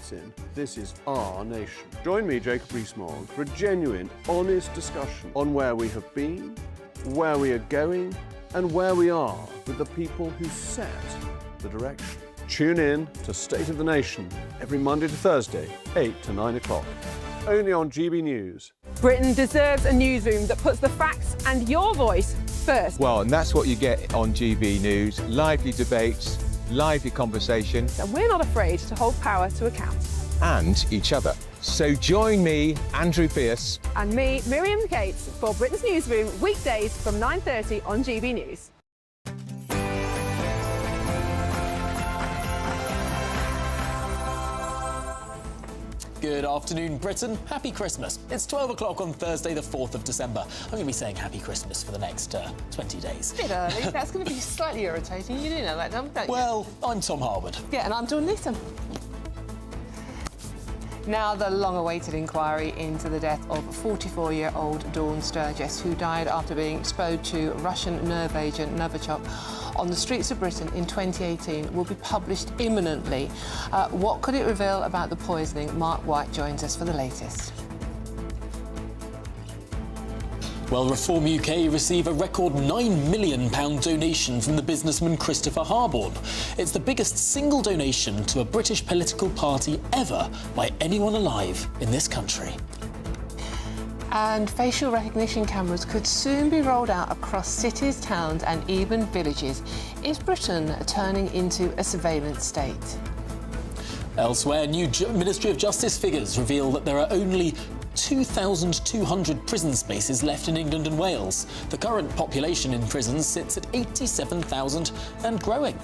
fits in. This is our nation. Join me, Jacob Rees-Mogg, for a genuine, honest discussion on where we have been, where we are going, and where we are with the people who set the direction. Tune in to State of the Nation every Monday to Thursday, 8 to 9 o'clock. Only on GB News. Britain deserves a newsroom that puts the facts and your voice first. Well, and that's what you get on GB News. Lively debates, lively conversation. And we're not afraid to hold power to account. And each other. So join me, Andrew Pearce. And me, Miriam Gates, for Britain's Newsroom, weekdays from 9:30 on GB News. Good afternoon, Britain. Happy Christmas. It's 12 o'clock on Thursday, the 4th of December. I'm going to be saying Happy Christmas for the next 20 days. A bit early. That's going to be slightly irritating. You do know that, don't you? Well, I'm Tom Harwood. Yeah, and I'm Dawn Neeson. Now, the long-awaited inquiry into the death of 44-year-old Dawn Sturgis, who died after being exposed to Russian nerve agent Novichok on the streets of Britain in 2018, will be published imminently. What could it reveal about the poisoning? Mark White joins us for the latest. Well, Reform UK receive a record £9 million donation from the businessman Christopher Harwood. It's the biggest single donation to a British political party ever by anyone alive in this country. And facial recognition cameras could soon be rolled out across cities, towns and even villages. Is Britain turning into a surveillance state? Elsewhere, new Ministry of Justice figures reveal that there are only 2,200 prison spaces left in England and Wales. The current population in prisons sits at 87,000 and growing.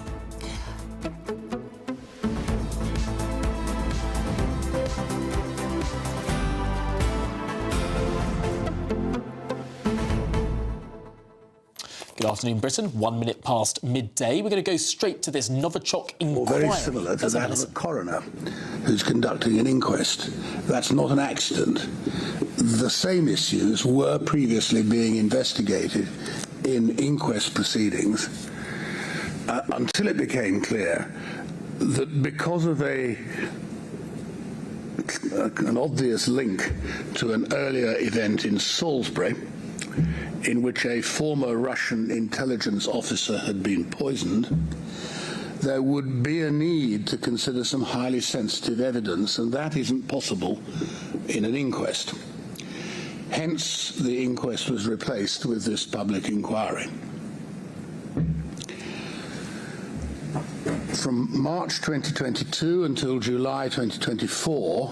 Good afternoon, Britain. 1 minute past midday. We're going to go straight to this Novichok inquiry. Very similar to that of a coroner who's conducting an inquest. That's not an accident. The same issues were previously being investigated in inquest proceedings until it became clear that because of an obvious link to an earlier event in Salisbury, in which a former Russian intelligence officer had been poisoned, there would be a need to consider some highly sensitive evidence, and that isn't possible in an inquest. Hence, the inquest was replaced with this public inquiry. From March 2022 until July 2024,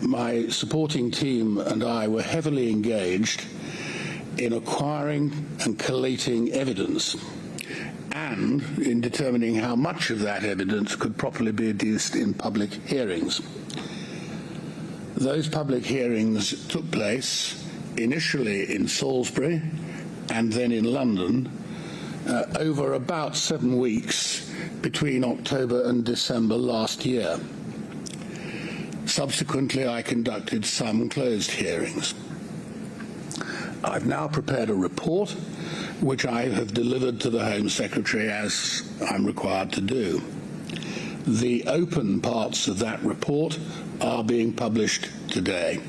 my supporting team and I were heavily engaged in acquiring and collating evidence and in determining how much of that evidence could properly be adduced in public hearings. Those public hearings took place initially in Salisbury and then in London over about 7 weeks between October and December last year. Subsequently, I conducted some closed hearings. I've now prepared a report which I have delivered to the Home Secretary as I'm required to do. The open parts of that report are being published today.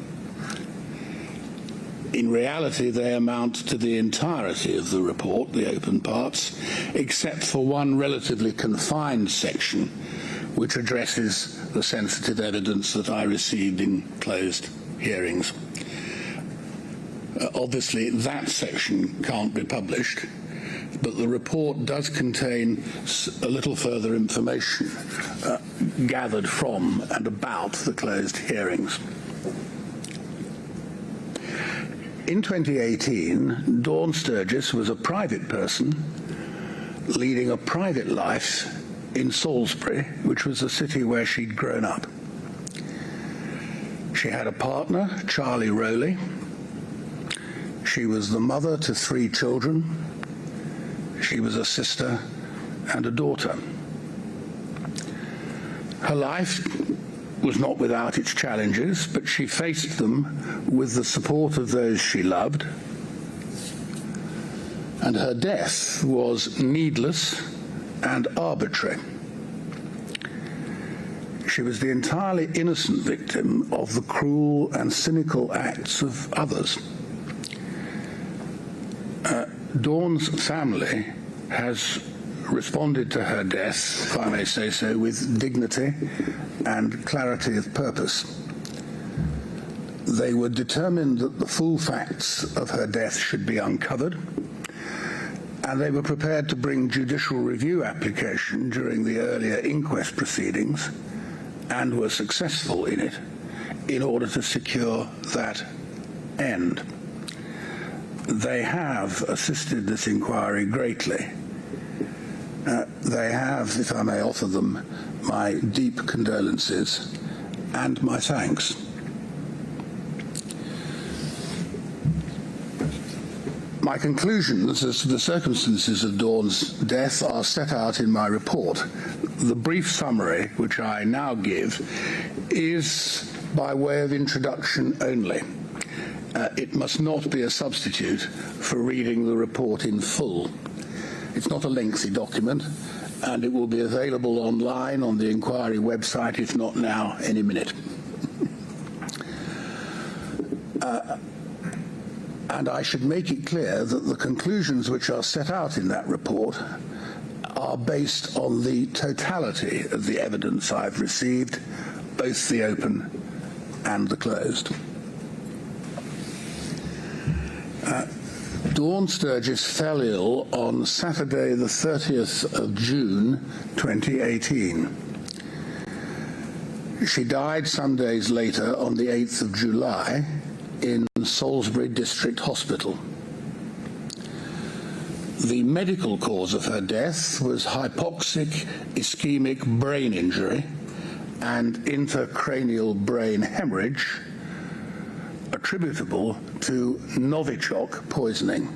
In reality, they amount to the entirety of the report, the open parts, except for one relatively confined section which addresses the sensitive evidence that I received in closed hearings. Obviously, that section can't be published, but the report does contain a little further information gathered from and about the closed hearings. In 2018, Dawn Sturgis was a private person leading a private life in Salisbury, which was the city where she'd grown up. She had a partner, Charlie Rowley. She was the mother to 3 children. She was a sister and a daughter. Her life was not without its challenges, but she faced them with the support of those she loved. And her death was needless and arbitrary. She was the entirely innocent victim of the cruel and cynical acts of others. Dawn's family has responded to her death, if I may say so, with dignity and clarity of purpose. They were determined that the full facts of her death should be uncovered, and they were prepared to bring judicial review application during the earlier inquest proceedings, and were successful in it, in order to secure that end. They have assisted this inquiry greatly. They have, if I may offer them, my deep condolences and my thanks. My conclusions as to the circumstances of Dawn's death are set out in my report. The brief summary, which I now give, is by way of introduction only. It must not be a substitute for reading the report in full. It's not a lengthy document, and it will be available online on the inquiry website, if not now, any minute. And I should make it clear that the conclusions which are set out in that report are based on the totality of the evidence I've received, both the open and the closed. Dawn Sturgis fell ill on Saturday the 30th of June 2018. She died some days later on the 8th of July in Salisbury District Hospital. The medical cause of her death was hypoxic ischemic brain injury and intracranial brain hemorrhage attributable to Novichok poisoning.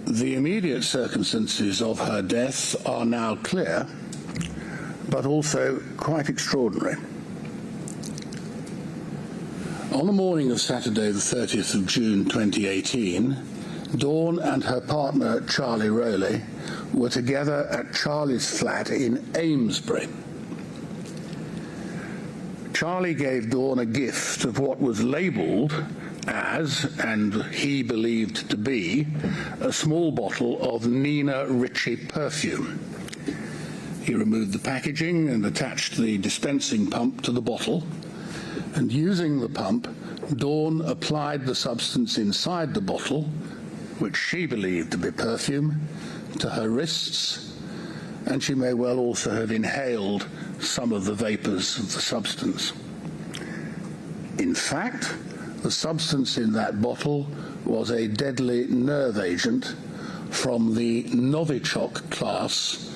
The immediate circumstances of her death are now clear, but also quite extraordinary. On the morning of Saturday the 30th of June 2018, Dawn and her partner Charlie Rowley were together at Charlie's flat in Amesbury. Charlie gave Dawn a gift of what was labelled as, and he believed to be, a small bottle of Nina Ricci perfume. He removed the packaging and attached the dispensing pump to the bottle, and using the pump, Dawn applied the substance inside the bottle, which she believed to be perfume, to her wrists, and she may well also have inhaled some of the vapours of the substance. In fact, the substance in that bottle was a deadly nerve agent from the Novichok class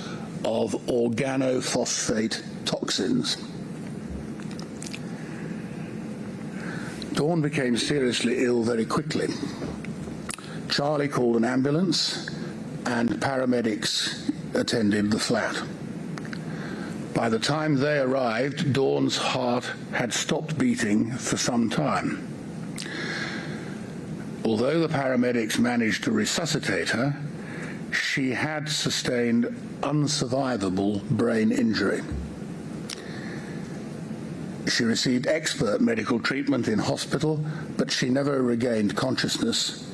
of organophosphate toxins. Dawn became seriously ill very quickly. Charlie called an ambulance and paramedics attended the flat. By the time they arrived, Dawn's heart had stopped beating for some time. Although the paramedics managed to resuscitate her, she had sustained unsurvivable brain injury. She received expert medical treatment in hospital, but she never regained consciousness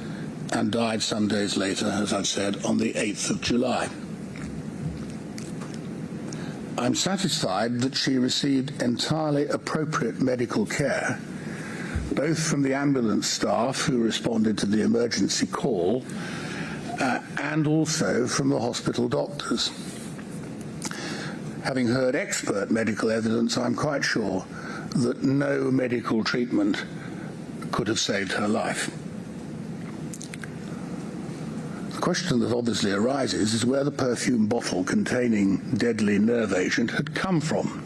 and died some days later, as I've said, on the 8th of July. I'm satisfied that she received entirely appropriate medical care, both from the ambulance staff who responded to the emergency call and also from the hospital doctors. Having heard expert medical evidence, I'm quite sure that no medical treatment could have saved her life. The question that obviously arises is where the perfume bottle containing deadly nerve agent had come from.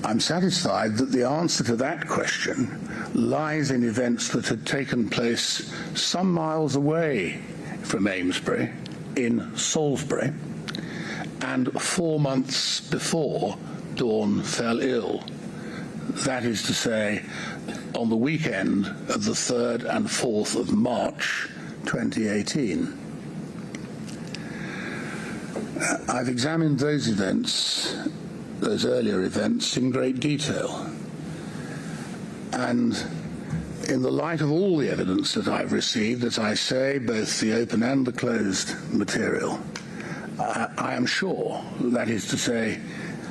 I'm satisfied that the answer to that question lies in events that had taken place some miles away from Amesbury, in Salisbury, and 4 months before Dawn fell ill. That is to say, on the weekend of the 3rd and 4th of March 2018. I've examined those events, those earlier events, in great detail. And in the light of all the evidence that I've received, as I say, both the open and the closed material, I am sure, that is to say,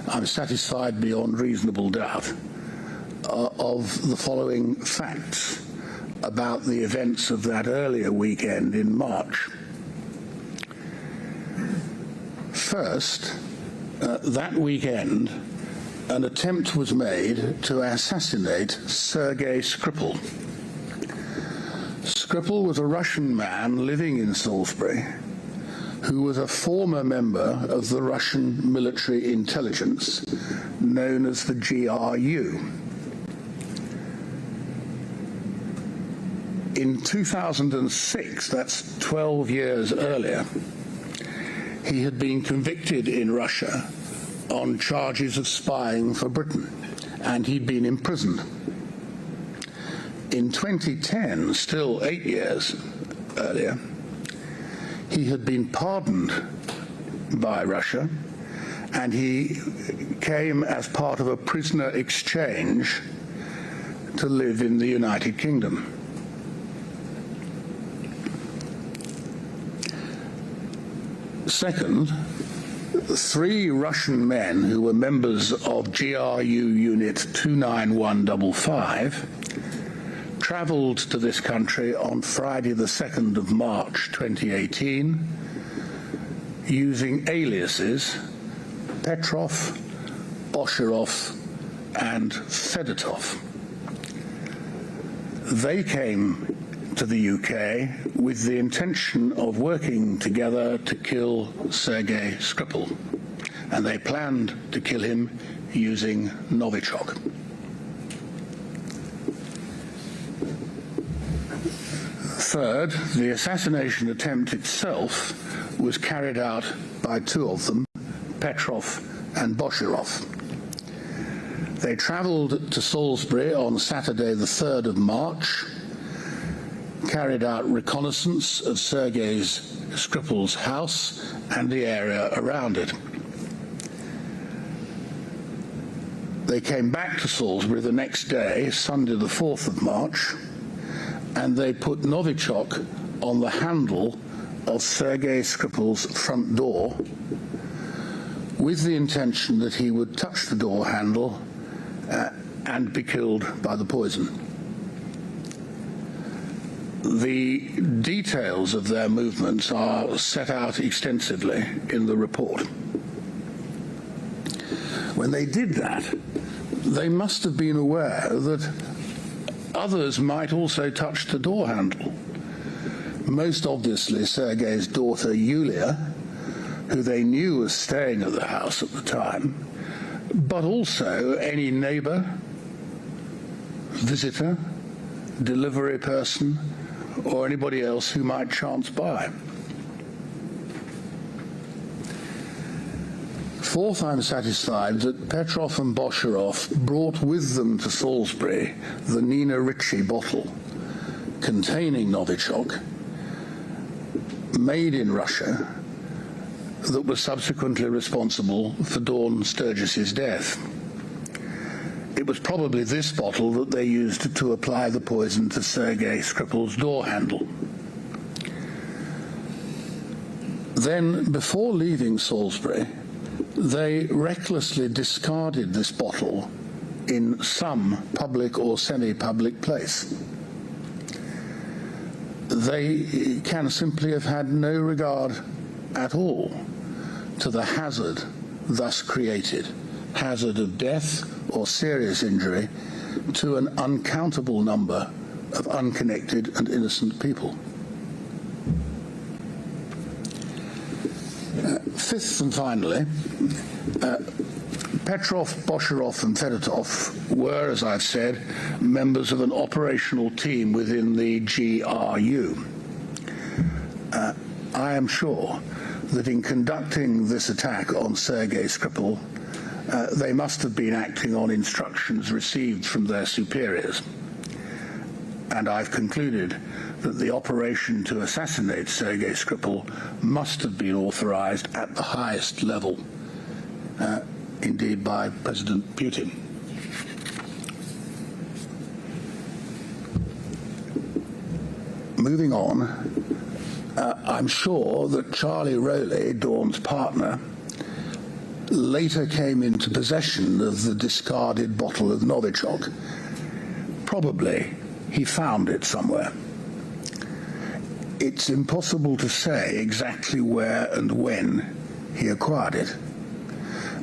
I'm satisfied beyond reasonable doubt of the following facts about the events of that earlier weekend in March. First, that weekend, an attempt was made to assassinate Sergei Skripal. Skripal was a Russian man living in Salisbury who was a former member of the Russian military intelligence known as the GRU. In 2006, that's 12 years earlier, he had been convicted in Russia on charges of spying for Britain, and he'd been imprisoned. In 2010, still 8 years earlier, he had been pardoned by Russia, and he came as part of a prisoner exchange to live in the United Kingdom. Second, 3 Russian men who were members of GRU Unit 29155 travelled to this country on Friday the 2nd of March 2018 using aliases Petrov, Boshirov and Fedotov. They came to the UK with the intention of working together to kill Sergei Skripal, and they planned to kill him using Novichok. Third, the assassination attempt itself was carried out by 2 of them, Petrov and Boshirov. They travelled to Salisbury on Saturday the 3rd of March, carried out reconnaissance of Sergei Skripal's house and the area around it. They came back to Salisbury the next day, Sunday the 4th of March, and they put Novichok on the handle of Sergei Skripal's front door with the intention that he would touch the door handle and be killed by the poison. The details of their movements are set out extensively in the report. When they did that, they must have been aware that others might also touch the door handle. Most obviously Sergei's daughter Yulia, who they knew was staying at the house at the time, but also any neighbour, visitor, delivery person, or anybody else who might chance by. Fourth, I'm satisfied that Petrov and Boshirov brought with them to Salisbury the Nina Ricci bottle containing Novichok, made in Russia, that was subsequently responsible for Dawn Sturgis's death. It was probably this bottle that they used to apply the poison to Sergei Skripal's door handle. Then, before leaving Salisbury, they recklessly discarded this bottle in some public or semi-public place. They can simply have had no regard at all to the hazard thus created, hazard of death or serious injury to an uncountable number of unconnected and innocent people. Fifth and finally, Petrov, Boshirov and Fedotov were, as I've said, members of an operational team within the GRU. I am sure that in conducting this attack on Sergei Skripal, they must have been acting on instructions received from their superiors. and I've concluded that the operation to assassinate Sergei Skripal must have been authorized at the highest level, indeed by President Putin. Moving on, I'm sure that Charlie Rowley, Dawn's partner, later came into possession of the discarded bottle of Novichok. Probably he found it somewhere. It's impossible to say exactly where and when he acquired it,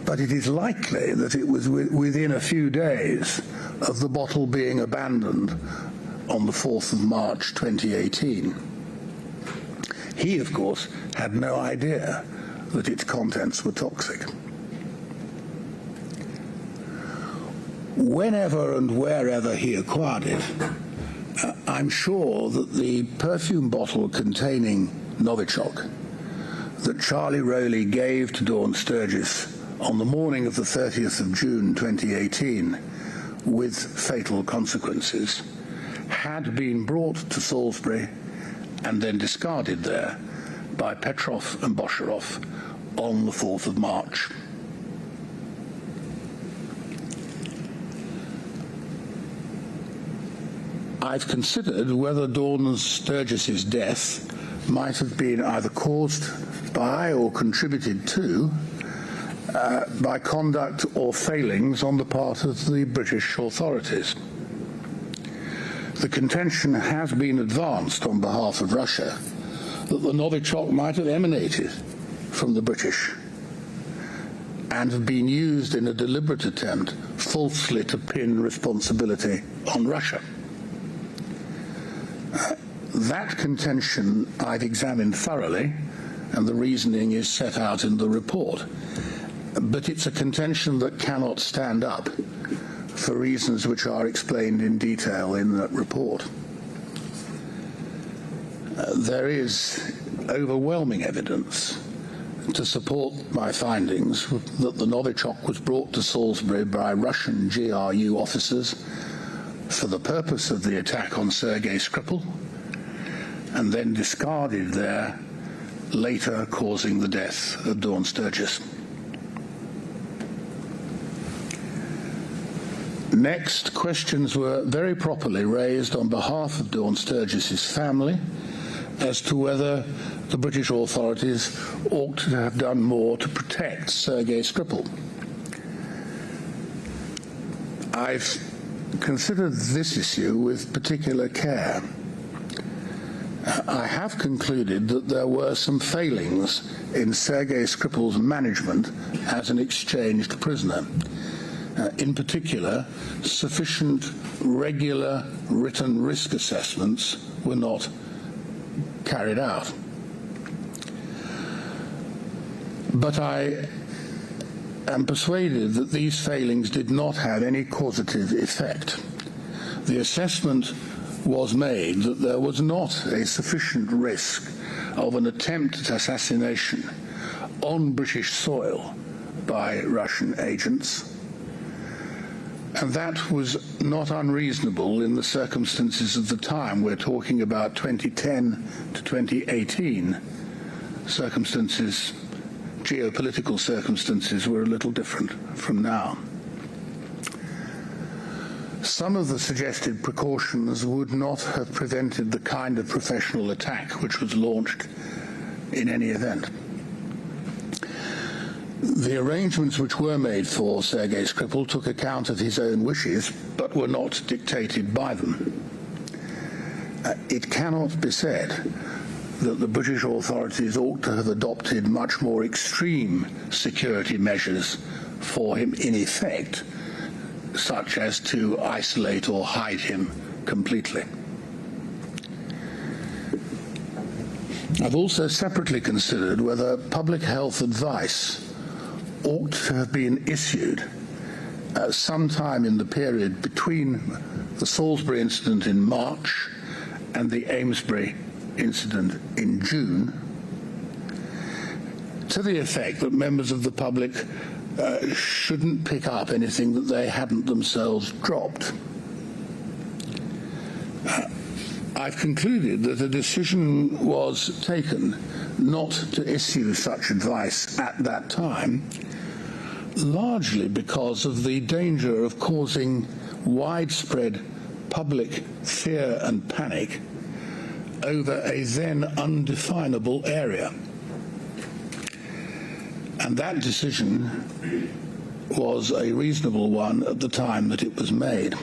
but it is likely that it was within a few days of the bottle being abandoned on the 4th of March 2018. He, of course, had no idea that its contents were toxic. Whenever and wherever he acquired it, I'm sure that the perfume bottle containing Novichok that Charlie Rowley gave to Dawn Sturgis on the morning of the 30th of June 2018 with fatal consequences had been brought to Salisbury and then discarded there by Petrov and Bosharov on the 4th of March. I've considered whether Dawn Sturgis's death might have been either caused by or contributed to by conduct or failings on the part of the British authorities. The contention has been advanced on behalf of Russia that the Novichok might have emanated from the British and have been used in a deliberate attempt falsely to pin responsibility on Russia. That contention I've examined thoroughly, and the reasoning is set out in the report. But it's a contention that cannot stand up for reasons which are explained in detail in that report. There is overwhelming evidence to support my findings that the Novichok was brought to Salisbury by Russian GRU officers for the purpose of the attack on Sergei Skripal, and then discarded there, later causing the death of Dawn Sturgis. Next, questions were very properly raised on behalf of Dawn Sturgis's family as to whether the British authorities ought to have done more to protect Sergei Skripal. I've considered this issue with particular care. I have concluded that there were some failings in Sergei Skripal's management as an exchanged prisoner. In particular, sufficient regular written risk assessments were not carried out. But I am persuaded that these failings did not have any causative effect. The assessment was made that there was not a sufficient risk of an attempt at assassination on British soil by Russian agents, and that was not unreasonable in the circumstances of the time. We're talking about 2010 to 2018. Circumstances, geopolitical circumstances, were a little different from now. Some of the suggested precautions would not have prevented the kind of professional attack which was launched in any event. The arrangements which were made for Sergei Skripal took account of his own wishes, but were not dictated by them. It cannot be said that the British authorities ought to have adopted much more extreme security measures for him in effect, such as to isolate or hide him completely. I've also separately considered whether public health advice ought to have been issued sometime in the period between the Salisbury incident in March and the Amesbury incident in June, to the effect that members of the public shouldn't pick up anything that they hadn't themselves dropped. I've concluded that a decision was taken not to issue such advice at that time, largely because of the danger of causing widespread public fear and panic over a then undefinable area. And that decision was a reasonable one at the time that it was made.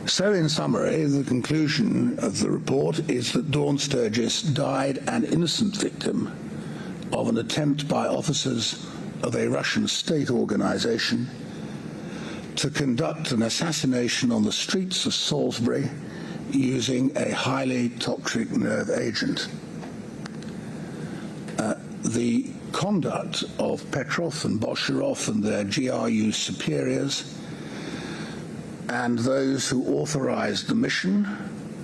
So, in summary, the conclusion of the report is that Dawn Sturgis died an innocent victim of an attempt by officers of a Russian state organization to conduct an assassination on the streets of Salisbury using a highly toxic nerve agent. The conduct of Petrov and Bosharov and their GRU superiors and those who authorized the mission,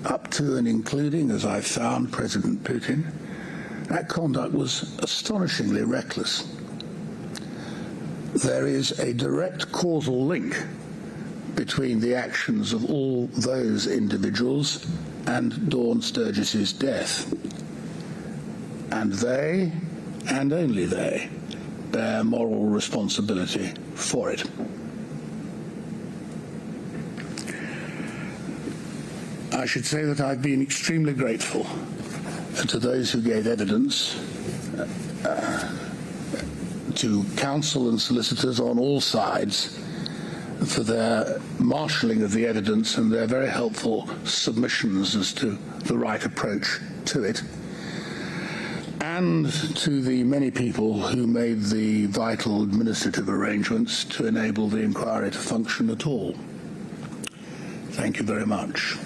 up to and including, as I found, President Putin, that conduct was astonishingly reckless. There is a direct causal link between the actions of all those individuals and Dawn Sturgis's death. And they, and only they, bear moral responsibility for it. I should say that I've been extremely grateful to those who gave evidence, to counsel and solicitors on all sides for their marshalling of the evidence and their very helpful submissions as to the right approach to it, and to the many people who made the vital administrative arrangements to enable the inquiry to function at all. Thank you very much.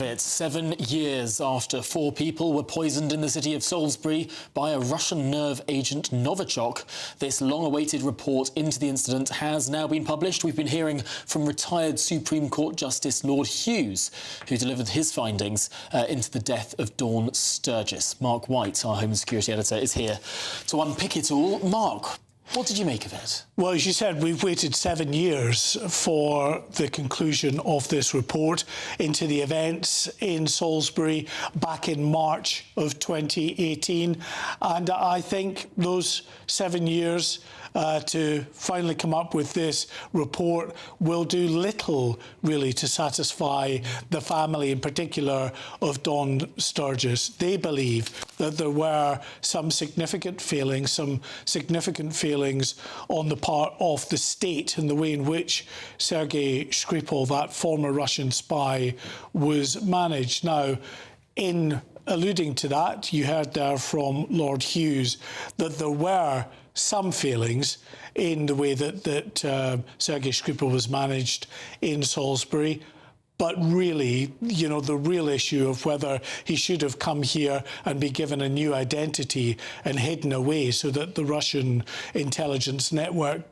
It's 7 years after 4 people were poisoned in the city of Salisbury by a Russian nerve agent Novichok. This long-awaited report into the incident has now been published. We've been hearing from retired Supreme Court Justice Lord Hughes, who delivered his findings into the death of Dawn Sturgis. Mark White, our Home and Security Editor, is here to unpick it all. Mark, what did you make of it? Well, as you said, we've waited 7 years for the conclusion of this report into the events in Salisbury back in March of 2018. And I think those 7 years to finally come up with this report will do little, really, to satisfy the family, in particular, of Dawn Sturgis. They believe that there were some significant failings on the part of the state in the way in which Sergei Skripal, that former Russian spy, was managed. Now, in alluding to that, you heard there from Lord Hughes that there were some failings in the way that Sergei Skripal was managed in Salisbury. But really, you know, the real issue of whether he should have come here and be given a new identity and hidden away so that the Russian intelligence network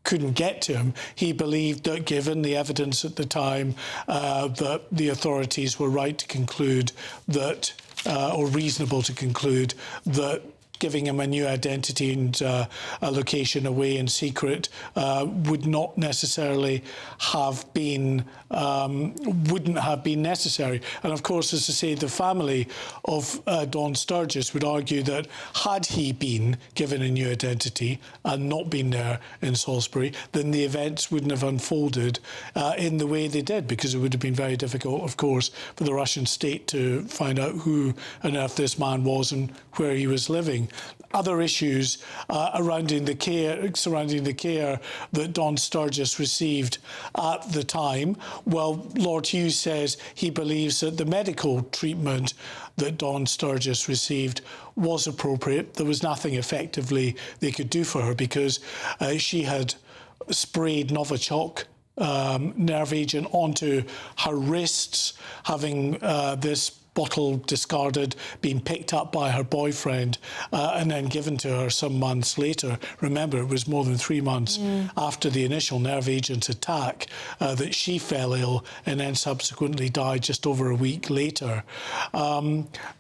couldn't get to him, he believed that, given the evidence at the time, that the authorities were right to conclude that, or reasonable to conclude that, giving him a new identity and a location away in secret would not necessarily have been, wouldn't have been necessary. And of course, as I say, the family of Dawn Sturgis would argue that had he been given a new identity and not been there in Salisbury, then the events wouldn't have unfolded in the way they did, because it would have been very difficult, of course, for the Russian state to find out who on earth this man was and where he was living. Other issues surrounding the care that Dawn Sturgis received at the time. Well, Lord Hughes says he believes that the medical treatment that Dawn Sturgis received was appropriate. There was nothing effectively they could do for her because she had sprayed Novichok nerve agent onto her wrists, having this bottle discarded, being picked up by her boyfriend and then given to her some months later. Remember, it was more than 3 months after the initial nerve agent attack that she fell ill and then subsequently died just over a week later.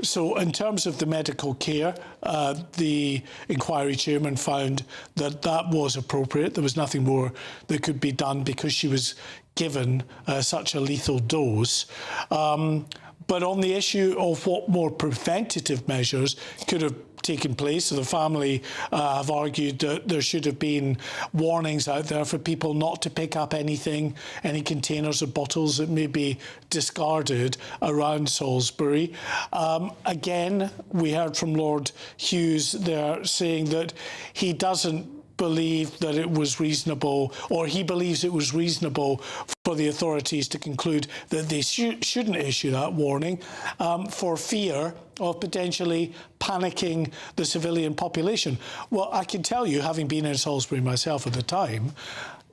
So in terms of the medical care, the inquiry chairman found that that was appropriate. There was nothing more that could be done because she was given such a lethal dose. But on the issue of what more preventative measures could have taken place, so the family have argued that there should have been warnings out there for people not to pick up anything, any containers or bottles that may be discarded around Salisbury. Again, we heard from Lord Hughes there saying that he doesn't believe that it was reasonable, or he believes it was reasonable for the authorities to conclude that they shouldn't issue that warning for fear of potentially panicking the civilian population. Well, I can tell you, having been in Salisbury myself at the time,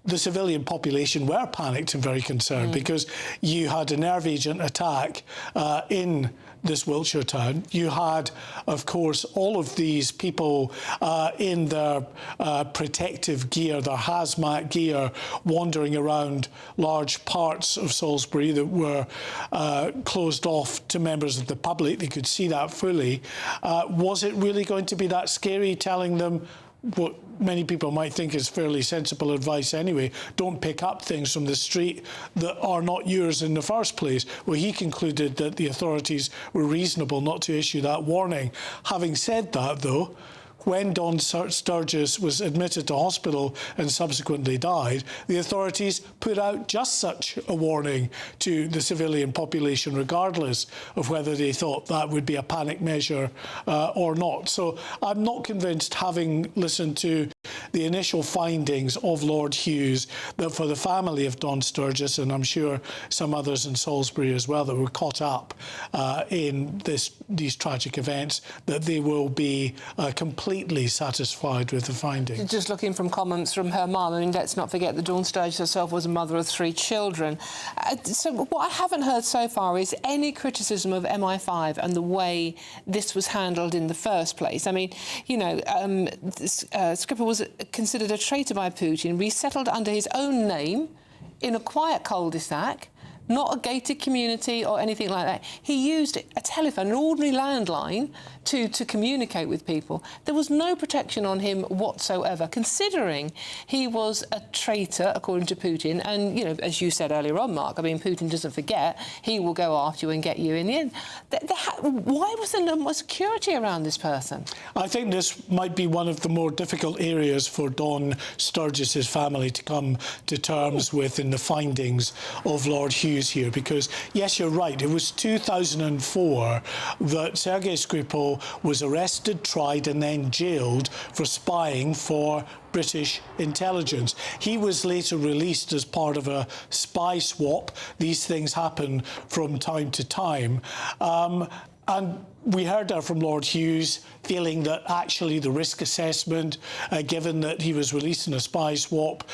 the civilian population were panicked and very concerned because you had a nerve agent attack in this Wiltshire town. You had, of course, all of these people in their protective gear, their hazmat gear, wandering around large parts of Salisbury that were closed off to members of the public. They could see that fully. Was it really going to be that scary, telling them what many people might think is fairly sensible advice anyway? Don't pick up things from the street that are not yours in the first place. Well, he concluded that the authorities were reasonable not to issue that warning. Having said that, though, when Don Sturgis was admitted to hospital and subsequently died, the authorities put out just such a warning to the civilian population, regardless of whether they thought that would be a panic measure or not. So I'm not convinced, having listened to the initial findings of Lord Hughes, that for the family of Don Sturgis, and I'm sure some others in Salisbury as well that were caught up in these tragic events, that they will be completely satisfied with the findings. Just looking from comments from her mum, I mean, let's not forget that Dawn Sturgis herself was a mother of 3 children. So what I haven't heard so far is any criticism of MI5 and the way this was handled in the first place. I mean, you know, Skripal was considered a traitor by Putin, resettled under his own name in a quiet cul-de-sac, not a gated community or anything like that. He used a telephone, an ordinary landline, to communicate with people. There was no protection on him whatsoever, considering he was a traitor, according to Putin. And, you know, as you said earlier on, Mark, I mean, Putin doesn't forget. He will go after you and get you in the end. Why was there no more security around this person? I think this might be one of the more difficult areas for Don Sturgis's family to come to terms with in the findings of Lord Hughes here, because, yes, you're right, it was 2004 that Sergei Skripal was arrested, tried and then jailed for spying for British intelligence. He was later released as part of a spy swap. These things happen from time to time. And we heard that from Lord Hughes, feeling that actually the risk assessment, given that he was released in a spy swap,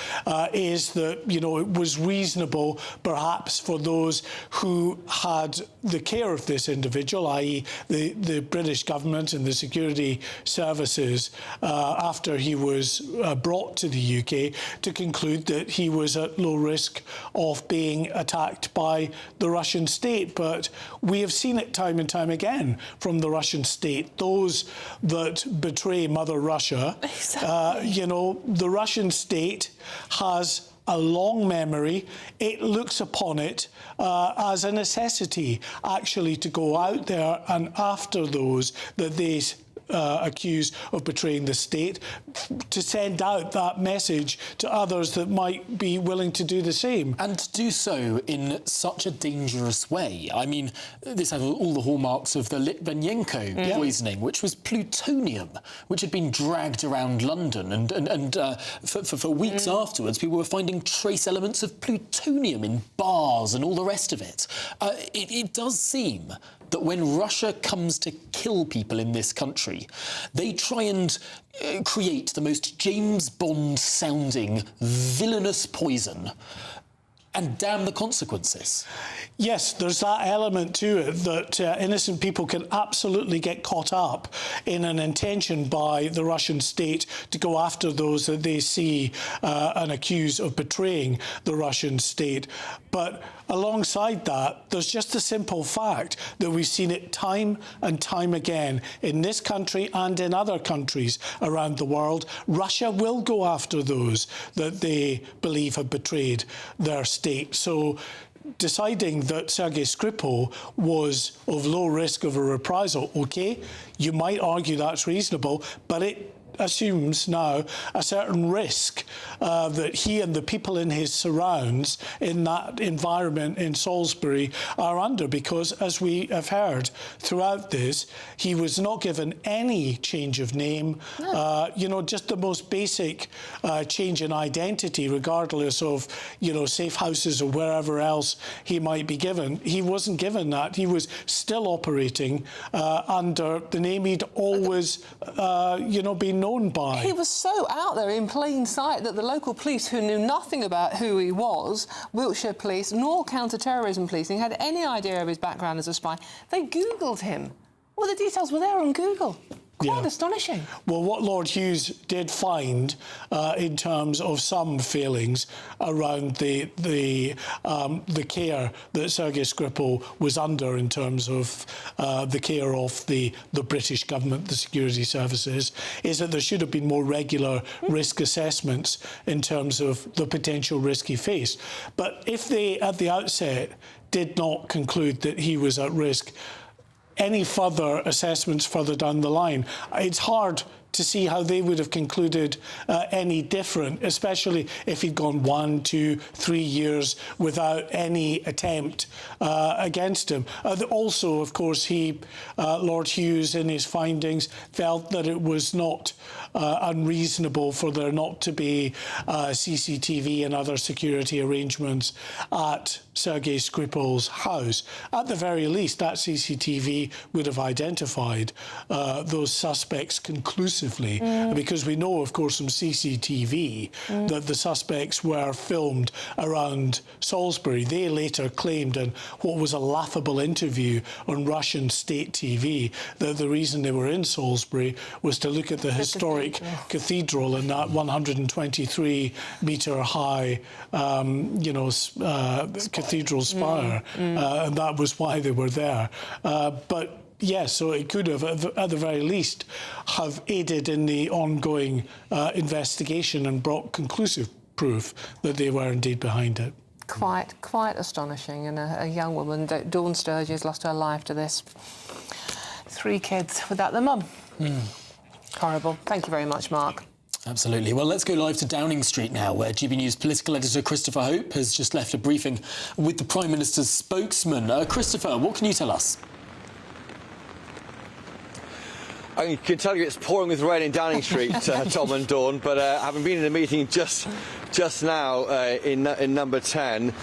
is that, you know, it was reasonable perhaps for those who had the care of this individual, i.e. the British government and the security services, after he was brought to the UK, to conclude that he was at low risk of being attacked by the Russian state. But we have seen it time and time again from the Russian state, those that betray Mother Russia. Exactly. You know, the Russian state has a long memory. It looks upon it as a necessity, actually, to go out there and after those that they accused of betraying the state, to send out that message to others that might be willing to do the same. And to do so in such a dangerous way. I mean, this had all the hallmarks of the Litvinenko poisoning, which was plutonium, which had been dragged around London. And for weeks afterwards, people were finding trace elements of plutonium in bars and all the rest of it. It does seem that when Russia comes to kill people in this country, they try and create the most James Bond-sounding, villainous poison and damn the consequences. Yes, there's that element to it that innocent people can absolutely get caught up in an intention by the Russian state to go after those that they see and accuse of betraying the Russian state. But alongside that, there's just the simple fact that we've seen it time and time again in this country and in other countries around the world. Russia will go after those that they believe have betrayed their state. So deciding that Sergei Skripal was of low risk of a reprisal, OK, you might argue that's reasonable, but it assumes now a certain risk that he and the people in his surrounds in that environment in Salisbury are under, because as we have heard throughout this, he was not given any change of name, you know, just the most basic change in identity, regardless of, you know, safe houses or wherever else he might be given. He wasn't given that. He was still operating under the name he'd always, you know, been known by. He was so out there in plain sight that the local police, who knew nothing about who he was, Wiltshire Police nor counter-terrorism policing, had any idea of his background as a spy. They Googled him. Well, the details were there on Google. Quite astonishing. Well, what Lord Hughes did find in terms of some failings around the care that Sergei Skripal was under in terms of the care of the British government, the security services, is that there should have been more regular risk assessments in terms of the potential risk he faced. But if they, at the outset, did not conclude that he was at risk, any further assessments further down the line, it's hard to see how they would have concluded any different, especially if he'd gone 1, 2, 3 years without any attempt against him. Also, of course, Lord Hughes, in his findings, felt that it was not unreasonable for there not to be CCTV and other security arrangements at Sergei Skripal's house. At the very least, that CCTV would have identified those suspects conclusively, because we know, of course, from CCTV that the suspects were filmed around Salisbury. They later claimed in what was a laughable interview on Russian state TV that the reason they were in Salisbury was to look at the historic cathedral and that 123-metre high, you know, cathedral spire, and that was why they were there. But yes, so it could have, at the very least, have aided in the ongoing investigation and brought conclusive proof that they were indeed behind it. Quite astonishing. And a young woman, Dawn Sturgis, lost her life to this. 3 kids without their mum. Horrible. Thank you very much, Mark. Absolutely. Well, let's go live to Downing Street now, where GB News political editor Christopher Hope has just left a briefing with the Prime Minister's spokesman. Christopher, what can you tell us? I can tell you it's pouring with rain in Downing Street, Tom and Dawn, but having been in a meeting just now in number 10,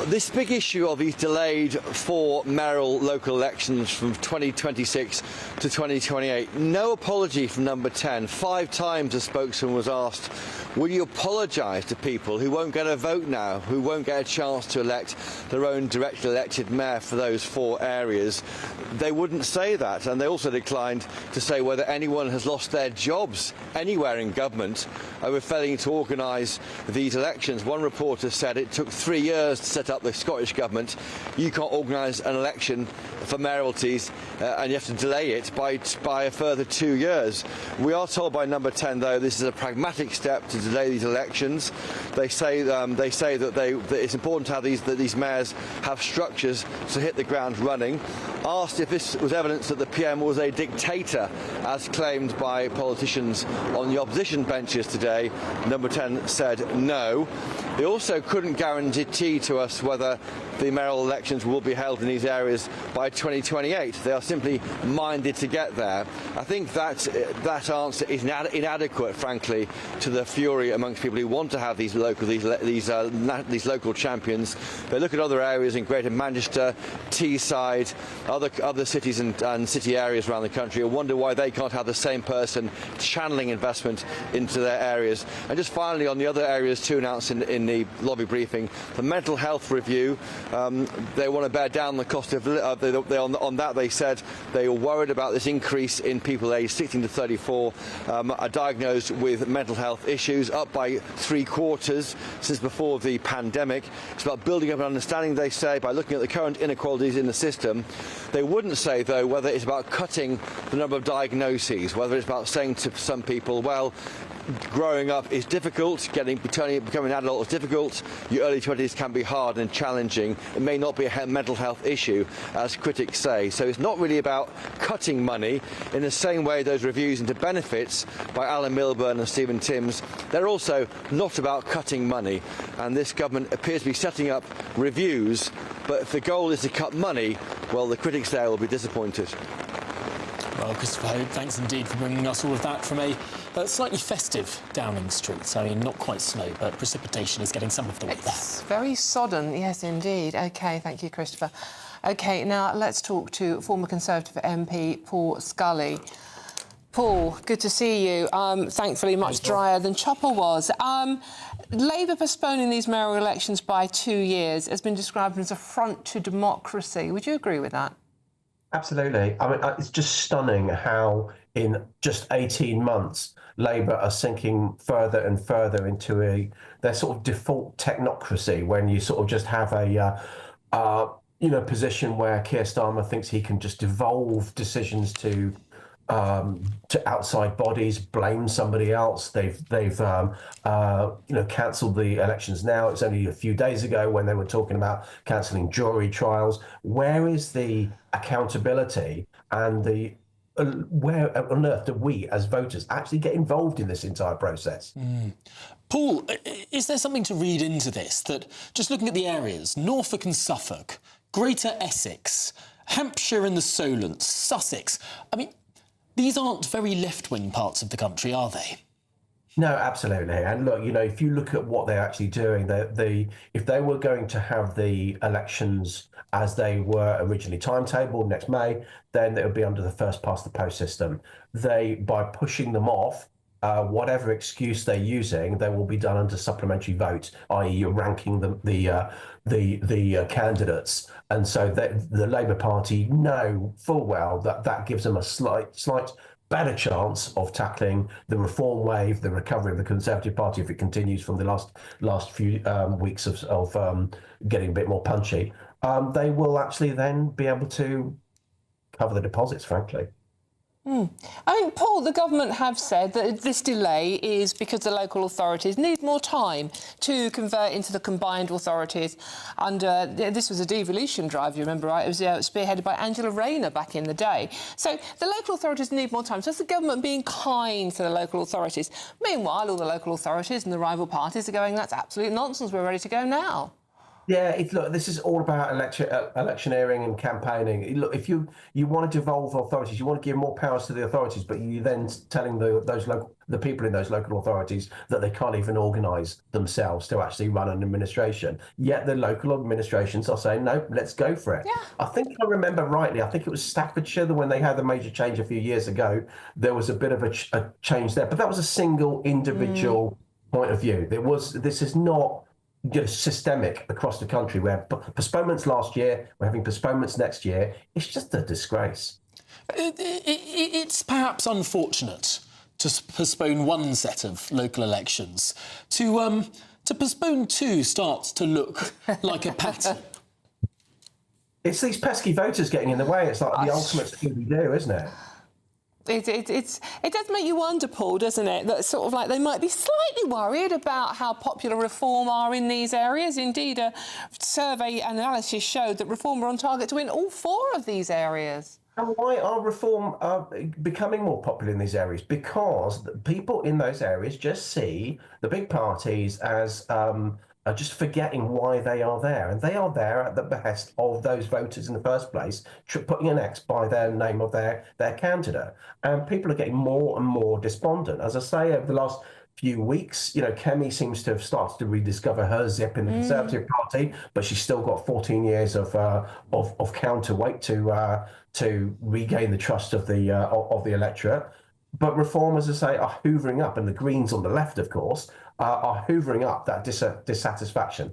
this big issue of these delayed 4 mayoral local elections from 2026 to 2028, no apology from number 10. 5 times the spokesman was asked, will you apologise to people who won't get a vote now, who won't get a chance to elect their own directly elected mayor for those 4 areas? They wouldn't say that, and they also declined to say whether anyone has lost their jobs anywhere in government over failing to organise these elections. One reporter said it took 3 years to set up the Scottish government. You can't organise an election for mayoralties and you have to delay it by a further 2 years. We are told by number 10, though, this is a pragmatic step to delay these elections. They say that it's important to have that these mayors have structures to hit the ground running. Asked if this was evidence that the PM was a dictator, as claimed by politicians on the opposition benches today, number 10 said no. They also couldn't guarantee to us whether the mayoral elections will be held in these areas by 2028. They are simply minded to get there. I think that answer is inadequate, frankly, to the fury amongst people who want to have these local champions. They look at other areas in Greater Manchester, Teesside, other cities and city areas around the country and wonder why they can't have the same person channeling investment into their areas. And just finally, on the other areas too announced in the lobby briefing, the mental health review, they want to bear down the cost of on that. They said they were worried about this increase in people aged 16 to 34 are diagnosed with mental health issues, up by 3/4 since before the pandemic. It's about building up an understanding, they say, by looking at the current inequalities in the system. They wouldn't say, though, whether it's about cutting the number of diagnoses, whether it's about saying to some people, well, growing up is difficult, becoming an adult is difficult, your early 20s can be hard and challenging. It may not be a mental health issue, as critics say. So it's not really about cutting money in the same way those reviews into benefits by Alan Milburn and Stephen Timms. They're also not about cutting money, and this government appears to be setting up reviews, but if the goal is to cut money, well, the critics there will be disappointed. Well, Christopher Hope, thanks indeed for bringing us all of that from a slightly festive Downing Street. I mean, not quite snow, but precipitation is getting some of the way there. It's very sodden, yes, indeed. OK, thank you, Christopher. OK, now let's talk to former Conservative MP Paul Scully. Paul, good to see you. Thankfully, much drier than Chopper was. Labour postponing these mayoral elections by 2 years has been described as a affront to democracy. Would you agree with that? Absolutely. I mean, it's just stunning how in just 18 months, Labour are sinking further and further into their sort of default technocracy, when you sort of just have a position where Keir Starmer thinks he can just devolve decisions to outside bodies, blame somebody else. They've cancelled the elections now. It's only a few days ago when they were talking about cancelling jury trials. Where is the accountability and where on earth do we as voters actually get involved in this entire process? Paul, is there something to read into this, that just looking at the areas, Norfolk and Suffolk, Greater Essex, Hampshire and the Solent, Sussex, I mean, these aren't very left-wing parts of the country, are they? No, absolutely. And look, if you look at what they're actually doing, if they were going to have the elections as they were originally timetabled next May, then it would be under the first past the post system. By pushing them off, whatever excuse they're using, they will be done under supplementary vote, i.e. you're ranking the candidates. And so the Labour Party know full well that gives them a slight better chance of tackling the reform wave, the recovery of the Conservative Party if it continues from the last few weeks of getting a bit more punchy. They will actually then be able to cover the deposits, frankly. I mean, Paul, the government have said that this delay is because the local authorities need more time to convert into the combined authorities. This was a devolution drive, you remember, right? It was spearheaded by Angela Rayner back in the day. So the local authorities need more time. So it's the government being kind to the local authorities. Meanwhile, all the local authorities and the rival parties are going, that's absolute nonsense, we're ready to go now. Yeah, look, this is all about electioneering and campaigning. Look, if you want to devolve authorities, you want to give more powers to the authorities, but you then telling the people in those local authorities that they can't even organise themselves to actually run an administration. Yet the local administrations are saying, no, let's go for it. Yeah. I think I remember rightly, I think it was Staffordshire that when they had the major change a few years ago, there was a bit of a change there. But that was a single individual point of view. This is not systemic across the country, where postponements last year, we're having postponements next year. It's just a disgrace. It's perhaps unfortunate to postpone one set of local elections. To postpone two starts to look like a pattern. It's these pesky voters getting in the way. It's like the ultimate Scooby-Doo, isn't it? It does make you wonder, Paul, doesn't it? That sort of like they might be slightly worried about how popular Reform are in these areas. Indeed, a survey analysis showed that Reform are on target to win all 4 of these areas. And why are Reform becoming more popular in these areas? Because the people in those areas just see the big parties as are just forgetting why they are there. And they are there at the behest of those voters in the first place, putting an X by their name of their candidate. And people are getting more and more despondent. As I say, over the last few weeks. You know, Kemi seems to have started to rediscover her zip in the Conservative Party, but she's still got 14 years of counterweight to regain the trust of the electorate. But Reform, as I say, are hoovering up, and the Greens on the left, of course, are hoovering up that dissatisfaction.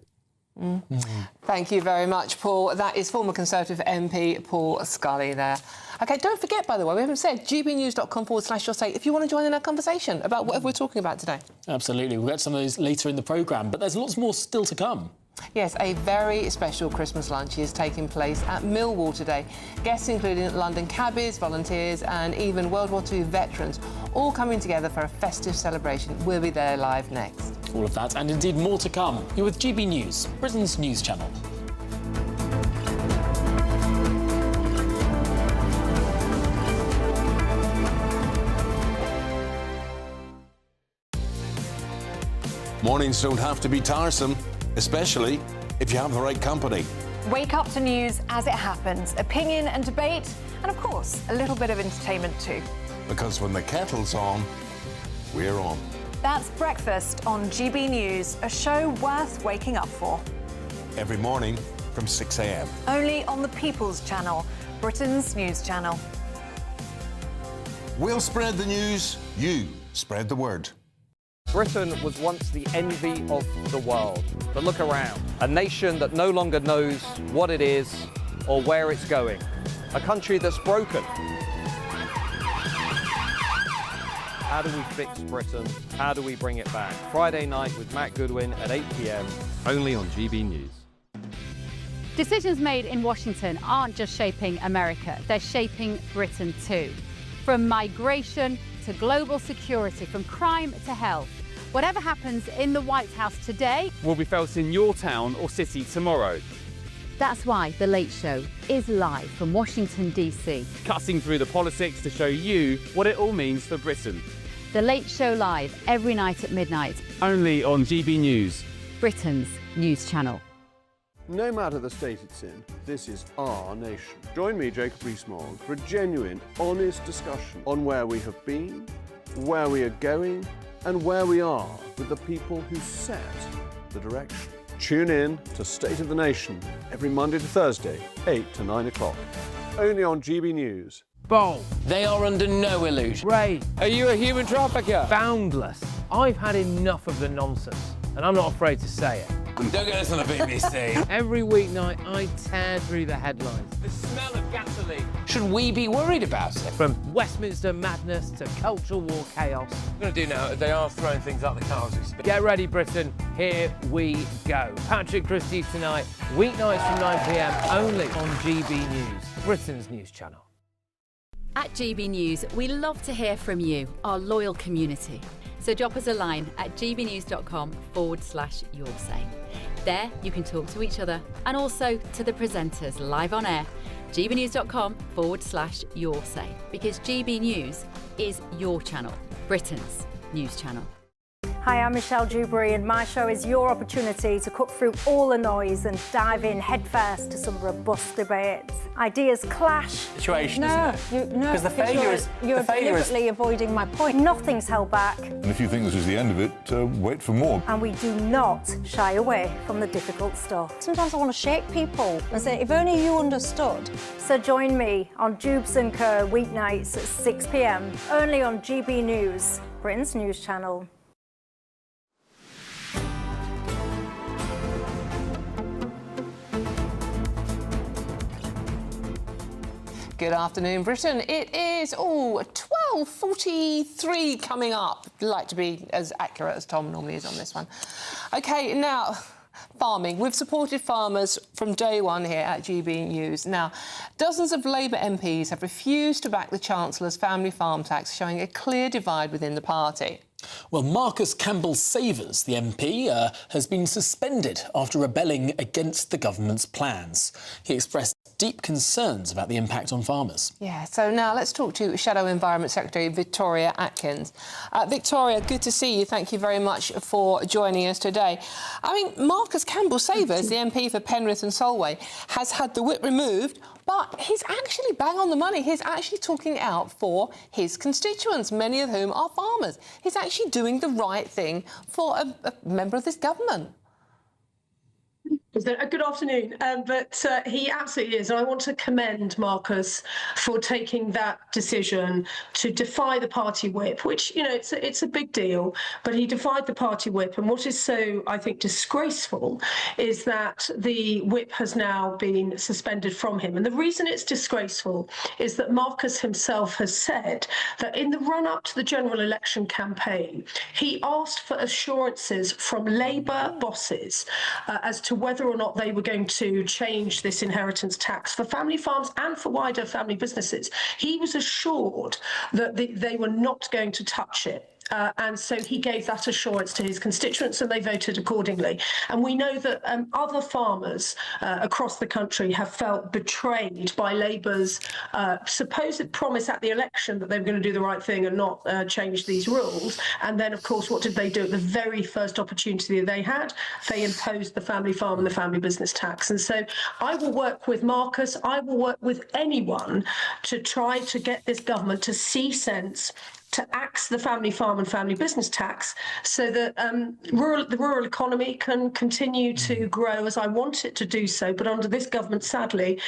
Thank you very much, Paul. That is former Conservative MP Paul Scully there. OK, don't forget, by the way, we haven't said gbnews.com/your say if you want to join in our conversation about whatever we're talking about today. Absolutely. We'll get some of those later in the programme, but there's lots more still to come. Yes, a very special Christmas lunch is taking place at Millwall today. Guests including London cabbies, volunteers and even World War II veterans, all coming together for a festive celebration. We'll be there live next. All of that and indeed more to come. You're with GB News, Britain's news channel. Mornings don't have to be tiresome, especially if you have the right company. Wake up to news as it happens, opinion and debate, and of course, a little bit of entertainment too. Because when the kettle's on, we're on. That's Breakfast on GB News, a show worth waking up for. Every morning from 6 a.m. Only on the People's Channel, Britain's news channel. We'll spread the news, you spread the word. Britain was once the envy of the world. But look around. A nation that no longer knows what it is or where it's going. A country that's broken. How do we fix Britain? How do we bring it back? Friday night with Matt Goodwin at 8 p.m, only on GB News. Decisions made in Washington aren't just shaping America, they're shaping Britain too. From migration to global security, from crime to health. Whatever happens in the White House today will be felt in your town or city tomorrow. That's why The Late Show is live from Washington, D.C. Cutting through the politics to show you what it all means for Britain. The Late Show live every night at midnight. Only on GB News, Britain's news channel. No matter the state it's in, this is our nation. Join me, Jacob Rees-Mogg, for a genuine, honest discussion on where we have been, where we are going, and where we are with the people who set the direction. Tune in to State of the Nation every Monday to Thursday, 8 to 9 o'clock. Only on GB News. Bold. They are under no illusion. Ray. Are you a human trafficker? Boundless. I've had enough of the nonsense, and I'm not afraid to say it. Don't get us on the BBC. Every weeknight, I tear through the headlines. The smell of gasoline. Should we be worried about it? From Westminster madness to cultural war chaos. What I'm going to do now, they are throwing things out the car as we speak. Get ready, Britain. Here we go. Patrick Christie's tonight, weeknights from 9 p.m, only on GB News, Britain's news channel. At GB News, we love to hear from you, our loyal community. So drop us a line at gbnews.com/your say. There you can talk to each other and also to the presenters live on air. gbnews.com/your say, because GB News is your channel, Britain's news channel. Hi, I'm Michelle Dewberry and my show is your opportunity to cut through all the noise and dive in headfirst to some robust debates. Ideas clash. Situation, no, isn't it? No, because the failure is you're deliberately avoiding my point. Nothing's held back. And if you think this is the end of it, wait for more. And we do not shy away from the difficult stuff. Sometimes I want to shake people and say, if only you understood. So join me on Jubes and Co weeknights at 6 p.m, only on GB News, Britain's news channel. Good afternoon, Britain. It is, 12:43 coming up. I'd like to be as accurate as Tom normally is on this one. OK, now, farming. We've supported farmers from day one here at GB News. Now, dozens of Labour MPs have refused to back the Chancellor's family farm tax, showing a clear divide within the party. Well, Marcus Campbell-Savers, the MP, has been suspended after rebelling against the government's plans. He expressed expressed deep concerns about the impact on farmers. Yeah, so now let's talk to Shadow Environment Secretary Victoria Atkins. Victoria, good to see you. Thank you very much for joining us today. I mean, Marcus Campbell-Savers, the MP for Penrith and Solway, has had the whip removed, but he's actually bang on the money. He's actually talking out for his constituents, many of whom are farmers. He's actually doing the right thing for a member of this government. Good afternoon. He absolutely is. And I want to commend Marcus for taking that decision to defy the party whip, which, you know, it's a big deal, but he defied the party whip. And what is so, I think, disgraceful is that the whip has now been suspended from him. And the reason it's disgraceful is that Marcus himself has said that in the run-up to the general election campaign, he asked for assurances from Labour bosses as to whether or not they were going to change this inheritance tax for family farms and for wider family businesses. He was assured that they were not going to touch it. And so he gave that assurance to his constituents and they voted accordingly. And we know that other farmers across the country have felt betrayed by Labour's supposed promise at the election that they were going to do the right thing and not change these rules. And then, of course, what did they do? At the very first opportunity they had, they imposed the family farm and the family business tax. And so I will work with Marcus, I will work with anyone to try to get this government to see sense, to axe the family farm and family business tax so that the rural economy can continue to grow as I want it to do so. But under this government, sadly,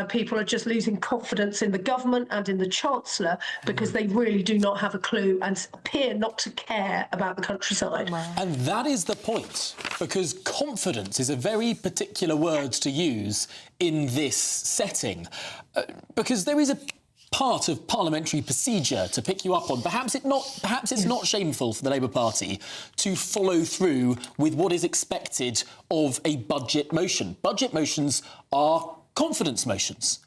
people are just losing confidence in the government and in the Chancellor because they really do not have a clue and appear not to care about the countryside. And that is the point, because confidence is a very particular word to use in this setting, because there is a part of parliamentary procedure to pick you up on. Perhaps it's not shameful for the Labour Party to follow through with what is expected of a budget motion. Budget motions are confidence motions,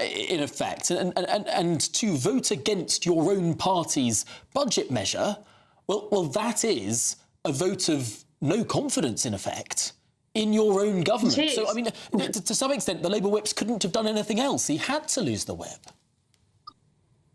in effect, and to vote against your own party's budget measure, well, that is a vote of no confidence, in effect, in your own government. So, I mean, to some extent, the Labour whips couldn't have done anything else. He had to lose the whip.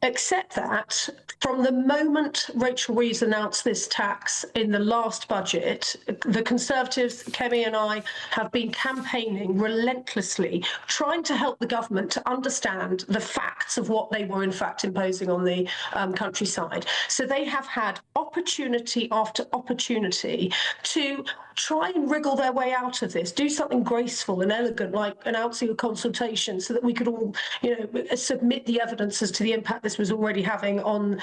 Except that from the moment Rachel Reeves announced this tax in the last budget, the Conservatives, Kemi and I, have been campaigning relentlessly, trying to help the government to understand the facts of what they were in fact imposing on the countryside. So they have had opportunity after opportunity to try and wriggle their way out of this, do something graceful and elegant, like announcing a consultation so that we could all, you know, submit the evidence as to the impact this was already having on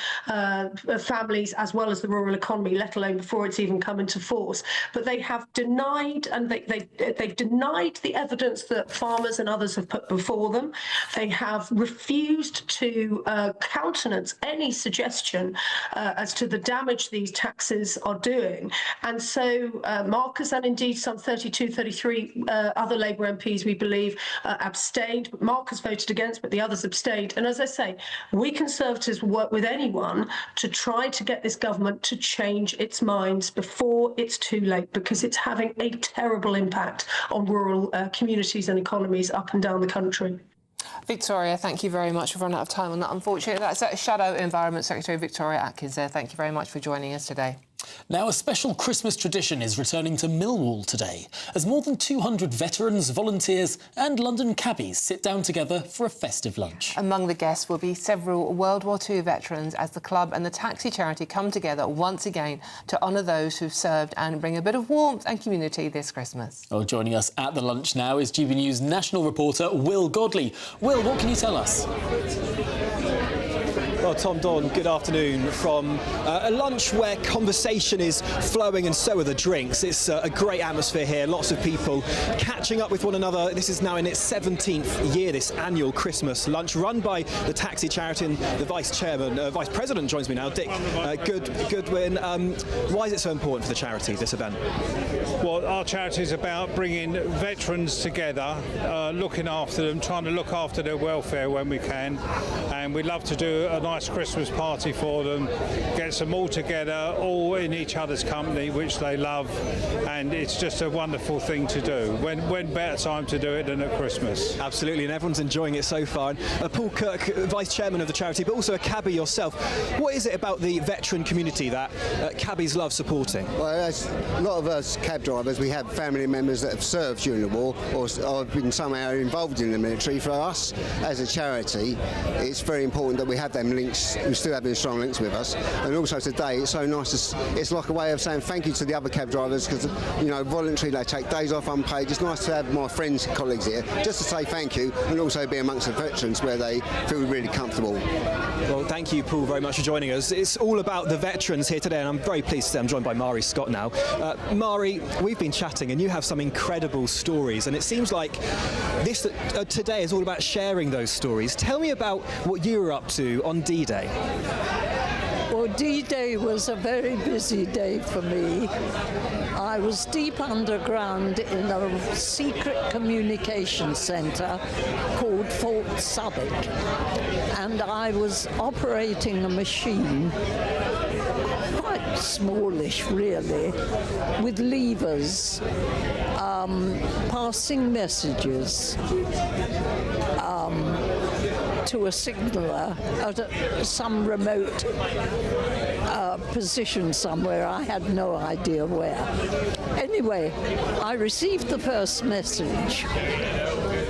families as well as the rural economy, let alone before it's even come into force. But they have denied, and they've denied the evidence that farmers and others have put before them. They have refused to countenance any suggestion as to the damage these taxes are doing. And so Marcus and indeed some 32, 33 other Labour MPs, we believe, abstained. Marcus voted against, but the others abstained. And as I say, we Conservatives will work with anyone to try to get this government to change its minds before it's too late, because it's having a terrible impact on rural communities and economies up and down the country. Victoria, thank you very much. We've run out of time on that, unfortunately. That's Shadow Environment Secretary Victoria Atkins there. Thank you very much for joining us today. Now, a special Christmas tradition is returning to Millwall today, as more than 200 veterans, volunteers and London cabbies sit down together for a festive lunch. Among the guests will be several World War II veterans as the club and the taxi charity come together once again to honour those who've served and bring a bit of warmth and community this Christmas. Well, joining us at the lunch now is GB News national reporter Will Godley. Will, what can you tell us? Well, Tom, Dawn, good afternoon from a lunch where conversation is flowing and so are the drinks. It's a great atmosphere here, lots of people catching up with one another. This is now in its 17th year, this annual Christmas lunch run by the taxi charity, and the Vice President joins me now, Dick Goodwin. Why is it so important for the charity, this event? Well, our charity is about bringing veterans together, looking after them, trying to look after their welfare when we can, and we'd love to do a nice nice Christmas party for them, gets them all together, all in each other's company, which they love, and it's just a wonderful thing to do. When better time to do it than at Christmas? Absolutely, and everyone's enjoying it so far. And, Paul Kirk, Vice Chairman of the charity, but also a cabbie yourself. What is it about the veteran community that cabbies love supporting? Well, as a lot of us cab drivers, we have family members that have served during the war or have been somehow involved in the military. For us, as a charity, it's very important that we have them links, we still have them strong links with us. And also today, it's so nice, it's like a way of saying thank you to the other cab drivers because, you know, voluntarily they take days off unpaid. It's nice to have my friends, colleagues here, just to say thank you and also be amongst the veterans where they feel really comfortable. Well, thank you, Paul, very much for joining us. It's all about the veterans here today, and I'm very pleased to say I'm joined by Mari Scott now. Mari, we've been chatting, and you have some incredible stories, and it seems like this today is all about sharing those stories. Tell me about what you were up to on D-Day. Well, D-Day was a very busy day for me. I was deep underground in a secret communication centre called Fort Southwark, and I was operating a machine, quite smallish really, with levers, passing messages to a signaller at some remote position somewhere. I had no idea where. Anyway, I received the first message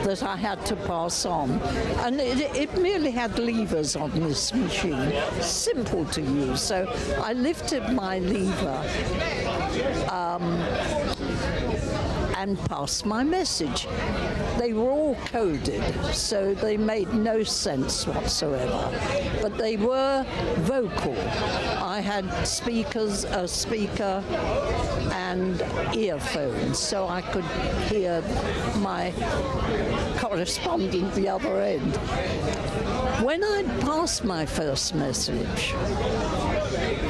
that I had to pass on, and it merely had levers on this machine, simple to use. So I lifted my lever and passed my message. They were all coded, so they made no sense whatsoever, but they were vocal. I had a speaker and earphones, so I could hear my correspondent the other end. When I'd passed my first message,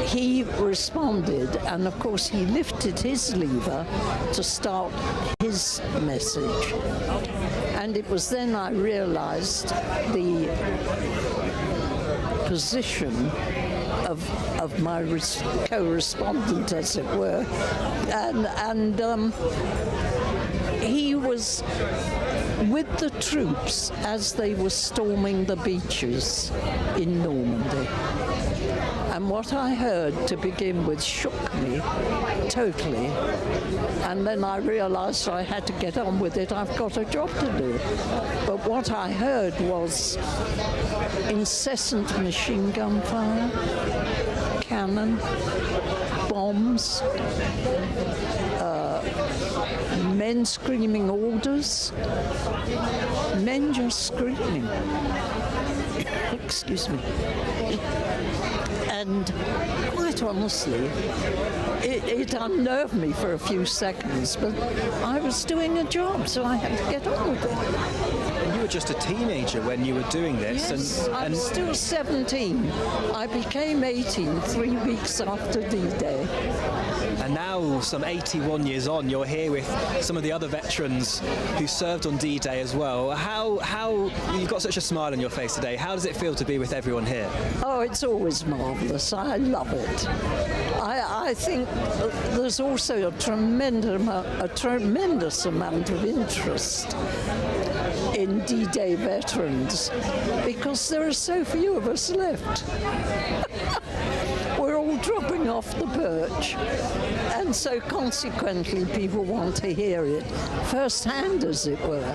he responded, and of course he lifted his lever to start his message. And it was then I realized the position of my co-respondent, as it were, and he was with the troops as they were storming the beaches in Normandy. And what I heard to begin with shook me totally. And then I realized I had to get on with it. I've got a job to do. But what I heard was incessant machine gun fire, cannon, bombs, men screaming orders, men just screaming. Excuse me. And quite honestly, it unnerved me for a few seconds, but I was doing a job, so I had to get on with it. And you were just a teenager when you were doing this. Yes, I was still 17. I became 18 3 weeks after D-Day. And now, some 81 years on, you're here with some of the other veterans who served on D-Day as well. How you've got such a smile on your face today. How does it feel to be with everyone here? Oh, it's always marvellous. I love it. I think there's also a tremendous amount of interest in D-Day veterans because there are so few of us left. We're all dropping off the perch, and so consequently people want to hear it firsthand, as it were.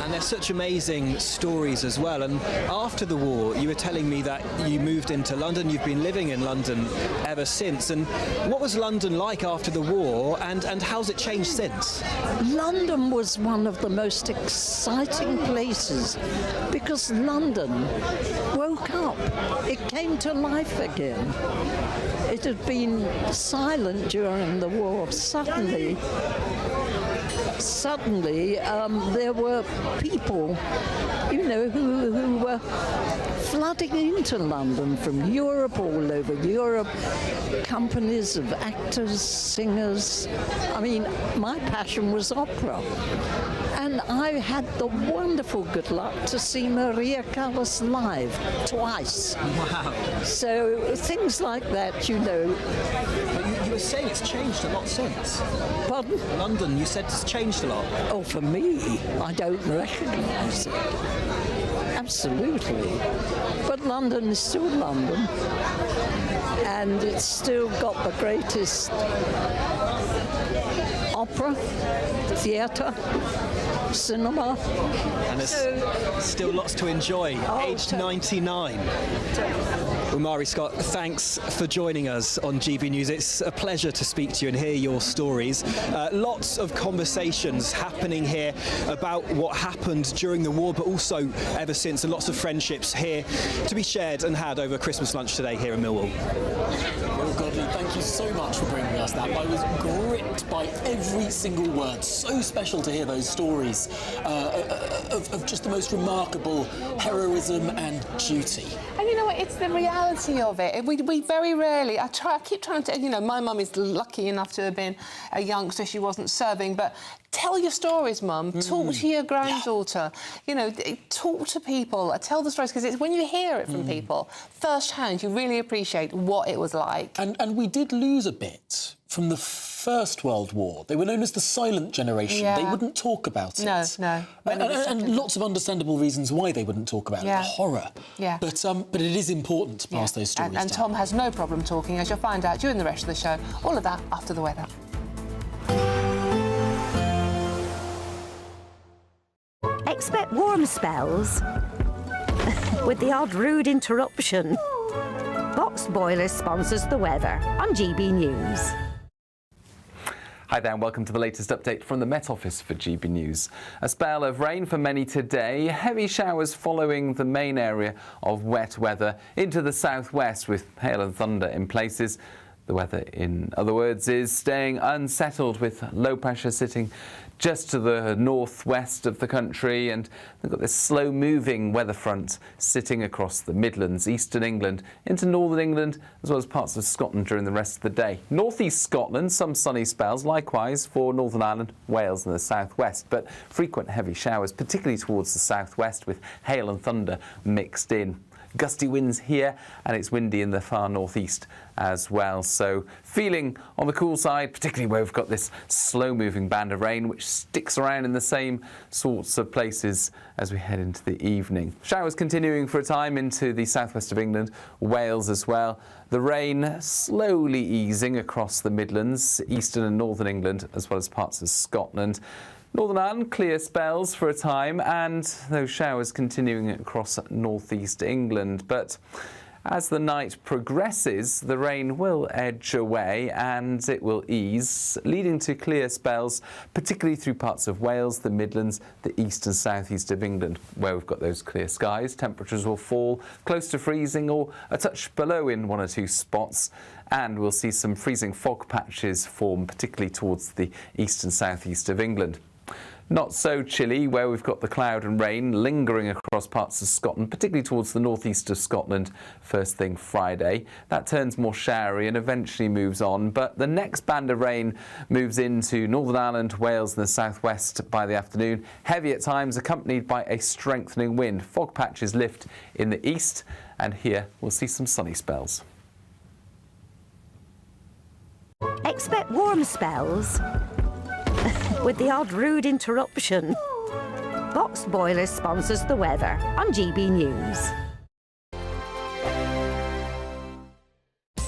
And there's such amazing stories as well. And after the war, you were telling me that you moved into London. You've been living in London ever since. And what was London like after the war, and how's it changed since? London was one of the most exciting places because London woke up. It came to life again. It had been silent during the war. Suddenly, suddenly there were people, you know, who were flooding into London from Europe, all over Europe, companies of actors, singers. I mean, my passion was opera. And I had the wonderful good luck to see Maria Callas live twice. Wow. So things like that, you know. But you were saying it's changed a lot since. Pardon? London, you said it's changed a lot. Oh, for me, I don't recognise it. Absolutely. But London is still London. And it's still got the greatest opera, theatre, cinema. And there's still lots to enjoy. Aged 99. Umari Scott, thanks for joining us on GB News. It's a pleasure to speak to you and hear your stories. Lots of conversations happening here about what happened during the war, but also ever since, and lots of friendships here to be shared and had over Christmas lunch today here in Millwall. Well, Godly, thank you so much for bringing us that. I was gripped by every single word. So special to hear those stories of just the most remarkable heroism and duty. And you know what, it's the reality of it. We very rarely, I keep trying to, you know, my mum is lucky enough to have been a youngster, she wasn't serving, but tell your stories, Mum. Talk to your granddaughter. You know, talk to people. Tell the stories, because it's when you hear it from people firsthand, you really appreciate what it was like. And we did lose a bit from the First World War. They were known as the silent generation. Yeah. They wouldn't talk about it. No. And lots of understandable reasons why they wouldn't talk about it. The horror. Yeah. But it is important to pass those stories and down. Tom has no problem talking, as you'll find out during the rest of the show. All of that after the weather. Expect warm spells with the odd rude interruption. Boxed Boiler sponsors the weather on GB News. Hi there and welcome to the latest update from the Met Office for GB News. A spell of rain for many today, heavy showers following the main area of wet weather into the southwest with hail and thunder in places. The weather, in other words, is staying unsettled with low pressure sitting just to the northwest of the country, and we've got this slow-moving weather front sitting across the Midlands, eastern England, into northern England, as well as parts of Scotland during the rest of the day. Northeast Scotland, some sunny spells, likewise for Northern Ireland, Wales and the southwest, but frequent heavy showers, particularly towards the southwest, with hail and thunder mixed in. Gusty winds here, and it's windy in the far northeast as well. So feeling on the cool side, particularly where we've got this slow-moving band of rain, which sticks around in the same sorts of places as we head into the evening. Showers continuing for a time into the southwest of England, Wales as well. The rain slowly easing across the Midlands, eastern and northern England, as well as parts of Scotland. Northern Ireland, clear spells for a time, and those showers continuing across northeast England. But as the night progresses, the rain will edge away and it will ease, leading to clear spells, particularly through parts of Wales, the Midlands, the east and southeast of England, where we've got those clear skies. Temperatures will fall close to freezing or a touch below in one or two spots. And we'll see some freezing fog patches form, particularly towards the east and southeast of England. Not so chilly where we've got the cloud and rain lingering across parts of Scotland, particularly towards the northeast of Scotland first thing Friday. That turns more showery and eventually moves on, but the next band of rain moves into Northern Ireland, Wales and the southwest by the afternoon. Heavy at times, accompanied by a strengthening wind. Fog patches lift in the east, and here we'll see some sunny spells. Expect warm spells with the odd rude interruption. Boxed Boiler sponsors the weather on GB News.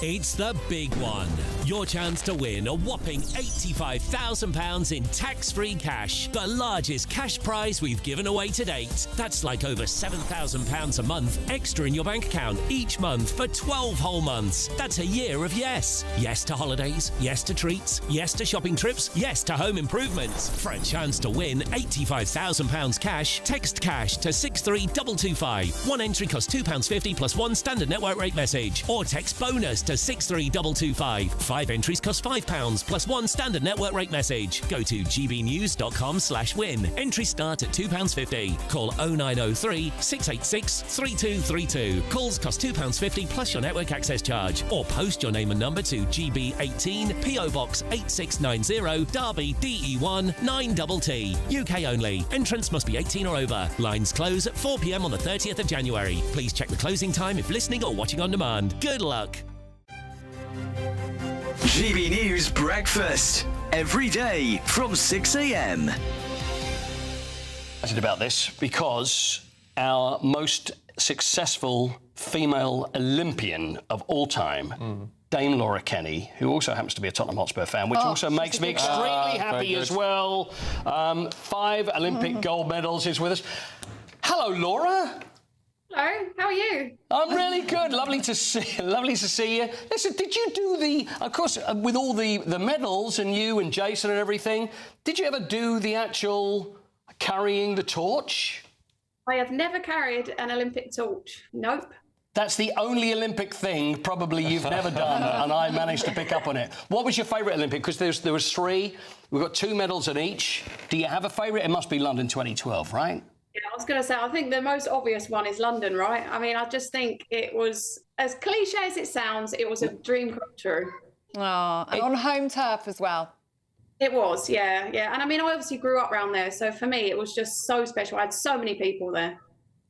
It's the big one. Your chance to win a whopping £85,000 in tax-free cash. The largest cash prize we've given away to date. That's like over £7,000 a month extra in your bank account each month for 12 whole months. That's a year of yes. Yes to holidays, yes to treats, yes to shopping trips, yes to home improvements. For a chance to win £85,000 cash, text cash to 63225. One entry costs £2.50 plus one standard network rate message. Or text bonus to 63225. 5 entries cost £5 plus 1 standard network rate message. Go to gbnews.com/win. Entries start at £2.50. Call 0903 686 3232. Calls cost £2.50 plus your network access charge. Or post your name and number to GB18 PO Box 8690 Derby DE1 9TT. UK only. Entrance must be 18 or over. Lines close at 4 p.m. on the 30th of January. Please check the closing time if listening or watching on demand. Good luck. GB News Breakfast. Every day from 6 a.m. Excited about this because our most successful female Olympian of all time, Dame Laura Kenny, who also happens to be a Tottenham Hotspur fan, which also makes me extremely happy as well. 5 Olympic gold medals is with us. Hello, Laura. Hello, how are you? I'm really good. Lovely to see you. Listen, did you do of course, with all the medals and you and Jason and everything, did you ever do the actual carrying the torch? I have never carried an Olympic torch. Nope. That's the only Olympic thing probably you've never done, and I managed to pick up on it. What was your favourite Olympic? Because there was 3. We've got 2 medals in each. Do you have a favourite? It must be London 2012, right? Yeah, I was going to say, I think the most obvious one is London, right? I mean, I just think it was, as cliche as it sounds, it was a dream come true. Oh, and on home turf as well. It was, yeah. And I mean, I obviously grew up around there, so for me, it was just so special. I had so many people there.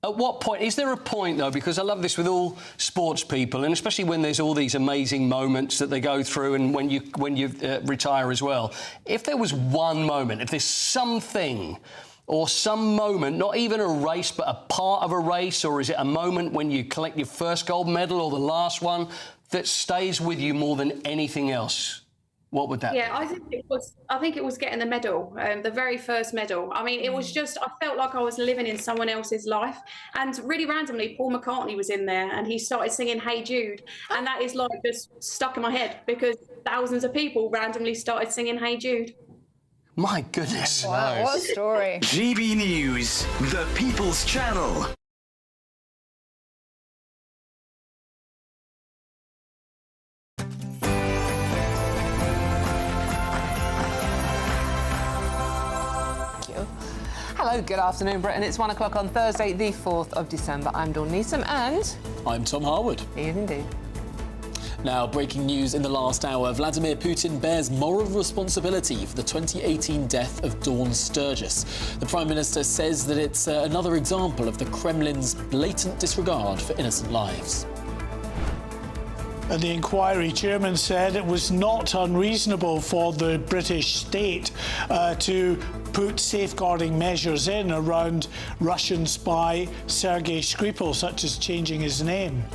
At what point, is there a point though, because I love this with all sports people, and especially when there's all these amazing moments that they go through and when you retire as well, if there was one moment, if there's something or some moment, not even a race, but a part of a race, or is it a moment when you collect your first gold medal or the last one that stays with you more than anything else? What would that be? I think it was getting the medal, the very first medal. I mean, it was just, I felt like I was living in someone else's life. And really randomly, Paul McCartney was in there and he started singing Hey Jude. And that is like just stuck in my head because thousands of people randomly started singing Hey Jude. My goodness. Wow, what a story. GB News, the People's Channel. Hello, good afternoon, Britain. It's 1 o'clock on Thursday, the 4th of December. I'm Dawn Neeson and... I'm Tom Harwood. Indeed. Now, breaking news in the last hour. Vladimir Putin bears moral responsibility for the 2018 death of Dawn Sturgis. The Prime Minister says that it's another example of the Kremlin's blatant disregard for innocent lives. The inquiry chairman said it was not unreasonable for the British state to put safeguarding measures in around Russian spy Sergei Skripal, such as changing his name.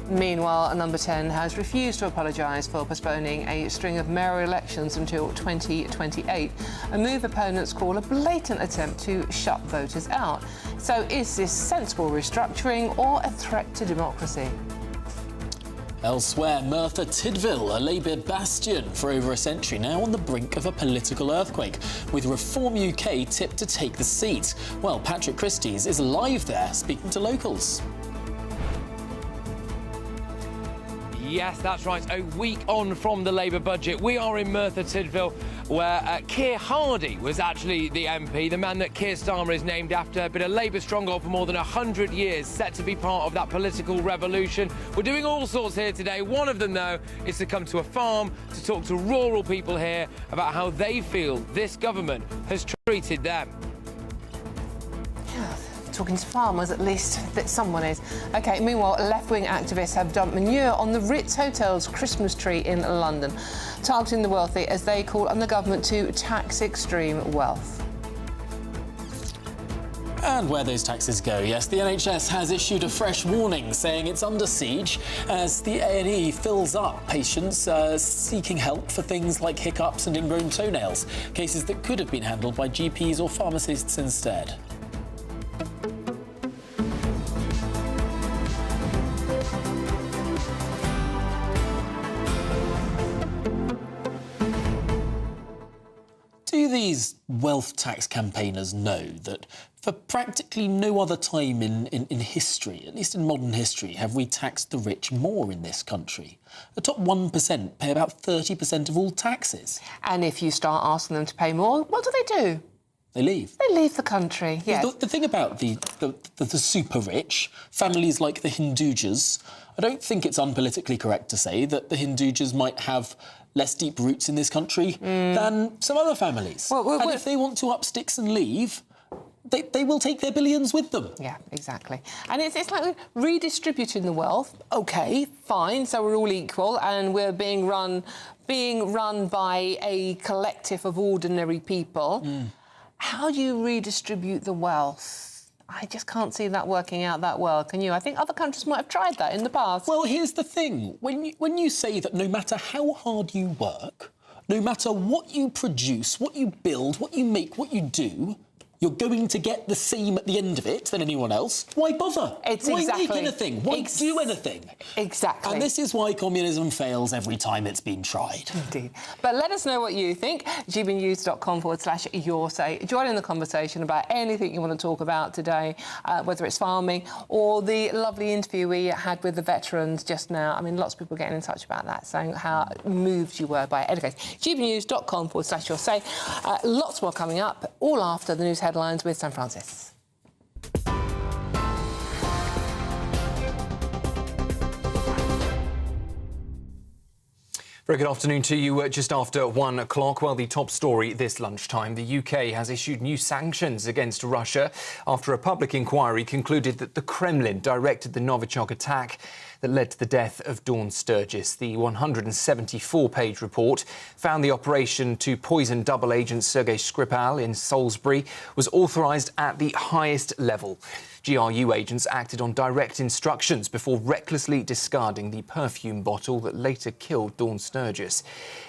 Meanwhile, Number 10 has refused to apologise for postponing a string of mayoral elections until 2028, a move opponents call a blatant attempt to shut voters out. So is this sensible restructuring or a threat to democracy? Elsewhere, Merthyr Tydfil, a Labour bastion for over a century, now on the brink of a political earthquake, with Reform UK tipped to take the seat. Well, Patrick Christys is live there, speaking to locals. Yes, that's right. A week on from the Labour budget, we are in Merthyr Tydfil, where Keir Hardie was actually the MP, the man that Keir Starmer is named after, been a Labour stronghold for more than 100 years, set to be part of that political revolution. We're doing all sorts here today. One of them, though, is to come to a farm to talk to rural people here about how they feel this government has treated them. Talking to farmers, at least that someone is. OK, meanwhile, left-wing activists have dumped manure on the Ritz Hotel's Christmas tree in London, targeting the wealthy as they call on the government to tax extreme wealth. And where those taxes go, yes, the NHS has issued a fresh warning saying it's under siege as the A&E fills up patients seeking help for things like hiccups and ingrown toenails, cases that could have been handled by GPs or pharmacists instead. Do these wealth tax campaigners know that for practically no other time in history, at least in modern history, have we taxed the rich more in this country. The top 1% pay about 30% of all taxes. And if you start asking them to pay more, what do? They leave. They leave the country, yes. The thing about the super rich, families like the Hindujas, I don't think it's unpolitically correct to say that the Hindujas might have less deep roots in this country than some other families. And if they want to up sticks and leave, they will take their billions with them. Yeah, exactly. And it's like redistributing the wealth. OK, fine, so we're all equal and we're being run by a collective of ordinary people. How do you redistribute the wealth? I just can't see that working out that well, can you? I think other countries might have tried that in the past. Well, here's the thing. When you say that no matter how hard you work, no matter what you produce, what you build, what you make, what you do, you're going to get the same at the end of it than anyone else. Why bother? Why make anything? Why do anything? Exactly. And this is why communism fails every time it's been tried. Indeed. But let us know what you think. gbnews.com/your say. Join in the conversation about anything you want to talk about today, whether it's farming or the lovely interview we had with the veterans just now. I mean, lots of people getting in touch about that, saying how moved you were by it. Anyway, gbnews.com/your say. Lots more coming up, all after the news headlines with Sam Francis. Very good afternoon to you. Just after 1 o'clock, well, the top story this lunchtime. The UK has issued new sanctions against Russia after a public inquiry concluded that the Kremlin directed the Novichok attack that led to the death of Dawn Sturgis. The 174-page report found the operation to poison double agent Sergei Skripal in Salisbury was authorised at the highest level. GRU agents acted on direct instructions before recklessly discarding the perfume bottle that later killed Dawn Sturgis.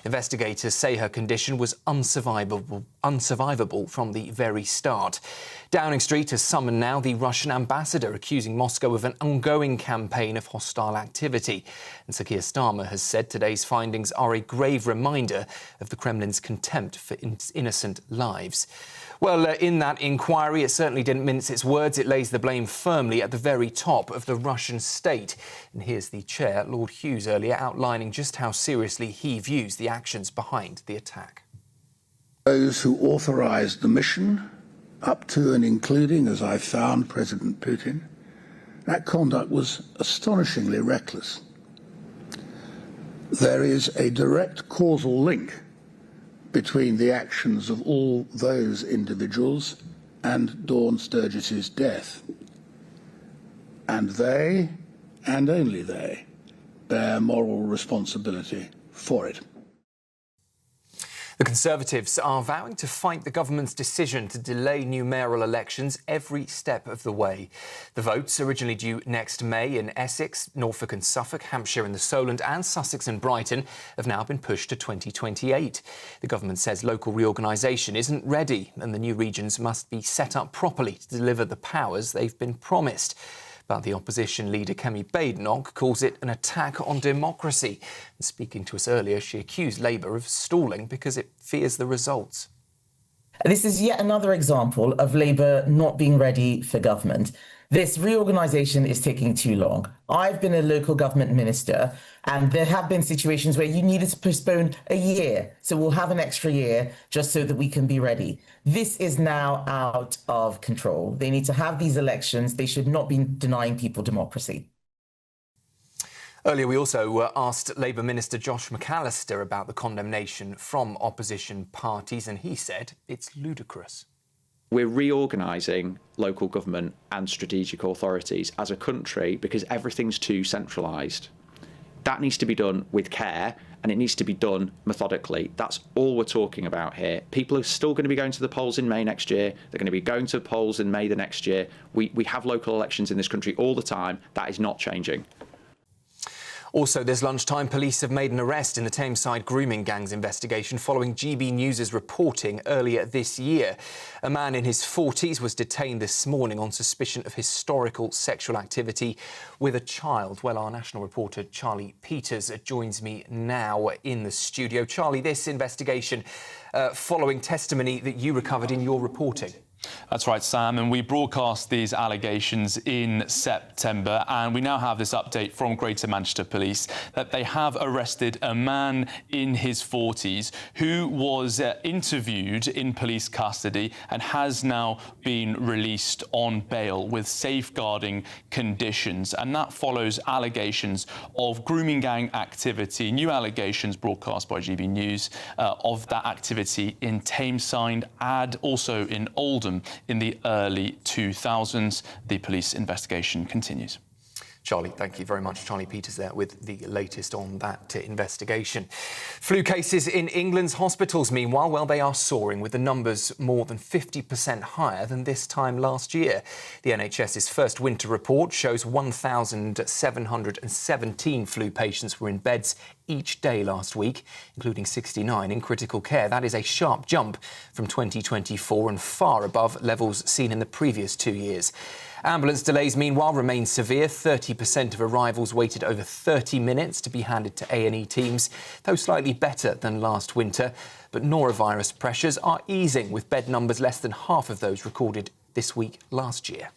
Investigators say her condition was unsurvivable from the very start. Downing Street has summoned now the Russian ambassador, accusing Moscow of an ongoing campaign of hostile activity. And Sir Keir Starmer has said today's findings are a grave reminder of the Kremlin's contempt for innocent lives. Well, in that inquiry, it certainly didn't mince its words. It lays the blame firmly at the very top of the Russian state. And here's the chair, Lord Hughes, earlier outlining just how seriously he views the actions behind the attack. Those who authorised the mission, up to and including, as I found, President Putin, that conduct was astonishingly reckless. There is a direct causal link between the actions of all those individuals and Dawn Sturgis's death. And they, and only they, bear moral responsibility for it. The Conservatives are vowing to fight the government's decision to delay new mayoral elections every step of the way. The votes, originally due next May in Essex, Norfolk and Suffolk, Hampshire and the Solent and Sussex and Brighton, have now been pushed to 2028. The government says local reorganisation isn't ready and the new regions must be set up properly to deliver the powers they've been promised. But the opposition leader, Kemi Badenoch, calls it an attack on democracy. And speaking to us earlier, she accused Labour of stalling because it fears the results. This is yet another example of Labour not being ready for government. This reorganisation is taking too long. I've been a local government minister, and there have been situations where you needed to postpone a year. So we'll have an extra year just so that we can be ready. This is now out of control. They need to have these elections. They should not be denying people democracy. Earlier, we also asked Labour Minister Josh McAllister about the condemnation from opposition parties, and he said it's ludicrous. We're reorganising local government and strategic authorities as a country because everything's too centralised. That needs to be done with care and it needs to be done methodically. That's all we're talking about here. People are still going to be going to the polls in May next year. They're going to be going to the polls in May the next year. We have local elections in this country all the time. That is not changing. Also, this lunchtime, police have made an arrest in the Tameside grooming gangs investigation following GB News' reporting earlier this year. A man in his 40s was detained this morning on suspicion of historical sexual activity with a child. Well, our national reporter Charlie Peters joins me now in the studio. Charlie, this investigation following testimony that you recovered in your reporting. That's right, Sam, and we broadcast these allegations in September, and we now have this update from Greater Manchester Police that they have arrested a man in his 40s who was interviewed in police custody and has now been released on bail with safeguarding conditions, and that follows allegations of grooming gang activity, new allegations broadcast by GB News of that activity in Tameside and also in Oldham in the early 2000s. The police investigation continues. Charlie, thank you very much. Charlie Peters there with the latest on that investigation. Flu cases in England's hospitals, meanwhile, well, they are soaring, with the numbers more than 50% higher than this time last year. The NHS's first winter report shows 1,717 flu patients were in beds each day last week, including 69 in critical care. That is a sharp jump from 2024 and far above levels seen in the previous 2 years. Ambulance delays, meanwhile, remain severe. 30% of arrivals waited over 30 minutes to be handed to A&E teams, though slightly better than last winter. But norovirus pressures are easing, with bed numbers less than half of those recorded this week last year.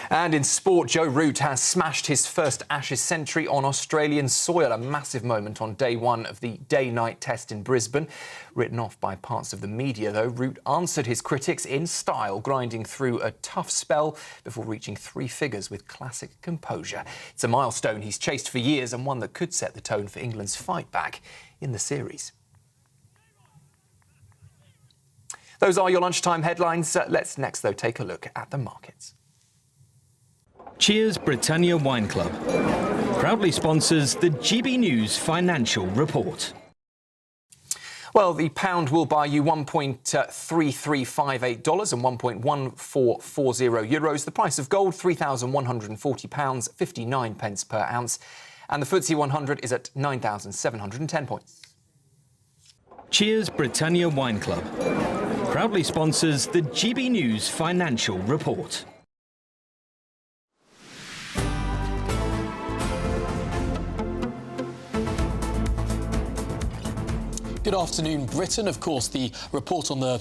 And in sport, Joe Root has smashed his first Ashes century on Australian soil. A massive moment on day one of the day-night test in Brisbane. Written off by parts of the media, though, Root answered his critics in style, grinding through a tough spell before reaching 3 figures with classic composure. It's a milestone he's chased for years and one that could set the tone for England's fight back in the series. Those are your lunchtime headlines. Let's next, though, take a look at the markets. Cheers Britannia Wine Club proudly sponsors the GB News Financial Report. Well, the pound will buy you $1.3358 and 1.1440 euros. The price of gold, £3,140, 59 pence per ounce. And the FTSE 100 is at 9,710 points. Cheers Britannia Wine Club proudly sponsors the GB News Financial Report. Good afternoon, Britain. Of course, the report on the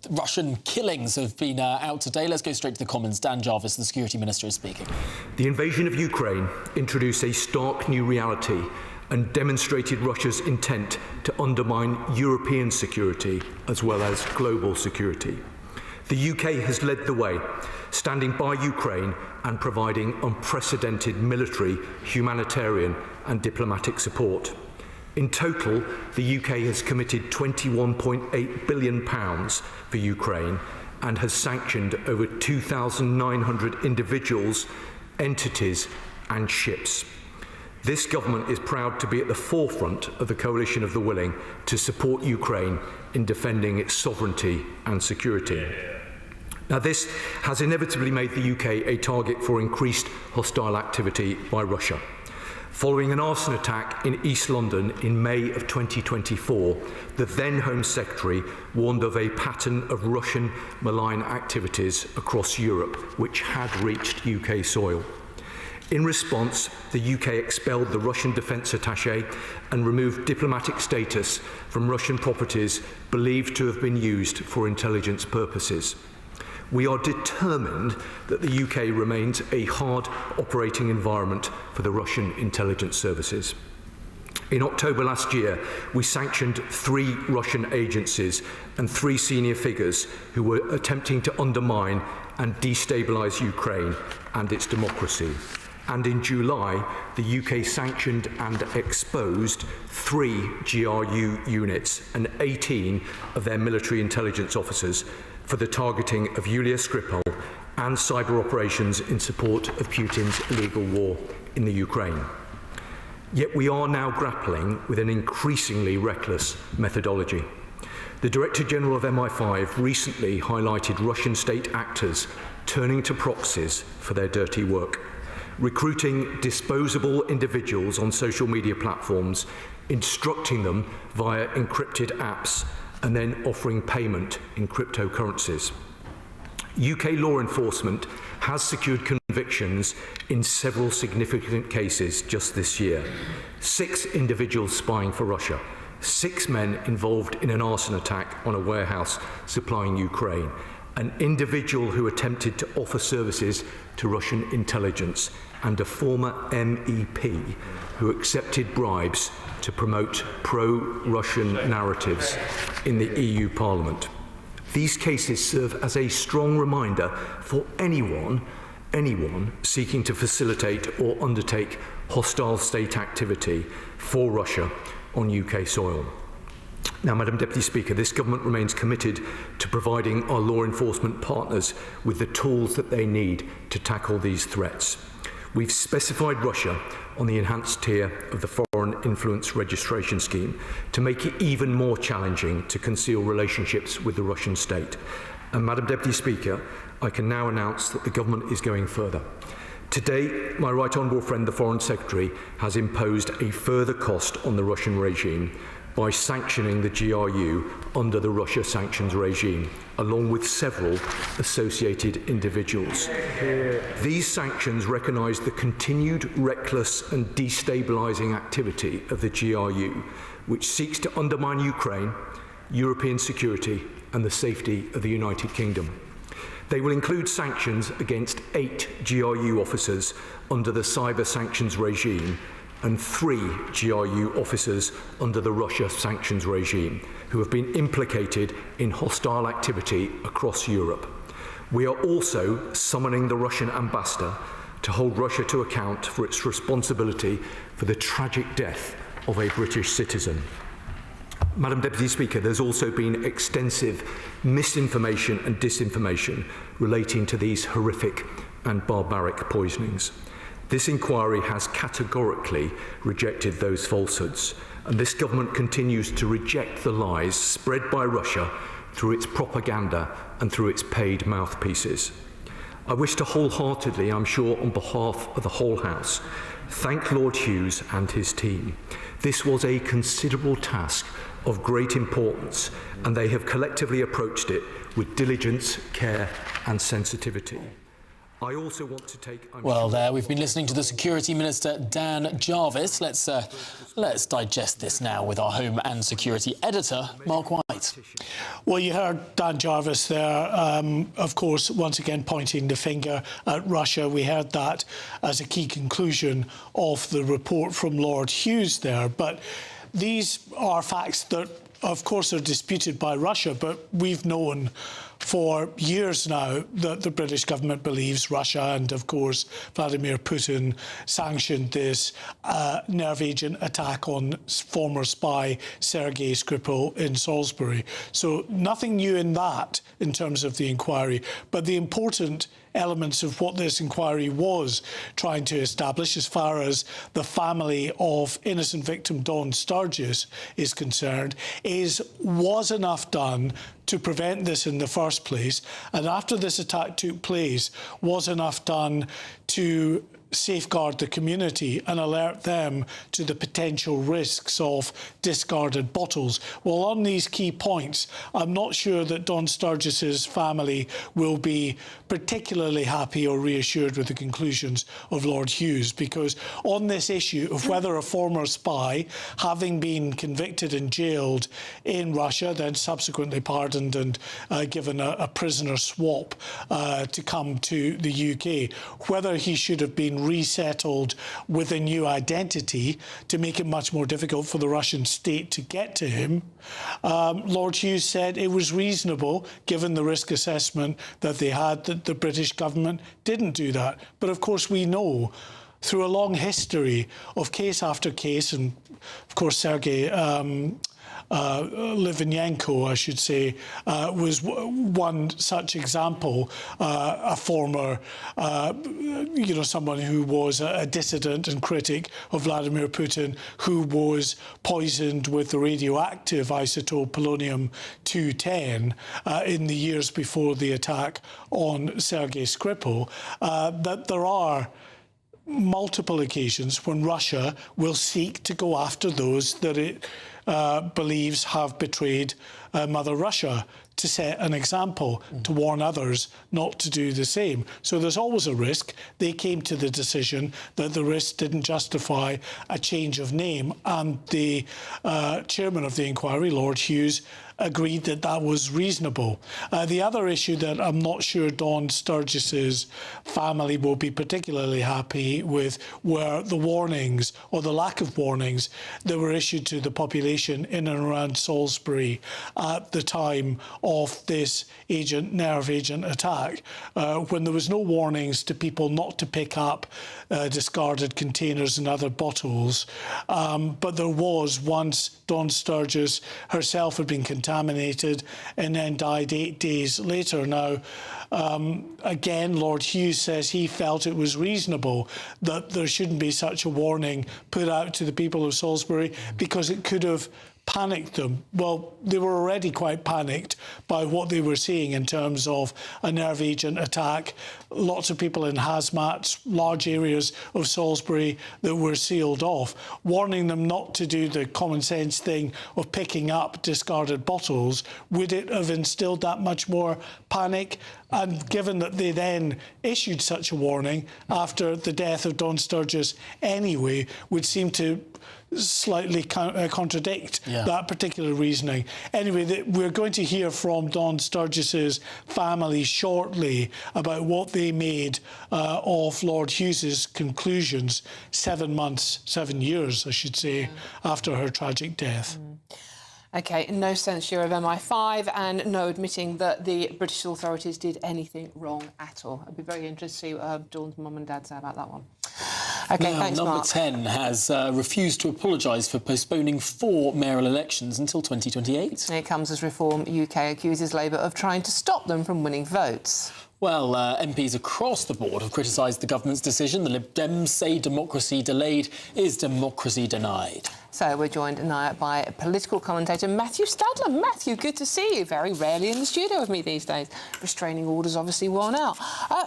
Russian killings have been out today. Let's go straight to the Commons. Dan Jarvis, the Security Minister, is speaking. The invasion of Ukraine introduced a stark new reality and demonstrated Russia's intent to undermine European security as well as global security. The UK has led the way, standing by Ukraine and providing unprecedented military, humanitarian and diplomatic support. In total, the UK has committed £21.8 billion for Ukraine and has sanctioned over 2,900 individuals, entities and ships. This government is proud to be at the forefront of the coalition of the willing to support Ukraine in defending its sovereignty and security. Now, this has inevitably made the UK a target for increased hostile activity by Russia. Following an arson attack in East London in May of 2024, the then Home Secretary warned of a pattern of Russian malign activities across Europe, which had reached UK soil. In response, the UK expelled the Russian defence attaché and removed diplomatic status from Russian properties believed to have been used for intelligence purposes. We are determined that the UK remains a hard operating environment for the Russian intelligence services. In October last year, we sanctioned 3 Russian agencies and 3 senior figures who were attempting to undermine and destabilise Ukraine and its democracy. And in July, the UK sanctioned and exposed 3 GRU units and 18 of their military intelligence officers for the targeting of Yulia Skripal and cyber operations in support of Putin's illegal war in the Ukraine. Yet we are now grappling with an increasingly reckless methodology. The Director General of MI5 recently highlighted Russian state actors turning to proxies for their dirty work. recruiting disposable individuals on social media platforms, instructing them via encrypted apps, and then offering payment in cryptocurrencies. UK law enforcement has secured convictions in several significant cases just this year. 6 individuals spying for Russia, 6 men involved in an arson attack on a warehouse supplying Ukraine, an individual who attempted to offer services to Russian intelligence, and a former MEP who accepted bribes to promote pro-Russian narratives in the EU Parliament. These cases serve as a strong reminder for anyone seeking to facilitate or undertake hostile state activity for Russia on UK soil. Now, Madam Deputy Speaker, this government remains committed to providing our law enforcement partners with the tools that they need to tackle these threats. We've specified Russia on the enhanced tier of the Foreign Influence Registration Scheme to make it even more challenging to conceal relationships with the Russian state. And Madam Deputy Speaker, I can now announce that the government is going further. Today, my right honourable friend, the Foreign Secretary, has imposed a further cost on the Russian regime by sanctioning the GRU under the Russia sanctions regime, along with several associated individuals. These sanctions recognise the continued reckless and destabilising activity of the GRU, which seeks to undermine Ukraine, European security and the safety of the United Kingdom. They will include sanctions against 8 GRU officers under the cyber sanctions regime and 3 GRU officers under the Russia sanctions regime who have been implicated in hostile activity across Europe. We are also summoning the Russian ambassador to hold Russia to account for its responsibility for the tragic death of a British citizen. Madam Deputy Speaker, there's also been extensive misinformation and disinformation relating to these horrific and barbaric poisonings. This inquiry has categorically rejected those falsehoods, and this government continues to reject the lies spread by Russia through its propaganda and through its paid mouthpieces. I wish to wholeheartedly, I'm sure on behalf of the whole House, thank Lord Hughes and his team. This was a considerable task of great importance, and they have collectively approached it with diligence, care and sensitivity. I also want to take... There we've been listening to the Security Minister, Dan Jarvis. Let's digest this now with our Home and Security Editor, Mark White. Well, you heard Dan Jarvis there, of course, once again pointing the finger at Russia. We heard that as a key conclusion of the report from Lord Hughes there. But these are facts that, of course, are disputed by Russia, but we've known for years now that the British government believes Russia and, of course, Vladimir Putin sanctioned this nerve agent attack on former spy Sergei Skripal in Salisbury. So nothing new in that in terms of the inquiry, but the important elements of what this inquiry was trying to establish as far as the family of innocent victim Dawn Sturgis is concerned was enough done to prevent this in the first place, and after this attack took place, was enough done to safeguard the community and alert them to the potential risks of discarded bottles. Well, on these key points, I'm not sure that Dawn Sturgis's family will be particularly happy or reassured with the conclusions of Lord Hughes, because on this issue of whether a former spy, having been convicted and jailed in Russia, then subsequently pardoned and given a prisoner swap to come to the UK, whether he should have been resettled with a new identity to make it much more difficult for the Russian state to get to him. Lord Hughes said it was reasonable, given the risk assessment that they had, that the British government didn't do that. But of course we know through a long history of case after case, and of course Sergei Litvinenko, I should say, was one such example, a former, someone who was a dissident and critic of Vladimir Putin, who was poisoned with the radioactive isotope polonium-210 in the years before the attack on Sergei Skripal, that there are multiple occasions when Russia will seek to go after those that it believes have betrayed Mother Russia, to set an example, to warn others not to do the same. So there's always a risk. They came to the decision that the risk didn't justify a change of name, and the chairman of the inquiry, Lord Hughes, agreed that that was reasonable. The other issue that I'm not sure Dawn Sturgis's family will be particularly happy with were the warnings, or the lack of warnings, that were issued to the population in and around Salisbury at the time of this nerve agent attack, when there was no warnings to people not to pick up discarded containers and other bottles. But there was, once Dawn Sturgis herself had been contaminated and then died 8 days later. Now, again, Lord Hughes says he felt it was reasonable that there shouldn't be such a warning put out to the people of Salisbury, because it could have panicked them. Well, they were already quite panicked by what they were seeing in terms of a nerve agent attack. Lots of people in hazmats, large areas of Salisbury that were sealed off. Warning them not to do the common sense thing of picking up discarded bottles, would it have instilled that much more panic? And given that they then issued such a warning after the death of Dawn Sturgis anyway, would seem to slightly contradict that particular reasoning. Anyway, we're going to hear from Dawn Sturgis's family shortly about what they made of Lord Hughes's conclusions 7 years, I should say, after her tragic death. OK, no censure of MI5 and no admitting that the British authorities did anything wrong at all. I'd be very interested to see what Dawn's mum and dad say about that one. OK, now, thanks, Number Mark. 10 has refused to apologise for postponing 4 mayoral elections until 2028. It comes as Reform UK accuses Labour of trying to stop them from winning votes. Well, MPs across the board have criticised the government's decision. The Lib Dems say democracy delayed is democracy denied. So we're joined now by political commentator Matthew Stadler. Matthew, good to see you. Very rarely in the studio with me these days. Restraining orders obviously worn out.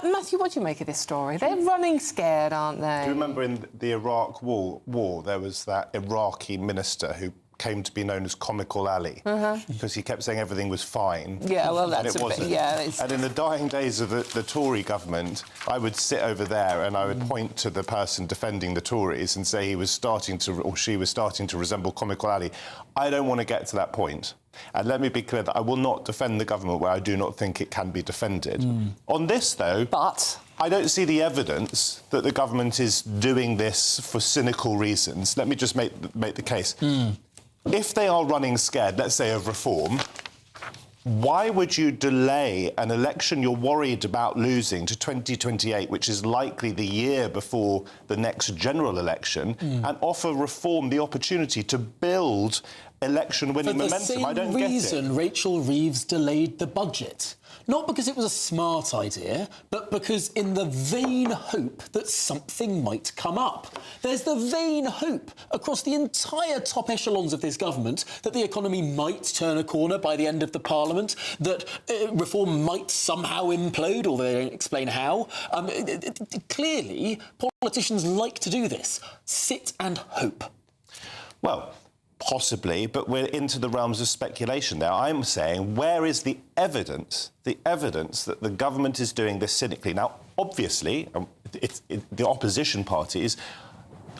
Matthew, what do you make of this story? They're running scared, aren't they? Do you remember in the Iraq war there was that Iraqi minister who came to be known as Comical Ali, because he kept saying everything was fine. Yeah, well, that's and it wasn't. And in the dying days of the Tory government, I would sit over there and I would point to the person defending the Tories and say he was starting to, or she was starting to resemble Comical Ali. I don't want to get to that point. And let me be clear that I will not defend the government where I do not think it can be defended. On this, though, I don't see the evidence that the government is doing this for cynical reasons. Let me just make the case. If they are running scared, let's say, of reform, why would you delay an election you're worried about losing to 2028, which is likely the year before the next general election, and offer reform the opportunity to build election-winning momentum? I don't get it. For the same reason Rachel Reeves delayed the budget. Not because it was a smart idea, but because in the vain hope that something might come up. There's the vain hope across the entire top echelons of this government that the economy might turn a corner by the end of the Parliament, that reform might somehow implode, although they don't explain how. Clearly, politicians like to do this. Sit and hope. Well, possibly, but we're into the realms of speculation now. I'm saying, where is the evidence that the government is doing this cynically? Now, obviously, the opposition parties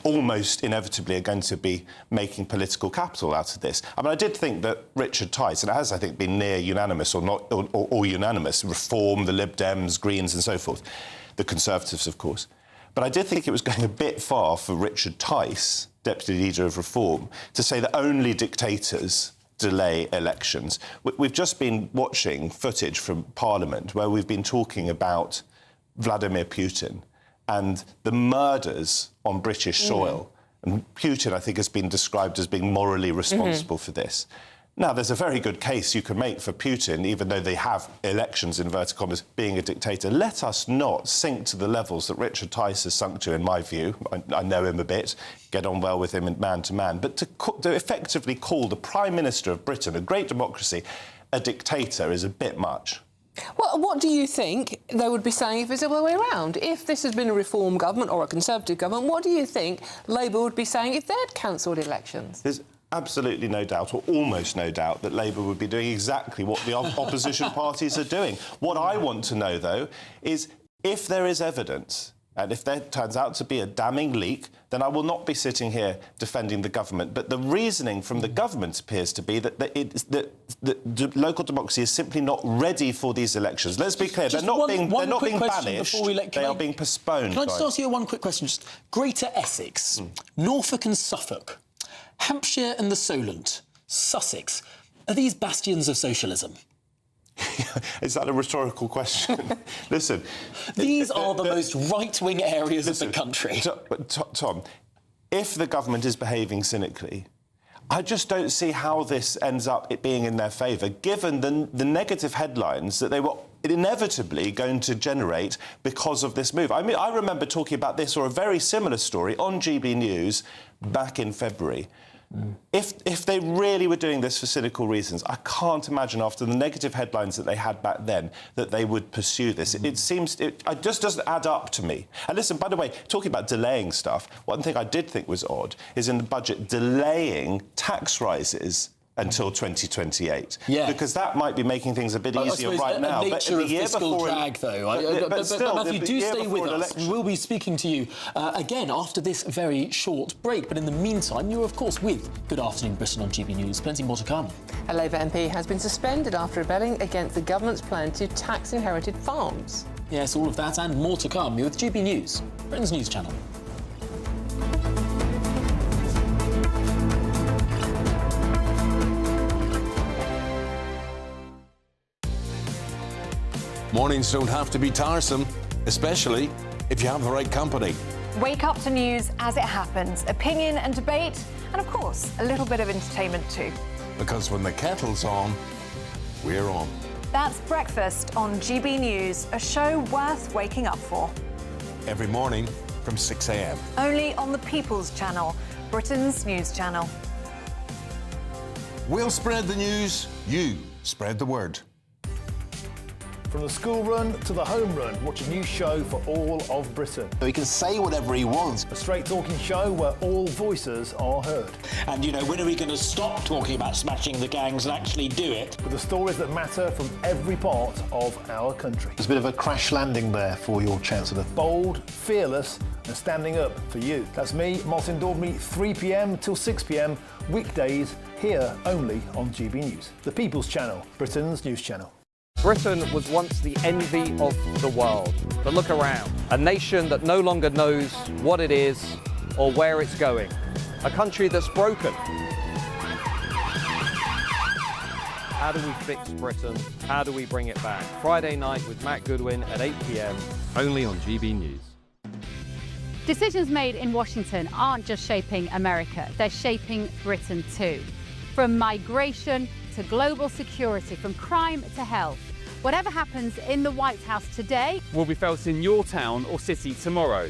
almost inevitably are going to be making political capital out of this. I mean, I did think that Richard Tice, and it has, I think, been near unanimous or unanimous, Reform, the Lib Dems, Greens and so forth, the Conservatives, of course. But I did think it was going a bit far for Richard Tice, Deputy Leader of Reform, to say that only dictators delay elections. We've just been watching footage from Parliament where we've been talking about Vladimir Putin and the murders on British soil. And Putin, I think, has been described as being morally responsible for this. Now, there's a very good case you can make for Putin, even though they have elections, inverted commas, being a dictator. Let us not sink to the levels that Richard Tice has sunk to, in my view. I know him a bit, get on well with him man to man. But to effectively call the Prime Minister of Britain, a great democracy, a dictator is a bit much. Well, what do you think they would be saying if it's the other way around? If this has been a Reform government or a Conservative government, what do you think Labour would be saying if they'd cancelled elections? There's absolutely no doubt, or almost no doubt, that Labour would be doing exactly what the opposition parties are doing. What I want to know, though, is if there is evidence, and if there turns out to be a damning leak, then I will not be sitting here defending the government. But the reasoning from the government appears to be that local democracy is simply not ready for these elections. Let's be clear, they're not being banished, they are being postponed. Can I just ask you one quick question? Just Greater Essex, Norfolk and Suffolk, Hampshire and the Solent, Sussex, are these bastions of socialism? Is that a rhetorical question? Listen... These are the most right-wing areas of the country. Tom, if the government is behaving cynically, I just don't see how this ends up it being in their favour, given the negative headlines that they were inevitably going to generate because of this move. I mean, I remember talking about this or a very similar story on GB News back in February. If they really were doing this for cynical reasons, I can't imagine, after the negative headlines that they had back then, that they would pursue this. It just doesn't add up to me. And listen, by the way, talking about delaying stuff, one thing I did think was odd is in the budget delaying tax rises until 2028. Yeah. Because that might be making things a bit easier right now. But the nature of fiscal drag, though. But Matthew, do stay with us. We'll be speaking to you again after this very short break. But in the meantime, you're, of course, with Good Afternoon Britain on GB News. Plenty more to come. A Labour MP has been suspended after rebelling against the government's plan to tax inherited farms. Yes, all of that and more to come. You're with GB News, Britain's news channel. Mornings don't have to be tiresome, especially if you have the right company. Wake up to news as it happens, opinion and debate, and of course, a little bit of entertainment too. Because when the kettle's on, we're on. That's Breakfast on GB News, a show worth waking up for. Every morning from 6 a.m. Only on the People's Channel, Britain's news channel. We'll spread the news, you spread the word. From the school run to the home run, watch a new show for all of Britain. He can say whatever he wants. A straight talking show where all voices are heard. And, you know, when are we going to stop talking about smashing the gangs and actually do it? With the stories that matter from every part of our country. There's a bit of a crash landing there for your Chancellor. Bold, fearless and standing up for you. That's me, Martin Daubney, 3 p.m. till 6 p.m, weekdays, here only on GB News. The People's Channel, Britain's news channel. Britain was once the envy of the world. But look around. A nation that no longer knows what it is or where it's going. A country that's broken. How do we fix Britain? How do we bring it back? Friday night with Matt Goodwin at 8 p.m, only on GB News. Decisions made in Washington aren't just shaping America, they're shaping Britain too. From migration to global security, from crime to health. Whatever happens in the White House today will be felt in your town or city tomorrow.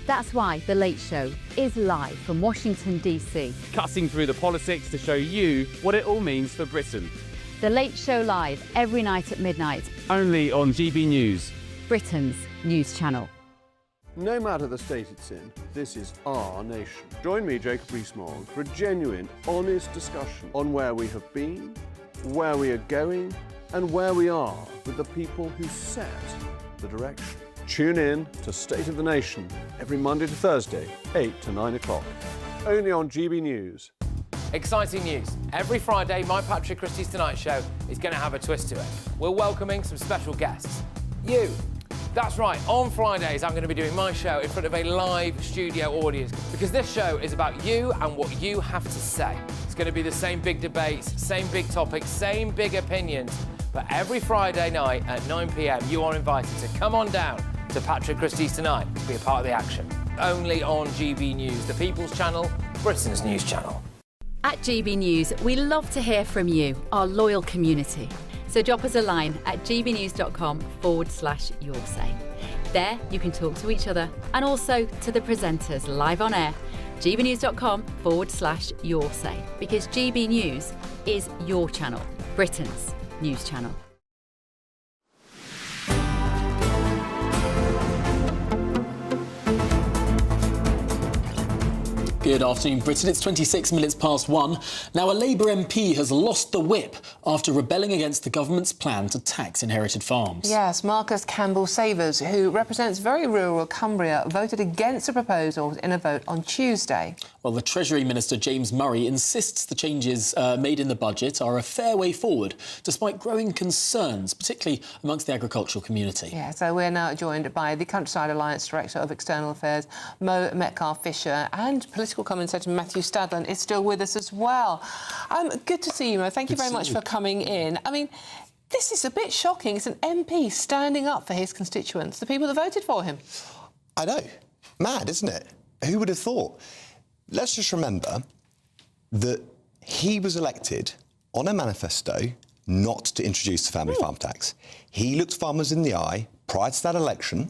That's why The Late Show is live from Washington, D.C. Cutting through the politics to show you what it all means for Britain. The Late Show live every night at midnight. Only on GB News, Britain's news channel. No matter the state it's in, this is our nation. Join me, Jacob Rees-Mogg, for a genuine, honest discussion on where we have been, where we are going, and where we are with the people who set the direction. Tune in to State of the Nation every Monday to Thursday, 8 to 9 o'clock. Only on GB News. Exciting news. Every Friday, my Patrick Christie's Tonight Show is going to have a twist to it. We're welcoming some special guests. You. That's right, on Fridays I'm going to be doing my show in front of a live studio audience because this show is about you and what you have to say. It's going to be the same big debates, same big topics, same big opinions, but every Friday night at 9 p.m. you are invited to come on down to Patrick Christie's Tonight to be a part of the action. Only on GB News, the People's Channel, Britain's news channel. At GB News, we love to hear from you, our loyal community. So drop us a line at gbnews.com/yoursay. There you can talk to each other and also to the presenters live on air. gbnews.com/yoursay, because GB News is your channel, Britain's news channel. Good afternoon, Britain. It's 26 minutes past 1. Now, a Labour MP has lost the whip after rebelling against the government's plan to tax inherited farms. Yes, Marcus Campbell-Savers, who represents very rural Cumbria, voted against the proposals in a vote on Tuesday. Well, the Treasury Minister, James Murray, insists the changes made in the budget are a fair way forward, despite growing concerns, particularly amongst the agricultural community. Yeah, so we're now joined by the Countryside Alliance Director of External Affairs, Mo Metcalfe-Fisher, and political commentator Matthew Stadland is still with us as well. Good to see you, Mo. Thank you very much for coming in. I mean, this is a bit shocking. It's an MP standing up for his constituents, the people that voted for him. I know. Mad, isn't it? Who would have thought? Let's just remember that he was elected on a manifesto not to introduce the family farm tax. He looked farmers in the eye prior to that election,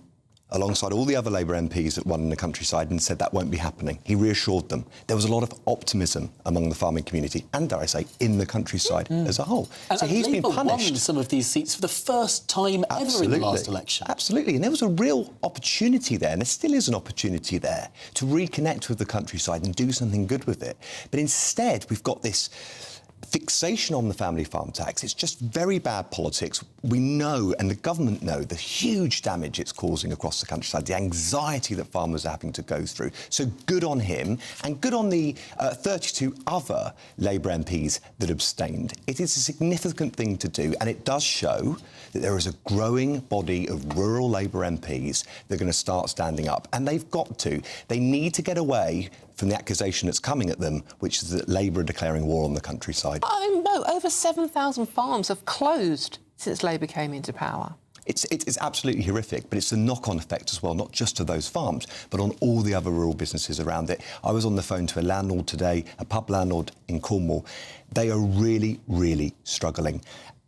alongside all the other Labour MPs that won in the countryside, and said that won't be happening. He reassured them. There was a lot of optimism among the farming community and, dare I say, in the countryside as a whole. And so he's Labour been punished. won some of these seats for the first time ever in the last election. Absolutely, and there was a real opportunity there, and there still is an opportunity there, to reconnect with the countryside and do something good with it. But instead, we've got this fixation on the family farm tax. It's just very bad politics. We know, and the government know, the huge damage it's causing across the countryside, the anxiety that farmers are having to go through. So good on him, and good on the 32 other Labour MPs that abstained. It is a significant thing to do, and it does show that there is a growing body of rural Labour MPs that are going to start standing up, and they've got to. They need to get away from the accusation that's coming at them, which is that Labour are declaring war on the countryside. I mean, Mo, over 7,000 farms have closed since Labour came into power. It's absolutely horrific, but it's the knock-on effect as well, not just to those farms, but on all the other rural businesses around it. I was on the phone to a landlord today, a pub landlord in Cornwall. They are really, really struggling.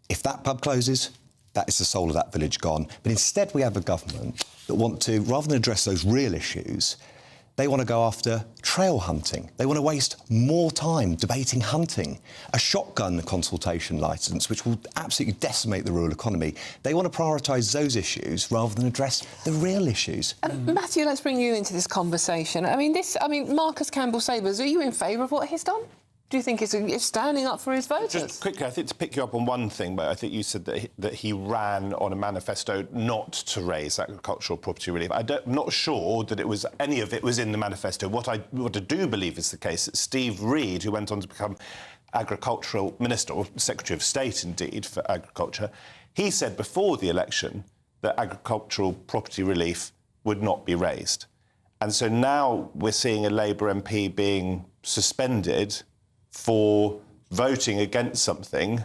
If that pub closes, that is the soul of that village gone. But instead, we have a government that want to, rather than address those real issues, they want to go after trail hunting. They want to waste more time debating hunting, a shotgun consultation licence, which will absolutely decimate the rural economy. They want to prioritise those issues rather than address the real issues. Matthew, let's bring you into this conversation. I mean, Marcus Campbell-Savers, are you in favour of what he's done? Do you think it's standing up for his voters? Just quickly, I think to pick you up on one thing, but I think you said that he ran on a manifesto not to raise agricultural property relief. I'm not sure that any of it was in the manifesto. What I do believe is the case that Steve Reid, who went on to become agricultural minister, or Secretary of State indeed, for agriculture, he said before the election that agricultural property relief would not be raised. And so now we're seeing a Labour MP being suspended for voting against something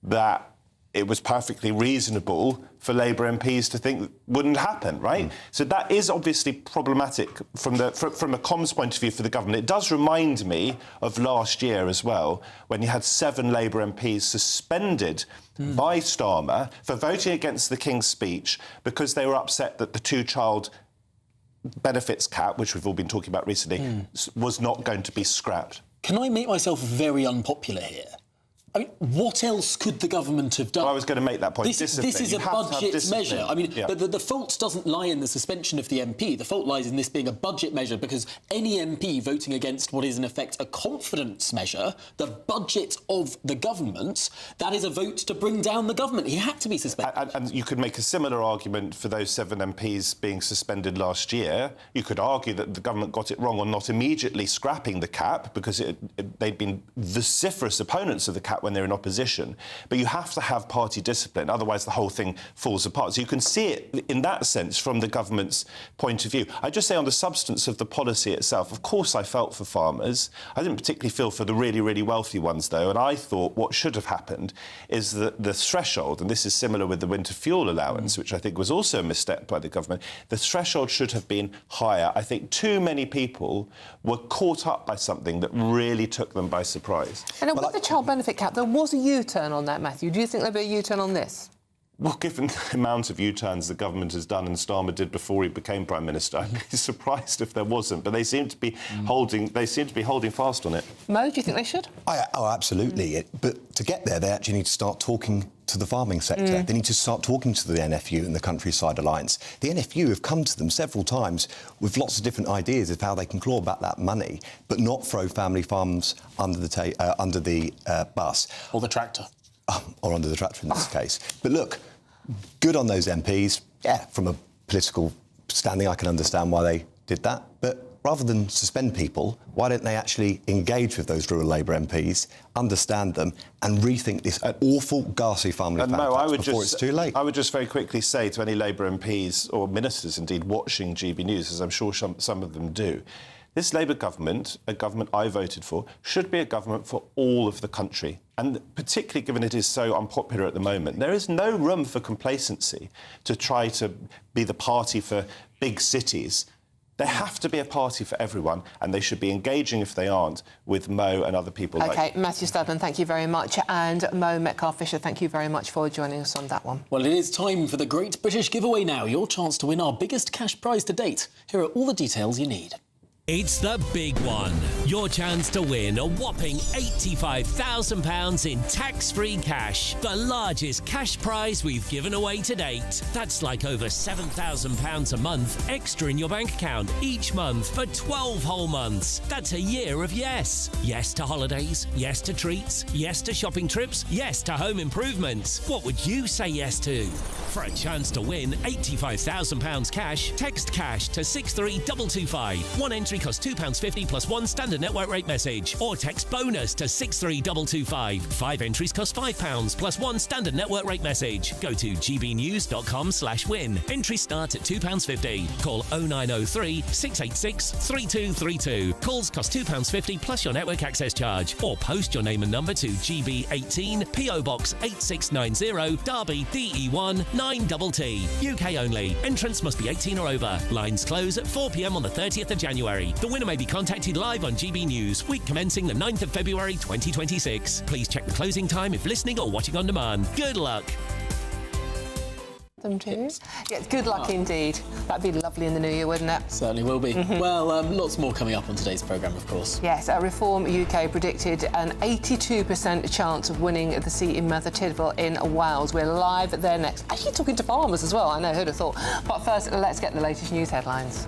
that it was perfectly reasonable for Labour MPs to think wouldn't happen, right? So that is obviously problematic from a comms point of view for the government. It does remind me of last year as well, when you had 7 Labour MPs suspended by Starmer for voting against the King's speech because they were upset that the 2-child benefits cap, which we've all been talking about recently, was not going to be scrapped. Can I make myself very unpopular here? I mean, what else could the government have done? Well, I was going to make that point. This is a budget measure. I mean, the fault doesn't lie in the suspension of the MP. The fault lies in this being a budget measure, because any MP voting against what is in effect a confidence measure, the budget of the government, that is a vote to bring down the government. He had to be suspended. And you could make a similar argument for those 7 MPs being suspended last year. You could argue that the government got it wrong on not immediately scrapping the cap, because they'd been vociferous opponents of the cap when they're in opposition. But you have to have party discipline, otherwise the whole thing falls apart. So you can see it in that sense from the government's point of view. I just say on the substance of the policy itself, of course I felt for farmers. I didn't particularly feel for the really, really wealthy ones, though, and I thought what should have happened is that the threshold, and this is similar with the winter fuel allowance, which I think was also a misstep by the government, the threshold should have been higher. I think too many people were caught up by something that really took them by surprise. And with the child benefit cap, there was a U-turn on that, Matthew. Do you think there'll be a U-turn on this? Well, given the amount of U-turns the government has done and Starmer did before he became Prime Minister, I'd be surprised if there wasn't. But they seem to be holding fast on it. Mo, do you think they should? Oh, absolutely. But to get there, they actually need to start talking to the farming sector. They need to start talking to the NFU and the Countryside Alliance. The NFU have come to them several times with lots of different ideas of how they can claw back that money, but not throw family farms under the bus. Or the tractor. Or under the tractor in this case. But look, good on those MPs. Yeah, from a political standing, I can understand why they did that. But rather than suspend people, why don't they actually engage with those rural Labour MPs, understand them, and rethink this awful, ghastly family farm tax before it's too late? I would just very quickly say to any Labour MPs, or ministers indeed, watching GB News, as I'm sure some of them do, this Labour government, a government I voted for, should be a government for all of the country. And particularly given it is so unpopular at the moment, there is no room for complacency to try to be the party for big cities. They have to be a party for everyone, and they should be engaging, if they aren't, with Mo and other people OK, Matthew Studman, thank you very much. And Mo Metcalfe-Fisher, thank you very much for joining us on that one. Well, it is time for the Great British Giveaway now, your chance to win our biggest cash prize to date. Here are all the details you need. It's the big one. Your chance to win a whopping £85,000 in tax-free cash. The largest cash prize we've given away to date. That's like over £7,000 a month extra in your bank account each month for 12 whole months. That's a year of yes. Yes to holidays, yes to treats, yes to shopping trips, yes to home improvements. What would you say yes to? For a chance to win £85,000 cash, text cash to 63225. One entry costs £2.50 plus one standard network rate message, or text bonus to 63225. 5 entries cost £5 plus one standard network rate message. Go to gbnews.com/win. Entries start at £2.50. Call 0903 686 3232. Calls cost £2.50 plus your network access charge, or post your name and number to GB18 PO Box 8690 Derby DE1 9TT. UK only. Entrance must be 18 or over. Lines close at 4 p.m. on the 30th of January. The winner may be contacted live on GB News, week commencing the 9th of February 2026. Please check the closing time if listening or watching on demand. Good luck. Them too. Yeah, good luck indeed. That'd be lovely in the new year, wouldn't it? Certainly will be. Well, lots more coming up on today's programme, of course. Yes, Reform UK predicted an 82% chance of winning the seat in Merthyr Tydfil in Wales. We're live there next. Actually talking to farmers as well, I know, who'd have thought. But first, let's get the latest news headlines.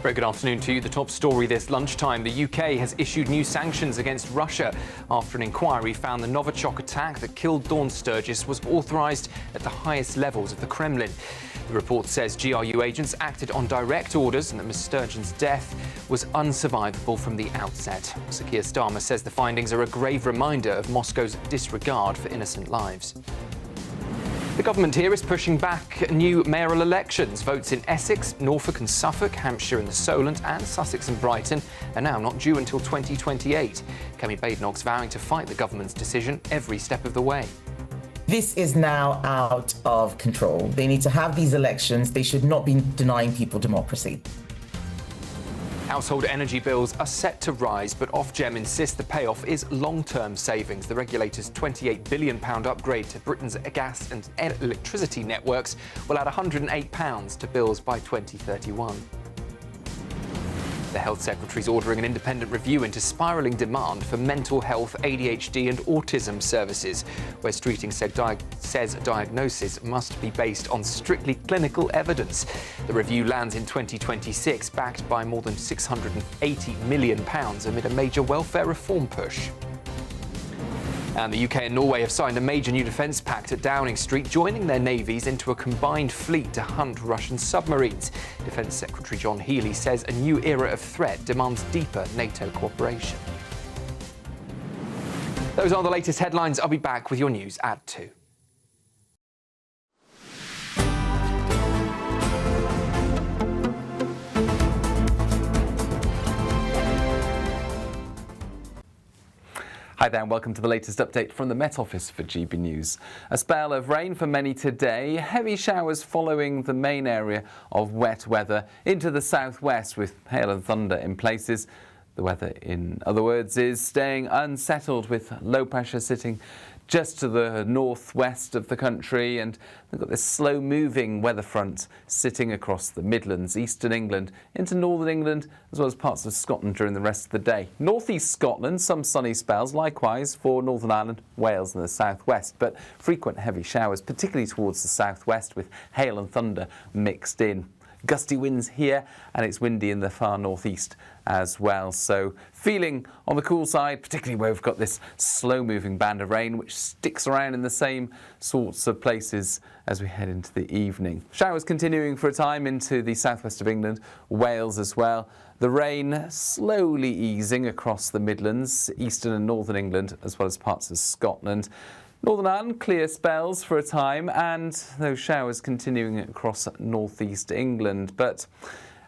Very good afternoon to you. The top story this lunchtime. The UK has issued new sanctions against Russia after an inquiry found the Novichok attack that killed Dawn Sturgis was authorised at the highest levels of the Kremlin. The report says GRU agents acted on direct orders and that Ms Sturgeon's death was unsurvivable from the outset. Sir Keir Starmer says the findings are a grave reminder of Moscow's disregard for innocent lives. The government here is pushing back new mayoral elections. Votes in Essex, Norfolk and Suffolk, Hampshire and the Solent, and Sussex and Brighton are now not due until 2028. Kemi Badenoch's vowing to fight the government's decision every step of the way. This is now out of control. They need to have these elections. They should not be denying people democracy. Household energy bills are set to rise, but Ofgem insists the payoff is long-term savings. The regulator's £28 billion upgrade to Britain's gas and electricity networks will add £108 to bills by 2031. The Health Secretary's ordering an independent review into spiralling demand for mental health, ADHD and autism services. West Streeting says diagnosis must be based on strictly clinical evidence. The review lands in 2026, backed by more than £680 million amid a major welfare reform push. And the UK and Norway have signed a major new defence pact at Downing Street, joining their navies into a combined fleet to hunt Russian submarines. Defence Secretary John Healey says a new era of threat demands deeper NATO cooperation. Those are the latest headlines. I'll be back with your news at 2. Hi there and welcome to the latest update from the Met Office for GB News. A spell of rain for many today, heavy showers following the main area of wet weather into the southwest with hail and thunder in places. The weather, in other words, is staying unsettled, with low pressure sitting just to the northwest of the country, and we've got this slow-moving weather front sitting across the Midlands, eastern England, into northern England, as well as parts of Scotland during the rest of the day. Northeast Scotland, some sunny spells, likewise for Northern Ireland, Wales and the southwest, but frequent heavy showers, particularly towards the southwest, with hail and thunder mixed in. Gusty winds here, and it's windy in the far northeast as well. So feeling on the cool side, particularly where we've got this slow-moving band of rain, which sticks around in the same sorts of places as we head into the evening. Showers continuing for a time into the southwest of England, Wales as well. The rain slowly easing across the Midlands, eastern and northern England, as well as parts of Scotland. Northern Ireland, clear spells for a time, and those showers continuing across northeast England. But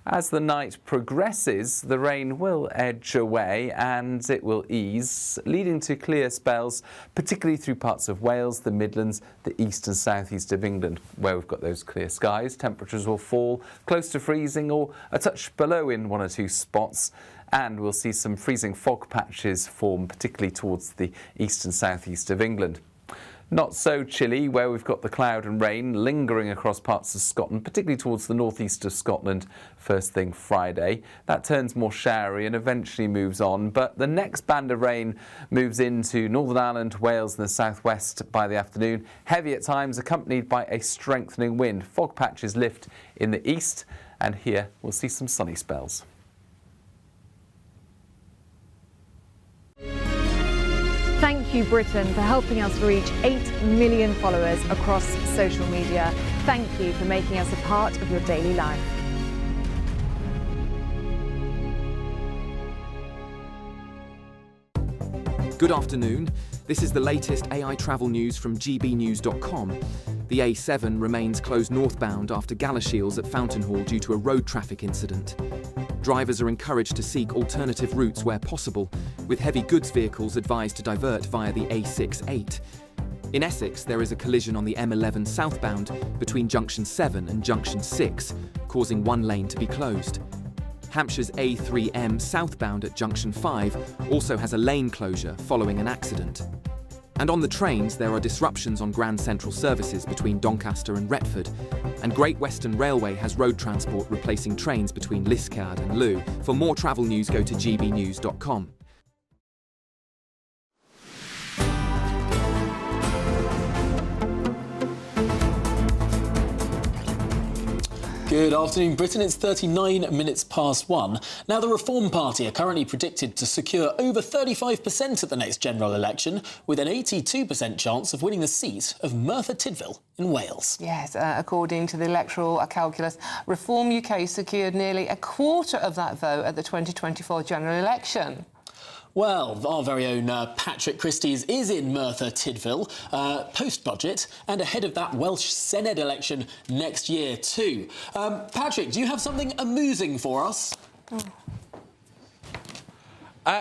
as the night progresses, the rain will edge away and it will ease, leading to clear spells, particularly through parts of Wales, the Midlands, the east and southeast of England, where we've got those clear skies. Temperatures will fall close to freezing or a touch below in one or two spots. And we'll see some freezing fog patches form, particularly towards the east and southeast of England. Not so chilly where we've got the cloud and rain lingering across parts of Scotland, particularly towards the northeast of Scotland first thing Friday. That turns more showery and eventually moves on, but the next band of rain moves into Northern Ireland, Wales and the southwest by the afternoon. Heavy at times, accompanied by a strengthening wind. Fog patches lift in the east, and here we'll see some sunny spells. Thank you, Britain, for helping us reach 8 million followers across social media. Thank you for making us a part of your daily life. Good afternoon. This is the latest AI travel news from GBNews.com. The A7 remains closed northbound after Galashiels at Fountainhall due to a road traffic incident. Drivers are encouraged to seek alternative routes where possible, with heavy goods vehicles advised to divert via the A68. In Essex, there is a collision on the M11 southbound between Junction 7 and Junction 6, causing one lane to be closed. Hampshire's A3M southbound at Junction 5 also has a lane closure following an accident. And on the trains, there are disruptions on Grand Central services between Doncaster and Retford, and Great Western Railway has road transport replacing trains between Liskeard and Looe. For more travel news, go to gbnews.com. Good afternoon, Britain. It's 39 minutes past 1. Now, the Reform Party are currently predicted to secure over 35% at the next general election, with an 82% chance of winning the seat of Merthyr Tydfil in Wales. Yes, according to the electoral calculus, Reform UK secured nearly a quarter of that vote at the 2024 general election. Well, our very own Patrick Christie's is in Merthyr Tydfil post-budget and ahead of that Welsh Senedd election next year too. Patrick, do you have something amusing for us?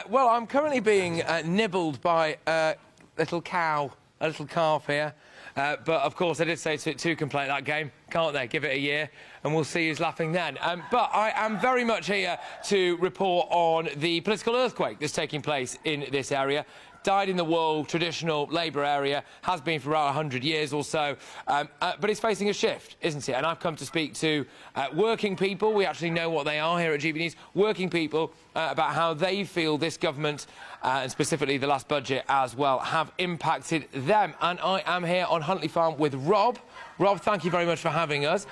Well, I'm currently being nibbled by a little cow, a little calf here. But, of course, they did say two can play that game, can't they? Give it a year, and we'll see who's laughing then. But I am very much here to report on the political earthquake that's taking place in this area. Died in the world traditional Labour area, has been for around 100 years or so, but it's facing a shift, isn't it? And I've come to speak to working people. We actually know what they are here at GB News. Working people about how they feel this government, and specifically the last budget as well, have impacted them. And I am here on Huntley Farm with Rob. Rob, thank you very much for having us.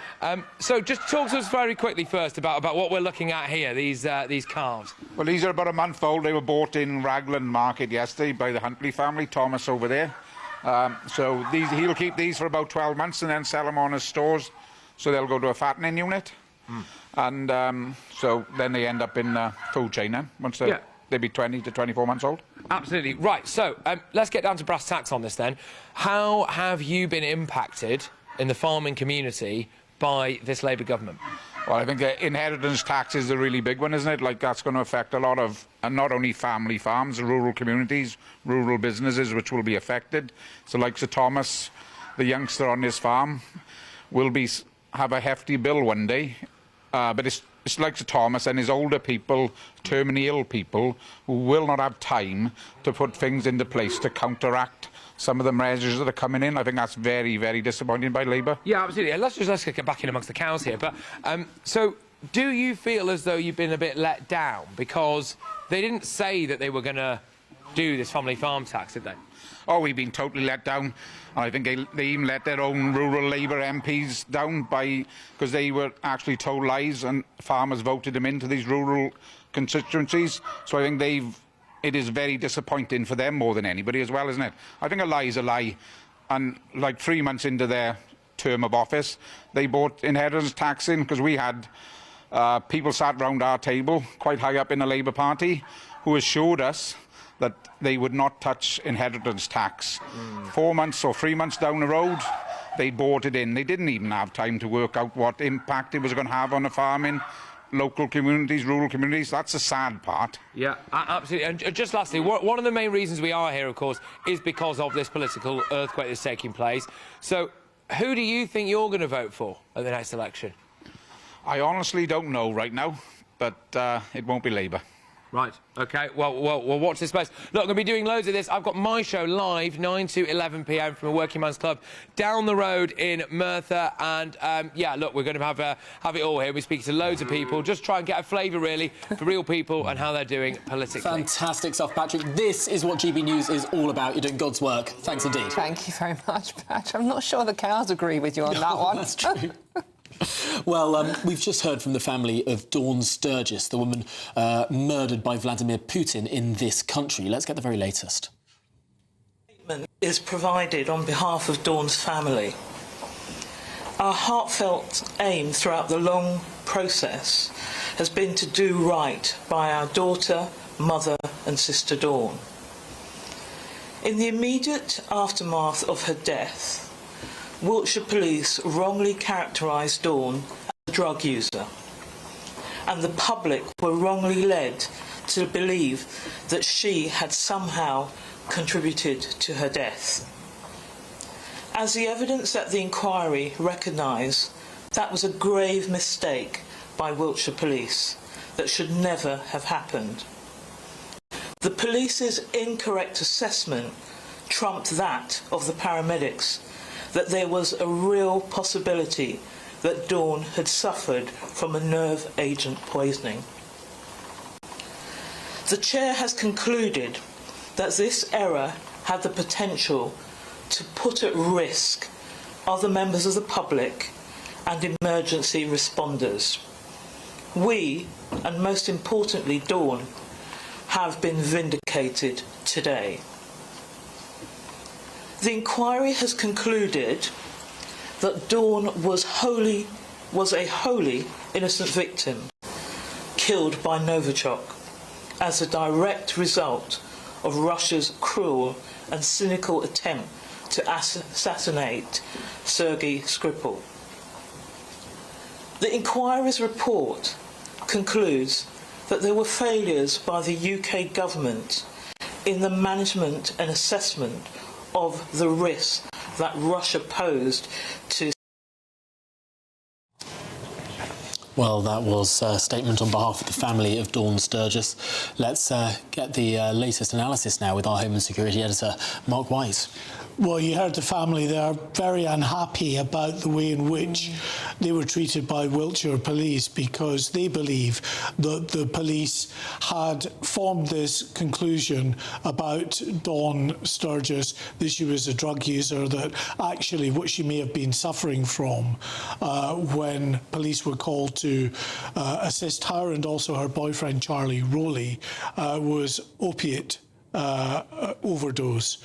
So just talk to us very quickly first about what we're looking at here, these calves. Well, these are about a month old. They were bought in Raglan Market yesterday by the Huntley family, Thomas over there. So he'll keep these for about 12 months and then sell them on his stores. So they'll go to a fattening unit. And so then they end up in food chain then, once they'll be 20 to 24 months old. Absolutely. Right, so let's get down to brass tacks on this then. How have you been impacted in the farming community by this Labour government? Well, I think inheritance tax is a really big one, isn't it? Like, that's going to affect a lot of, and not only family farms, rural communities, rural businesses, which will be affected. So, like Sir Thomas, the youngster on his farm, will have a hefty bill one day. But it's it's like Sir Thomas and his older people, terminally ill people, who will not have time to put things into place to counteract some of the measures that are coming in. I think that's very, very disappointing by Labour. Yeah, absolutely. And let's get back in amongst the cows here. But so, do you feel as though you've been a bit let down because they didn't say that they were going to do this family farm tax, did they? Oh, we've been totally let down. I think they even let their own rural Labour MPs down because they were actually told lies and farmers voted them into these rural constituencies. So I think it is very disappointing for them more than anybody as well, isn't it? I think a lie is a lie. And like 3 months into their term of office, they brought inheritance tax in because we had people sat round our table, quite high up in the Labour Party, who assured us that they would not touch inheritance tax. 4 months or 3 months down the road, they brought it in. They didn't even have time to work out what impact it was going to have on the farming, local communities, rural communities. That's the sad part. Yeah, absolutely. And just lastly, one of the main reasons we are here, of course, is because of this political earthquake that's taking place. So who do you think you're going to vote for at the next election? I honestly don't know right now, but it won't be Labour. Right, OK. Well, we'll watch this space. Look, I'm going to be doing loads of this. I've got my show live, 9 to 11 p.m. from a working man's club down the road in Merthyr. And, yeah, look, we're going to have it all here. We speak to loads of people, just try and get a flavour, really, for real people and how they're doing politically. Fantastic stuff, Patrick. This is what GB News is all about. You're doing God's work. Thanks indeed. Thank you very much, Patrick. I'm not sure the cows agree with you on that one. That's true. Well, we've just heard from the family of Dawn Sturgis, the woman murdered by Vladimir Putin in this country. Let's get the very latest. Is provided on behalf of Dawn's family. Our heartfelt aim throughout the long process has been to do right by our daughter, mother and sister Dawn. In the immediate aftermath of her death, Wiltshire Police wrongly characterised Dawn as a drug user, and the public were wrongly led to believe that she had somehow contributed to her death. As the evidence at the inquiry recognised, that was a grave mistake by Wiltshire Police that should never have happened. The police's incorrect assessment trumped that of the paramedics that there was a real possibility that Dawn had suffered from a nerve agent poisoning. The Chair has concluded that this error had the potential to put at risk other members of the public and emergency responders. We, and most importantly Dawn, have been vindicated today. The inquiry has concluded that Dawn was a wholly innocent victim, killed by Novichok as a direct result of Russia's cruel and cynical attempt to assassinate Sergei Skripal. The inquiry's report concludes that there were failures by the UK government in the management and assessment of the risk that Russia posed to. Well, that was a statement on behalf of the family of Dawn Sturgis. Let's get the latest analysis now with our Home and Security Editor, Mark Wise. Well, you heard the family. They are very unhappy about the way in which they were treated by Wiltshire Police, because they believe that the police had formed this conclusion about Dawn Sturgis, that she was a drug user, that actually what she may have been suffering from when police were called to assist her and also her boyfriend Charlie Rowley was opiate overdose.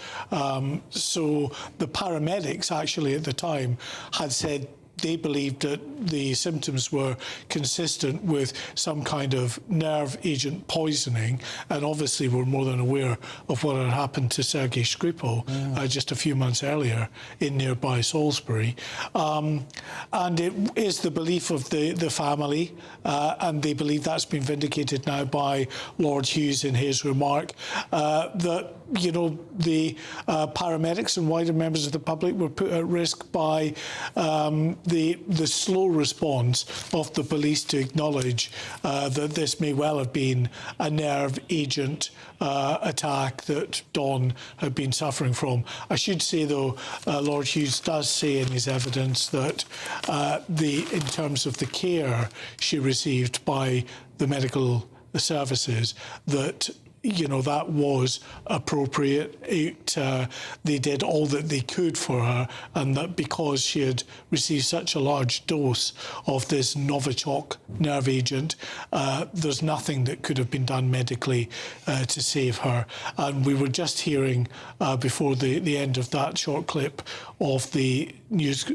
So the paramedics actually at the time had said they believed that the symptoms were consistent with some kind of nerve agent poisoning, and obviously were more than aware of what had happened to Sergei Skripal just a few months earlier in nearby Salisbury. And it is the belief of the family, and they believe that's been vindicated now by Lord Hughes in his remark, that, you know, the paramedics and wider members of the public were put at risk by the slow response of the police to acknowledge that this may well have been a nerve agent attack that Dawn had been suffering from. I should say, though, Lord Hughes does say in his evidence that in terms of the care she received by the medical services, that that was appropriate. They did all that they could for her, and that because she had received such a large dose of this Novichok nerve agent, there's nothing that could have been done medically to save her. And we were just hearing before the end of that short clip of the news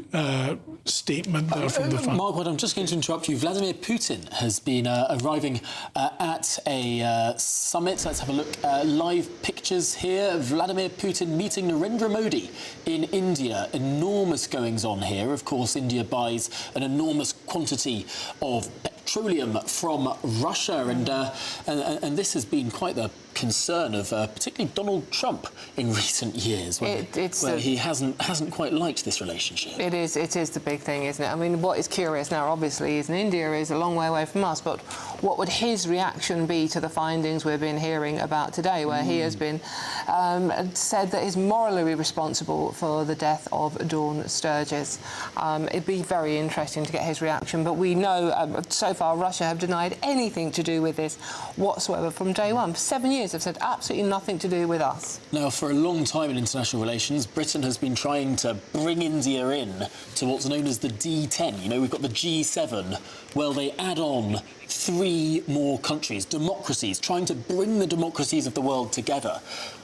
statement there from the front. Margaret, I'm just going to interrupt you. Vladimir Putin has been arriving at a summit. Let's have a look. Live pictures here. Vladimir Putin meeting Narendra Modi in India. Enormous goings-on here. Of course, India buys an enormous quantity of petroleum from Russia, and this has been quite the concern of particularly Donald Trump in recent years, where he hasn't quite liked this relationship. It is the big thing, isn't it? I mean, what is curious now, obviously, is India is a long way away from us, but what would his reaction be to the findings we've been hearing about today, where he has been said that he's morally responsible for the death of Dawn Sturgis? It'd be very interesting to get his reaction, but we know so far Russia have denied anything to do with this whatsoever from day one. For 7 years have said absolutely nothing to do with us. Now, for a long time in international relations, Britain has been trying to bring India in to what's known as the D10. We've got the G7. Well, they add on 3 more countries, democracies, trying to bring the democracies of the world together.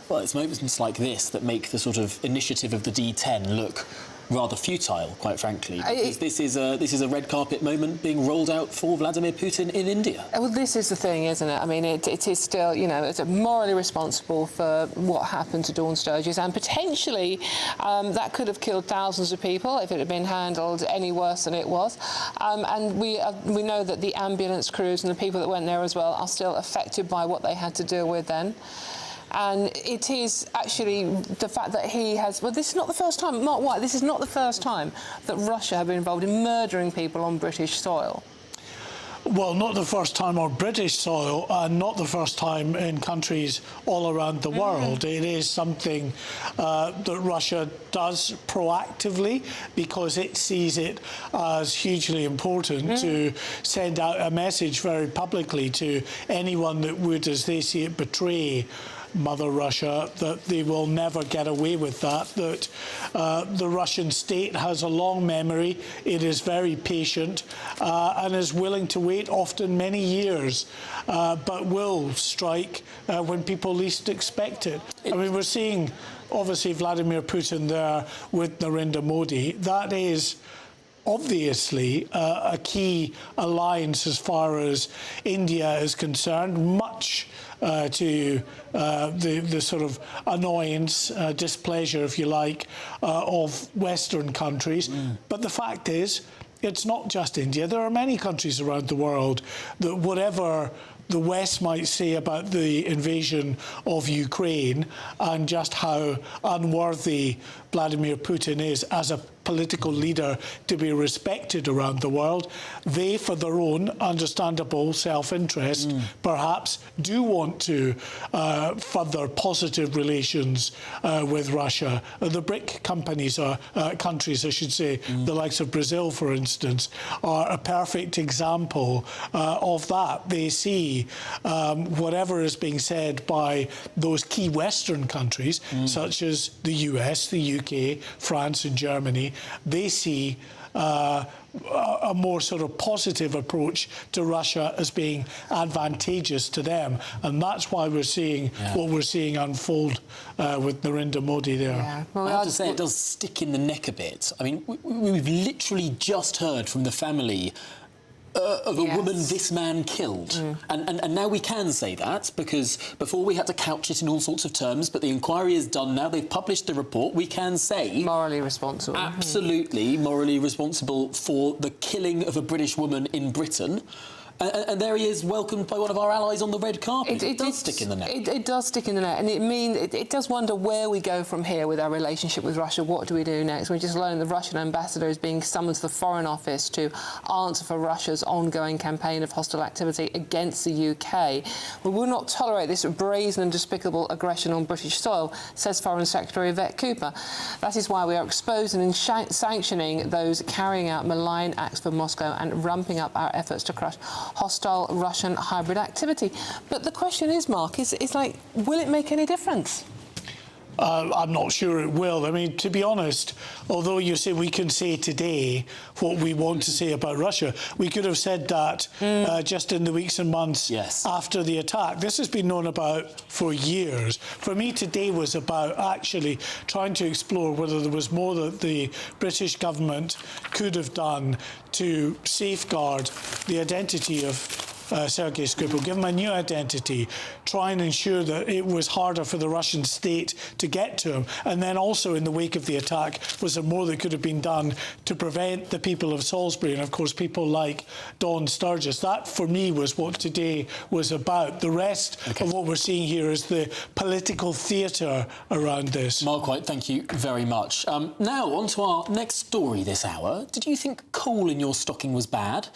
Well, it's moments like this that make the sort of initiative of the D10 look rather futile, quite frankly, because this is a red carpet moment being rolled out for Vladimir Putin in India. Well, this is the thing, isn't it? I mean, it is still, it's morally responsible for what happened to Dawn Sturgis, and potentially that could have killed thousands of people if it had been handled any worse than it was. And we know that the ambulance crews and the people that went there as well are still affected by what they had to deal with then. And it is actually the fact that he has... Well, this is not the first time, Mark White, this is not the first time that Russia have been involved in murdering people on British soil. Well, not the first time on British soil, and not the first time in countries all around the world. It is something that Russia does proactively because it sees it as hugely important to send out a message very publicly to anyone that would, as they see it, betray Mother Russia, that they will never get away with that the Russian state has a long memory, it is very patient and is willing to wait often many years, but will strike when people least expect it. I mean, we're seeing obviously Vladimir Putin there with Narendra Modi. That is obviously a key alliance as far as India is concerned, much to the sort of annoyance, displeasure, if you like, of Western countries. But the fact is, it's not just India. There are many countries around the world that, whatever the West might say about the invasion of Ukraine and just how unworthy Vladimir Putin is as a political leader to be respected around the world, they, for their own understandable self-interest, perhaps do want to further positive relations with Russia. The BRIC countries, I should say, the likes of Brazil, for instance, are a perfect example of that. They see whatever is being said by those key Western countries, such as the US, the UK, France and Germany. They see a more sort of positive approach to Russia as being advantageous to them, and that's why we're seeing what we're seeing unfold with Narendra Modi there. Yeah. Well, I have to say, it does stick in the neck a bit. I mean, we've literally just heard from the family of a woman this man killed. And now we can say that, because before we had to couch it in all sorts of terms, but the inquiry is done now, they've published the report, we can say... Morally responsible. Absolutely morally responsible for the killing of a British woman in Britain. And there he is, welcomed by one of our allies on the red carpet. It does stick in the net. It does stick in the net, and it does wonder where we go from here with our relationship with Russia. What do we do next? We just learned the Russian ambassador is being summoned to the Foreign Office to answer for Russia's ongoing campaign of hostile activity against the UK. We will not tolerate this brazen and despicable aggression on British soil, says Foreign Secretary Yvette Cooper. That is why we are exposing and sanctioning those carrying out malign acts for Moscow and ramping up our efforts to crush hostile Russian hybrid activity. But the question is, Mark, is like, will it make any difference? I'm not sure it will. I mean, to be honest, although you say we can say today what we want to say about Russia, we could have said that just in the weeks and months after the attack. This has been known about for years. For me, today was about actually trying to explore whether there was more that the British government could have done to safeguard the identity of Sergei Skripal, give him a new identity, try and ensure that it was harder for the Russian state to get to him. And then also in the wake of the attack, was there more that could have been done to prevent the people of Salisbury and, of course, people like Dawn Sturgis? That, for me, was what today was about. The rest of what we're seeing here is the political theatre around this. Mark White, thank you very much. Now, on to our next story this hour. Did you think coal in your stocking was bad?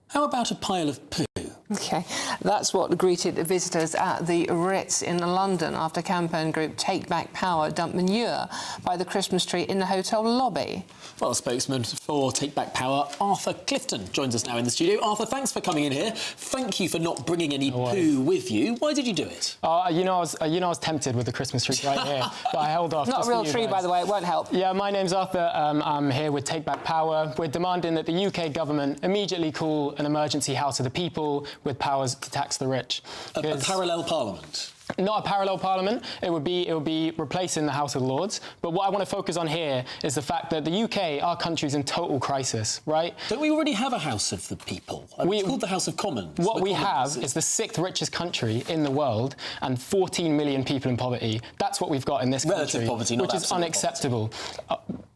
How about a pile of poo? OK, that's what greeted visitors at the Ritz in London after campaign group Take Back Power dumped manure by the Christmas tree in the hotel lobby. Well, spokesman for Take Back Power, Arthur Clifton, joins us now in the studio. Arthur, thanks for coming in here. Thank you for not bringing any poo with you. Why did you do it? I was tempted with the Christmas tree right here, but I held off. Not a real tree, by the way. It won't help. Yeah, my name's Arthur. I'm here with Take Back Power. We're demanding that the UK government immediately call an emergency House of the People with powers to tax the rich. A parallel parliament? Not a parallel parliament. It would be replacing the House of Lords. But what I want to focus on here is the fact that the UK, our country's in total crisis, right? Don't we already have a House of the People? It's called the House of Commons. What we have is the 6th richest country in the world and 14 million people in poverty. That's what we've got in this country, relative poverty, not which is unacceptable.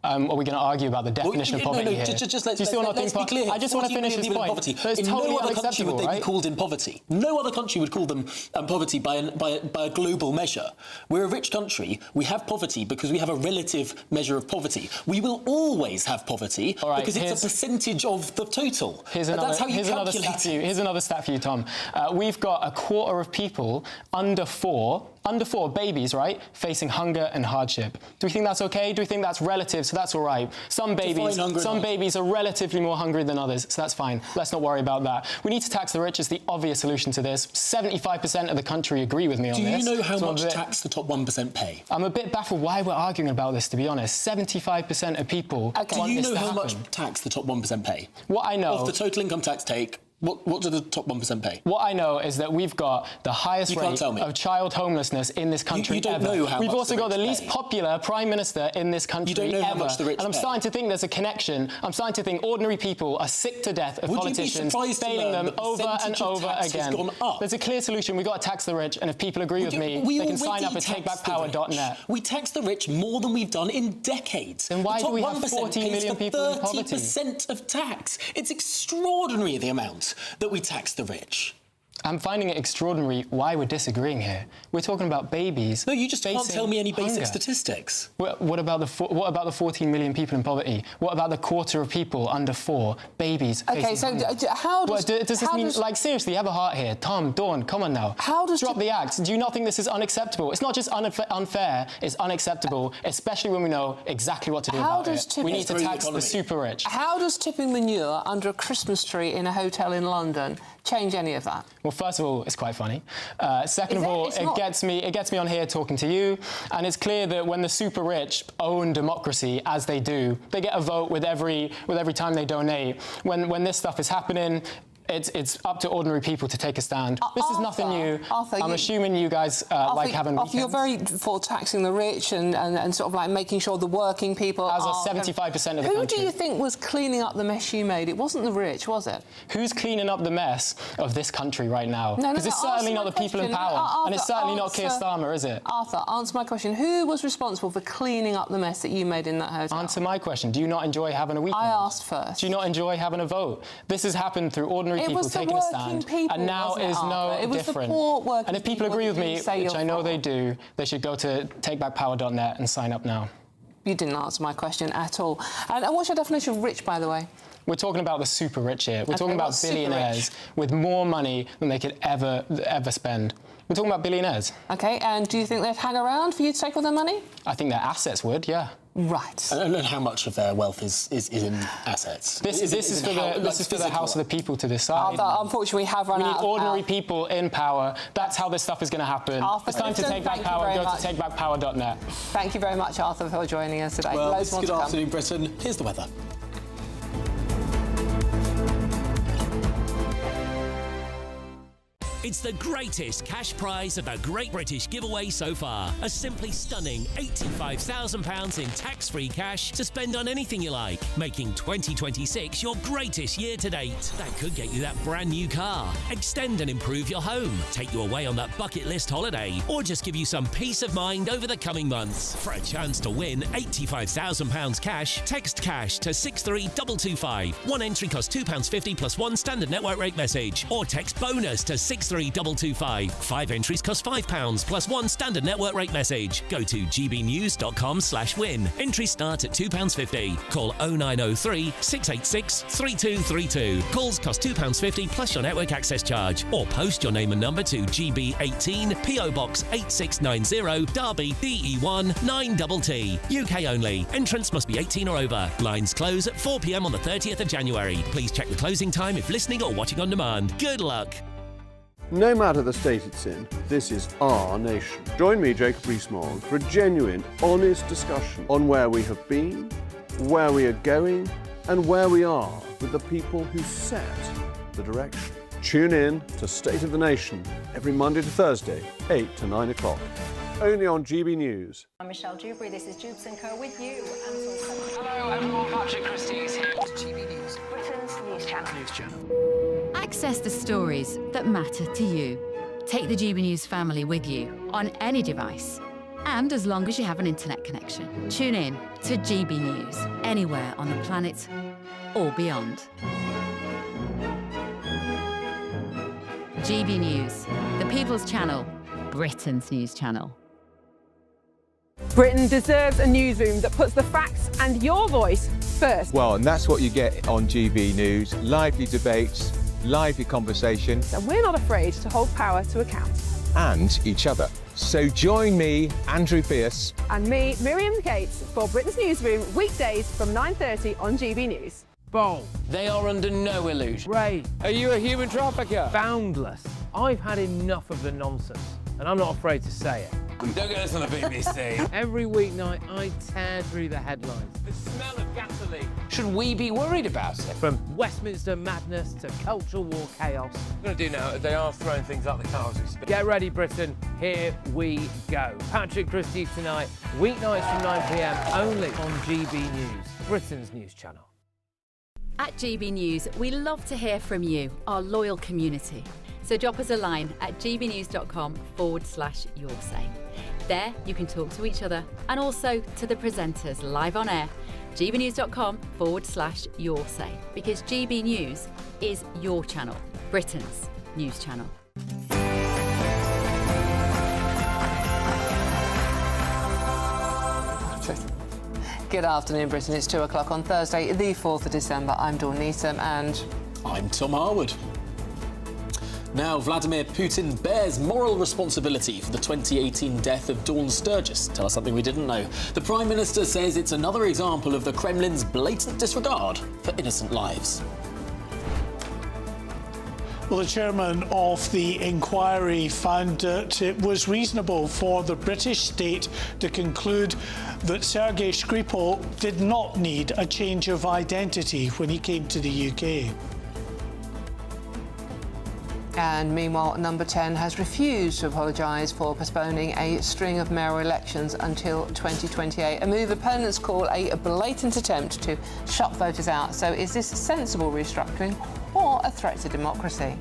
Are we going to argue about the definition of poverty here? Let's be clear. I just want to finish this point. Poverty. In no other country would they be called in poverty. No other country would call them poverty by a global measure. We're a rich country. We have poverty because we have a relative measure of poverty. We will always have poverty because it's a percentage of the total. That's how you calculate it. Here's another stat for you, Tom. We've got a quarter of people under four, babies, right, facing hunger and hardship. Do we think that's okay? Do we think that's relative? So that's all right. Some babies are relatively more hungry than others, so that's fine. Let's not worry about that. We need to tax the rich is the obvious solution to this. 75% of the country agree with me on this. Do you know how much tax the top 1% pay? I'm a bit baffled why we're arguing about this, to be honest. 75% of people want this to happen. Do you know how much tax the top 1% pay? What I know... Of the total income tax take, what do the top 1% pay? What I know is that we've got the highest rate of child homelessness in this country ever. Know how we've much also got the least popular Prime Minister in this country You don't know ever. How much the rich and I'm starting to think there's a connection. I'm starting to think ordinary people are sick to death of politicians failing them over and over again. There's a clear solution. We've got to tax the rich, and if people agree with me, they can sign up at takebackpower.net. We tax the rich more than we've done in decades. Then why do we have 14 million people in poverty? 30% of tax. It's extraordinary the amount that we tax the rich. I'm finding it extraordinary why we're disagreeing here. We're talking about babies. No, you just can't tell me any basic hunger. statistics. What about the 14 million people in poverty? What about the quarter of people under 4 babies? Okay, so how does this mean? Like, seriously, have a heart here, Tom, Dawn, come on now. Drop the act? Do you not think this is unacceptable? It's not just unfair; it's unacceptable, especially when we know exactly what to do about it. We need to tax the super rich. How does tipping manure under a Christmas tree in a hotel in London change any of that? Well, first of all, it's quite funny. Second of all, it gets me on here talking to you, and it's clear that when the super rich own democracy as they do, they get a vote with every time they donate. When this stuff is happening, it's up to ordinary people to take a stand. This is nothing new. I'm assuming you guys like having weekends. You're very for taxing the rich and sort of like making sure the working people as are 75% of the country. Who do you think was cleaning up the mess you made? It wasn't the rich, was it? Who's cleaning up the mess of this country right now? Because it's certainly not the people in power, and it's certainly not Keir Starmer, is it? Arthur, answer my question. Who was responsible for cleaning up the mess that you made in that hotel? Answer my question. Do you not enjoy having a weekend? I asked first. Do you not enjoy having a vote? This has happened through ordinary ordinary It people was the taking a working stand, people, and now wasn't it, is no Arthur? It was the different. poor working And if people people agree with that me, you say which you're I know for. they do, they should go to takebackpower.net and sign up now. You didn't answer my question at all. And what's your definition of rich, by the way? We're talking about the super rich here. We're Okay, talking about what's super billionaires with more money than they could ever spend. We're talking about billionaires. OK, and do you think they'd hang around for you to take all their money? I think their assets would, yeah. Right. And how much of their wealth is in assets? This is for the House of the people to decide. Arthur, unfortunately, we have run out of We need ordinary power. people in power. That's how this stuff is going to happen. Arthur, It's time to take back thank you power. very Go much. to takebackpower.net. Thank you very much, Arthur, for joining us today. Well, Loads more good to come. afternoon, Britain. Here's the weather. It's the greatest cash prize of a Great British giveaway so far. A simply stunning £85,000 in tax-free cash to spend on anything you like, making 2026 your greatest year to date. That could get you that brand new car, extend and improve your home, take you away on that bucket list holiday, or just give you some peace of mind over the coming months. For a chance to win £85,000 cash, text cash to 63225. One entry costs £2.50 plus one standard network rate message, or text bonus to 63225. 5 entries cost £5 plus one standard network rate message. Go to gbnews.com/win. Entries start at £2.50. Call 0903 686 3232. Calls cost £2.50 plus your network access charge. Or post your name and number to GB18 PO Box 8690 Derby DE1 9TT. UK only. Entrance must be 18 or over. Lines close at 4 p.m. on the 30th of January. Please check the closing time if listening or watching on demand. Good luck. No matter the state it's in, this is our nation. Join me, Jacob Rees-Mogg, for a genuine, honest discussion on where we have been, where we are going, and where we are with the people who set the direction. Tune in to State of the Nation every Monday to Thursday, 8 to 9 o'clock. Only on GB News. I'm Michelle Dewberry, this is Jubes & Co with you. Hello everyone, Patrick Christie is here. GB News. Britain's news channel. Access the stories that matter to you. Take the GB News family with you on any device. And as long as you have an internet connection, tune in to GB News anywhere on the planet or beyond. GB News, the People's Channel, Britain's news channel. Britain deserves a newsroom that puts the facts and your voice first. Well, and that's what you get on GB News. Lively debates, lively conversations. And we're not afraid to hold power to account. And each other. So join me, Andrew Pierce. And me, Miriam Cates, for Britain's Newsroom, weekdays from 9:30 on GB News. Bold. They are under no illusion. Ray, are you a human trafficker? Boundless. I've had enough of the nonsense, and I'm not afraid to say it. Don't get us on the BBC. Every weeknight, I tear through the headlines. The smell of gasoline. Should we be worried about it? From Westminster madness to cultural war chaos. I'm going to do now, they are throwing things out the car as we speak. Get ready, Britain. Here we go. Patrick Christie tonight, weeknights from 9 p.m, only on GB News, Britain's news channel. At GB News, we love to hear from you, our loyal community. So drop us a line at gbnews.com/yoursay. There you can talk to each other and also to the presenters live on air. gbnews.com/yoursay, because GB News is your channel, Britain's news channel. Good afternoon, Britain. It's 2 o'clock on Thursday, the 4th of December. I'm Dawn Neeson and... I'm Tom Harwood. Now, Vladimir Putin bears moral responsibility for the 2018 death of Dawn Sturgis. Tell us something we didn't know. The Prime Minister says it's another example of the Kremlin's blatant disregard for innocent lives. Well, the chairman of the inquiry found that it was reasonable for the British state to conclude that Sergei Skripal did not need a change of identity when he came to the UK. And meanwhile, Number 10 has refused to apologise for postponing a string of mayoral elections until 2028, a move opponents call a blatant attempt to shut voters out. So is this sensible restructuring or a threat to democracy?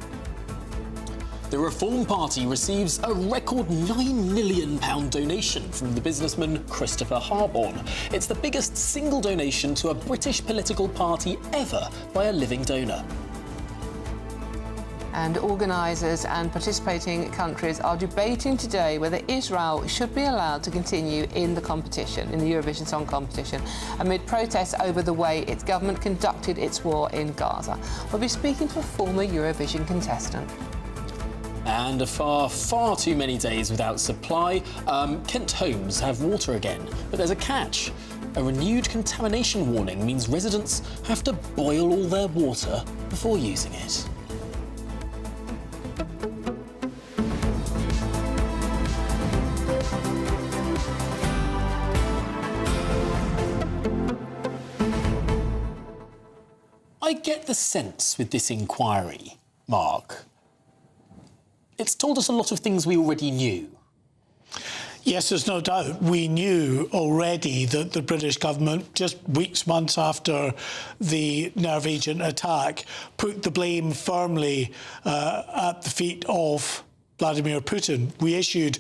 The Reform Party receives a record £9 million donation from the businessman Christopher Harbourne. It's the biggest single donation to a British political party ever by a living donor. And organisers and participating countries are debating today whether Israel should be allowed to continue in the competition, in the Eurovision Song Competition, amid protests over the way its government conducted its war in Gaza. We'll be speaking to a former Eurovision contestant. And far too many days without supply. Kent homes have water again, but there's a catch. A renewed contamination warning means residents have to boil all their water before using it. I get the sense with this inquiry, Mark, it's told us a lot of things we already knew. Yes, there's no doubt. We knew already that the British government, just weeks, months after the nerve agent attack, put the blame firmly at the feet of Vladimir Putin. We issued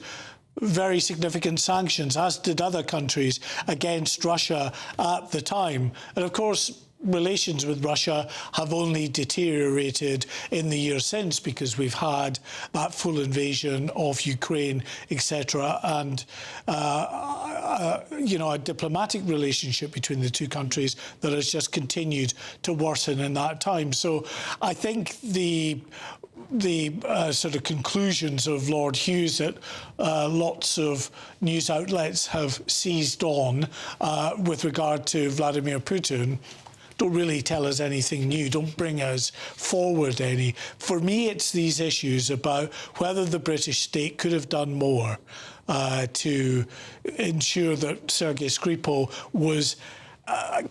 very significant sanctions, as did other countries, against Russia at the time. And of course, relations with Russia have only deteriorated in the years since, because we've had that full invasion of Ukraine, etc., and a diplomatic relationship between the two countries that has just continued to worsen in that time. So I think the sort of conclusions of Lord Hughes that lots of news outlets have seized on with regard to Vladimir Putin don't really tell us anything new, don't bring us forward any. For me, it's these issues about whether the British state could have done more to ensure that Sergei Skripal was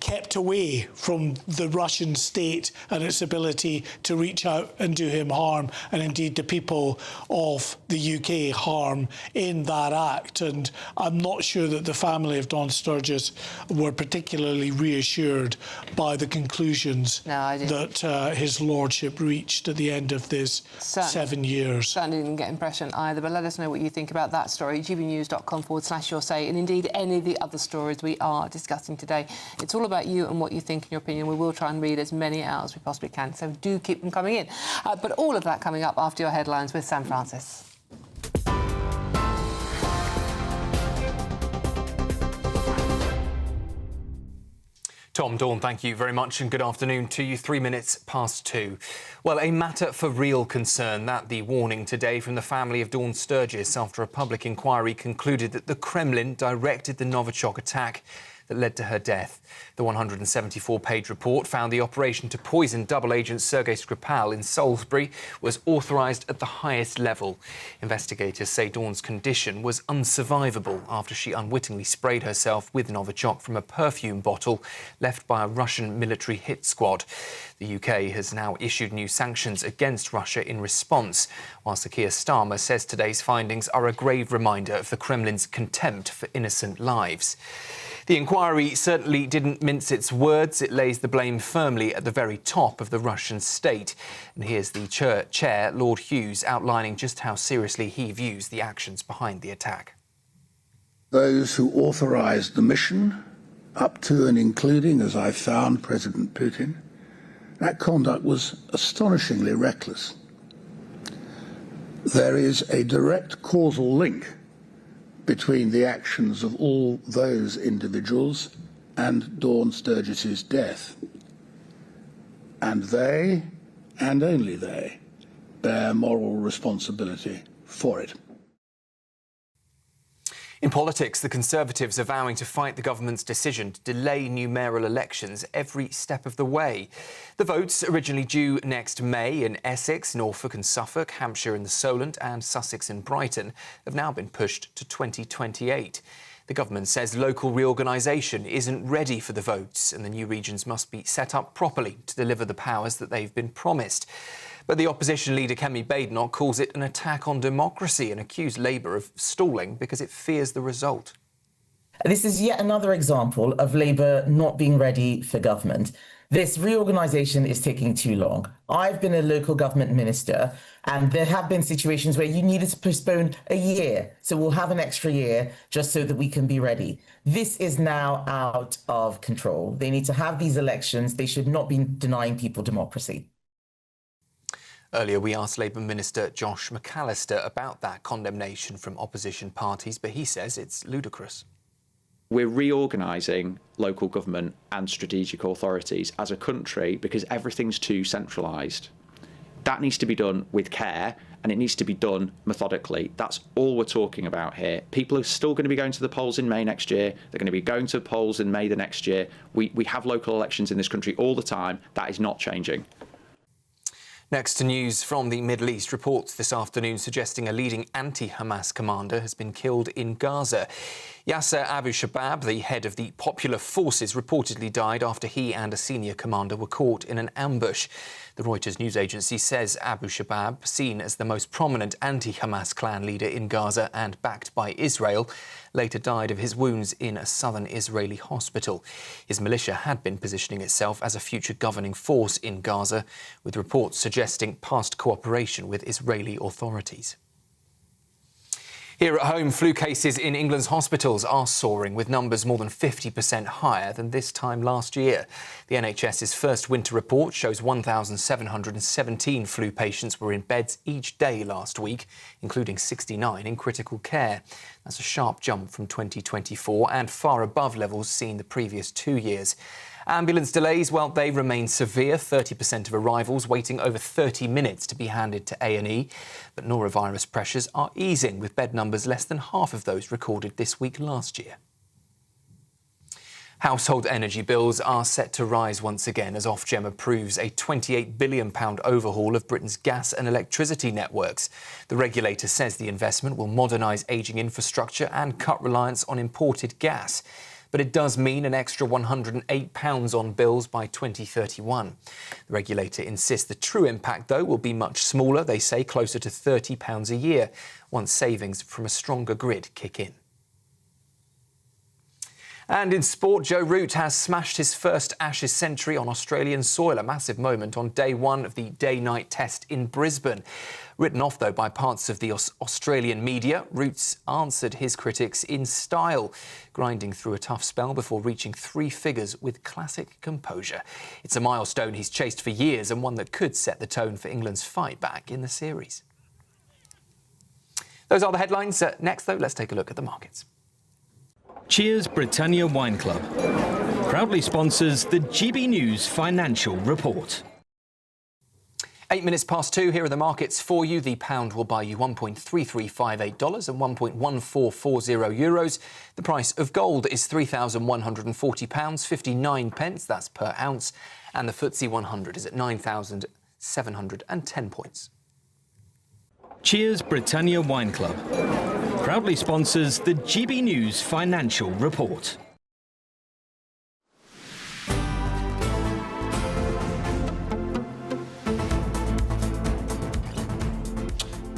kept away from the Russian state and its ability to reach out and do him harm, and indeed the people of the UK harm in that act. And I'm not sure that the family of Don Sturgis were particularly reassured by the conclusions that his lordship reached at the end of this 7 years. Certainly didn't get impression either, but let us know what you think about that story. gbnews.com/your say, and indeed any of the other stories we are discussing today. It's all about you and what you think and your opinion. We will try and read as many out as we possibly can, so do keep them coming in. But all of that coming up after your headlines with Sam Francis. Tom, Dawn, thank you very much and good afternoon to you. 3 minutes past 2. Well, a matter for real concern, that the warning today from the family of Dawn Sturgis after a public inquiry concluded that the Kremlin directed the Novichok attack that led to her death. The 174-page report found the operation to poison double agent Sergei Skripal in Salisbury was authorised at the highest level. Investigators say Dawn's condition was unsurvivable after she unwittingly sprayed herself with Novichok from a perfume bottle left by a Russian military hit squad. The UK has now issued new sanctions against Russia in response, whilst Keir Starmer says today's findings are a grave reminder of the Kremlin's contempt for innocent lives. The inquiry certainly didn't mince its words. It lays the blame firmly at the very top of the Russian state. And here's the chair, Lord Hughes, outlining just how seriously he views the actions behind the attack. Those who authorised the mission, up to and including, as I found, President Putin, that conduct was astonishingly reckless. There is a direct causal link between the actions of all those individuals and Dawn Sturgis's death. And they, and only they, bear moral responsibility for it. In politics, the Conservatives are vowing to fight the government's decision to delay new mayoral elections every step of the way. The votes, originally due next May in Essex, Norfolk and Suffolk, Hampshire and the Solent and Sussex and Brighton, have now been pushed to 2028. The government says local reorganisation isn't ready for the votes and the new regions must be set up properly to deliver the powers that they've been promised. But the opposition leader Kemi Badenoch calls it an attack on democracy and accused Labour of stalling because it fears the result. This is yet another example of Labour not being ready for government. This reorganisation is taking too long. I've been a local government minister, and there have been situations where you needed to postpone a year. So we'll have an extra year just so that we can be ready. This is now out of control. They need to have these elections. They should not be denying people democracy. Earlier, we asked Labour Minister Josh McAllister about that condemnation from opposition parties, but he says it's ludicrous. We're reorganising local government and strategic authorities as a country because everything's too centralised. That needs to be done with care, and it needs to be done methodically. That's all we're talking about here. People are still going to be going to the polls in May next year. They're going to be going to the polls in May the next year. We have local elections in this country all the time. That is not changing. Next to news from the Middle East, reports this afternoon suggesting a leading anti-Hamas commander has been killed in Gaza. Yasser Abu Shabab, the head of the Popular Forces, reportedly died after he and a senior commander were caught in an ambush. The Reuters news agency says Abu Shabab, seen as the most prominent anti-Hamas clan leader in Gaza and backed by Israel, later died of his wounds in a southern Israeli hospital. His militia had been positioning itself as a future governing force in Gaza, with reports suggesting past cooperation with Israeli authorities. Here at home, flu cases in England's hospitals are soaring, with numbers more than 50% higher than this time last year. The NHS's first winter report shows 1,717 flu patients were in beds each day last week, including 69 in critical care. That's a sharp jump from 2024 and far above levels seen the previous 2 years. Ambulance delays, well, they remain severe. 30% of arrivals waiting over 30 minutes to be handed to A&E. But norovirus pressures are easing, with bed numbers less than half of those recorded this week last year. Household energy bills are set to rise once again as Ofgem approves a £28 billion overhaul of Britain's gas and electricity networks. The regulator says the investment will modernise ageing infrastructure and cut reliance on imported gas. But it does mean an extra £108 on bills by 2031. The regulator insists the true impact, though, will be much smaller. They say closer to £30 a year once savings from a stronger grid kick in. And in sport, Joe Root has smashed his first Ashes century on Australian soil, a massive moment on day one of the day-night test in Brisbane. Written off, though, by parts of the Australian media, Root's answered his critics in style, grinding through a tough spell before reaching 3 figures with classic composure. It's a milestone he's chased for years and one that could set the tone for England's fight back in the series. Those are the headlines. Next, though, let's take a look at the markets. Cheers Britannia Wine Club proudly sponsors the GB News Financial Report. 8 minutes past 2, here are the markets for you. The pound will buy you $1.3358 and 1.1440 euros. The price of gold is £3,140, 59 pence, that's per ounce. And the FTSE 100 is at 9,710 points. Cheers Britannia Wine Club proudly sponsors the GB News Financial Report.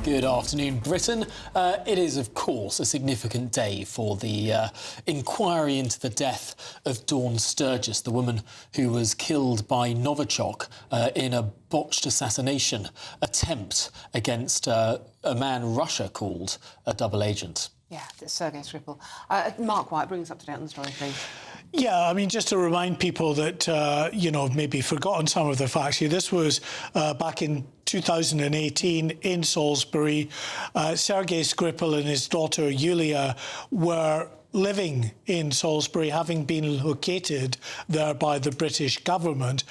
Good afternoon, Britain. It is, of course, a significant day for the inquiry into the death of Dawn Sturgis, the woman who was killed by Novichok in a botched assassination attempt against a man Russia called a double agent. Yeah, Sergei Skripal. Mark White, bring us up to date on the story, please. Yeah, I mean, just to remind people that, maybe forgotten some of the facts here. This was back in 2018 in Salisbury. Sergei Skripal and his daughter Yulia were living in Salisbury, having been located there by the British government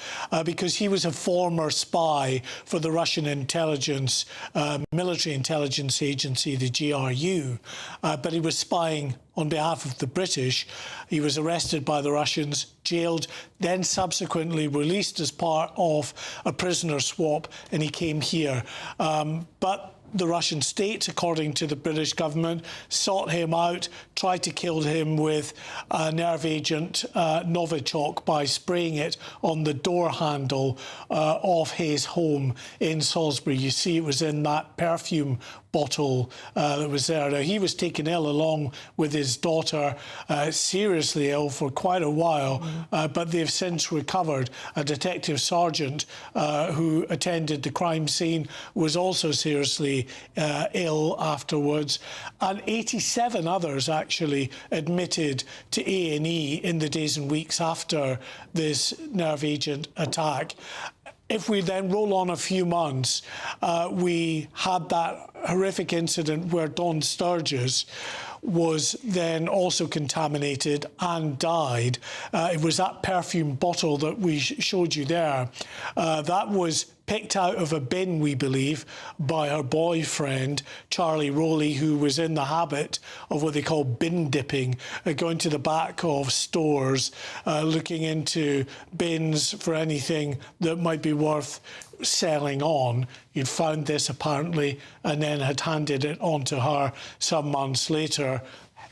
because he was a former spy for the Russian intelligence, military intelligence agency, the GRU, but he was spying on behalf of the British. He was arrested by the Russians, jailed, then subsequently released as part of a prisoner swap, and he came here. But the Russian state, according to the British government, sought him out, tried to kill him with a nerve agent, Novichok, by spraying it on the door handle of his home in Salisbury. You see it was in that perfume bottle that was there. Now, he was taken ill along with his daughter, seriously ill for quite a while, but they've since recovered. A detective sergeant who attended the crime scene was also seriously ill afterwards, and 87 others actually admitted to A&E in the days and weeks after this nerve agent attack. if we then roll on a few months, we had that horrific incident where Dawn Sturgis was then also contaminated and died. It was that perfume bottle that we showed you there. That was picked out of a bin, we believe, by her boyfriend, Charlie Rowley, who was in the habit of what they call bin dipping, going to the back of stores, looking into bins for anything that might be worth selling on. You'd found this apparently and then had handed it on to her some months later,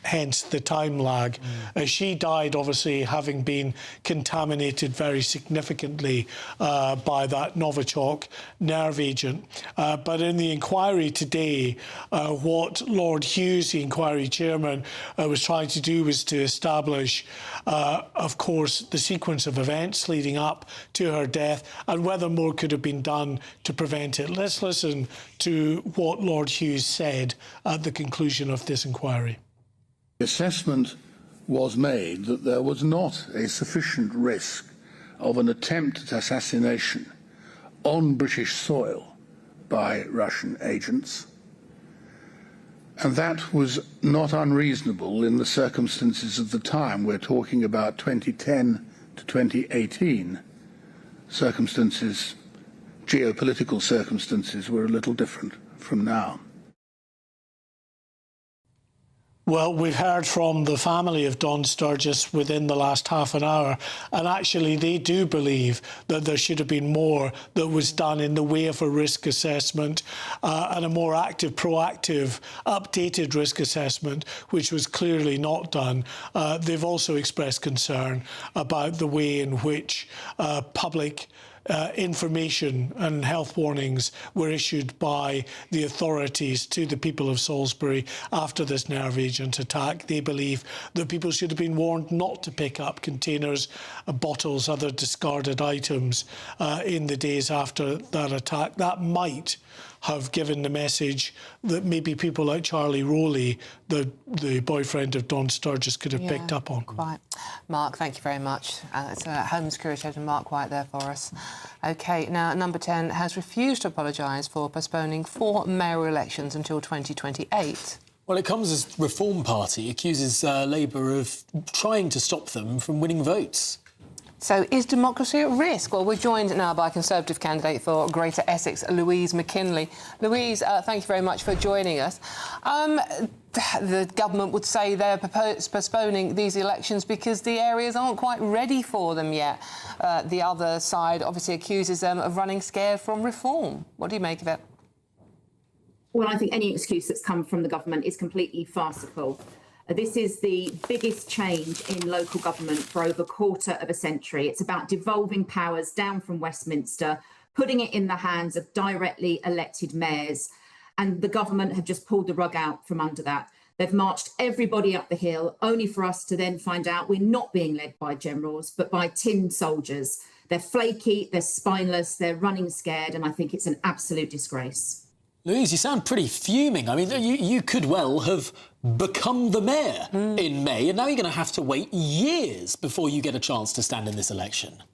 hence the time lag. She died, obviously, having been contaminated very significantly by that Novichok nerve agent. But in the inquiry today, what Lord Hughes, the inquiry chairman, was trying to do was to establish, of course, the sequence of events leading up to her death and whether more could have been done to prevent it. Let's listen to what Lord Hughes said at the conclusion of this inquiry. The assessment was made that there was not a sufficient risk of an attempt at assassination on British soil by Russian agents, and that was not unreasonable in the circumstances of the time. We're talking about 2010 to 2018. Circumstances, geopolitical circumstances, were a little different from now. Well, we've heard from the family of Dawn Sturgis within the last half an hour, and actually they do believe that there should have been more that was done in the way of a risk assessment and a more active, proactive, updated risk assessment, which was clearly not done. They've also expressed concern about the way in which public information and health warnings were issued by the authorities to the people of Salisbury after this nerve agent attack. They believe that people should have been warned not to pick up containers, bottles, other discarded items in the days after that attack. That might have given the message that maybe people like Charlie Rowley, the boyfriend of Dawn Sturgis, could have picked up on. Quite. Mark, thank you very much. It's Home Security Agent Mark White there for us. OK, now number 10 has refused to apologise for postponing 4 mayoral elections until 2028. Well, it comes as Reform Party accuses Labour of trying to stop them from winning votes. So is democracy at risk? Well, we're joined now by Conservative candidate for Greater Essex, Louise McKinley. Louise, thank you very much for joining us. The government would say they're postponing these elections because the areas aren't quite ready for them yet. The other side obviously accuses them of running scared from reform. What do you make of it? Well, I think any excuse that's come from the government is completely farcical. This is the biggest change in local government for over a quarter of a century. It's about devolving powers down from Westminster, putting it in the hands of directly elected mayors. And the government have just pulled the rug out from under that. They've marched everybody up the hill, only for us to then find out we're not being led by generals, but by tin soldiers. They're flaky, they're spineless, they're running scared, and I think it's an absolute disgrace. Louise, you sound pretty fuming. I mean, you could well have become the mayor in May, and now you're going to have to wait years before you get a chance to stand in this election.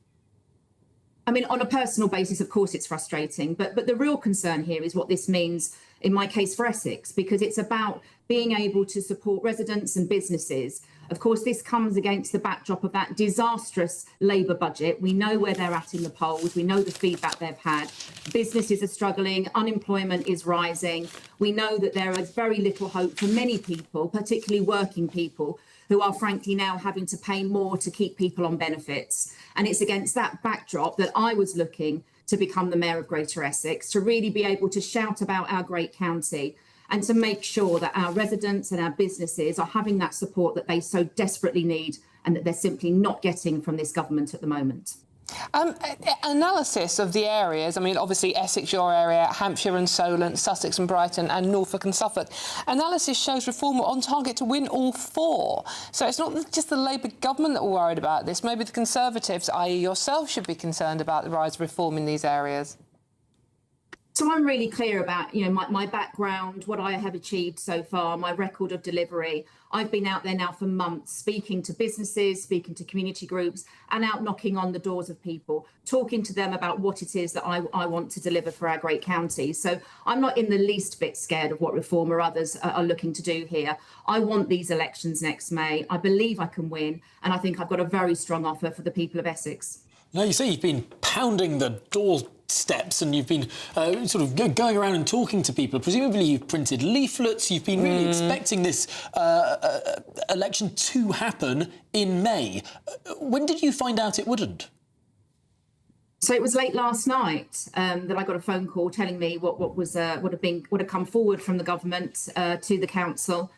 I mean, on a personal basis, of course, it's frustrating, but the real concern here is what this means, in my case, for Essex, because it's about being able to support residents and businesses. Of course, this comes against the backdrop of that disastrous Labour budget. We know where they're at in the polls. We know the feedback they've had. Businesses are struggling. Unemployment is rising. We know that there is very little hope for many people, particularly working people, who are frankly now having to pay more to keep people on benefits. And it's against that backdrop that I was looking to become the Mayor of Greater Essex, to really be able to shout about our great county and to make sure that our residents and our businesses are having that support that they so desperately need and that they're simply not getting from this government at the moment. Analysis of the areas, I mean, obviously Essex, your area, Hampshire and Solent, Sussex and Brighton and Norfolk and Suffolk. Analysis shows Reform are on target to win all 4. So it's not just the Labour government that we're worried about this. Maybe the Conservatives, i.e. yourself, should be concerned about the rise of Reform in these areas. So I'm really clear about, my background, what I have achieved so far, my record of delivery. I've been out there now for months, speaking to businesses, speaking to community groups, and out knocking on the doors of people, talking to them about what it is that I want to deliver for our great county. So I'm not in the least bit scared of what Reform or others are looking to do here. I want these elections next May. I believe I can win, and I think I've got a very strong offer for the people of Essex. Now, you say you've been pounding the doorsteps and you've been sort of going around and talking to people. Presumably you've printed leaflets. You've been really expecting this election to happen in May. When did you find out it wouldn't? So it was late last night that I got a phone call telling me what would have come forward from the government to the council.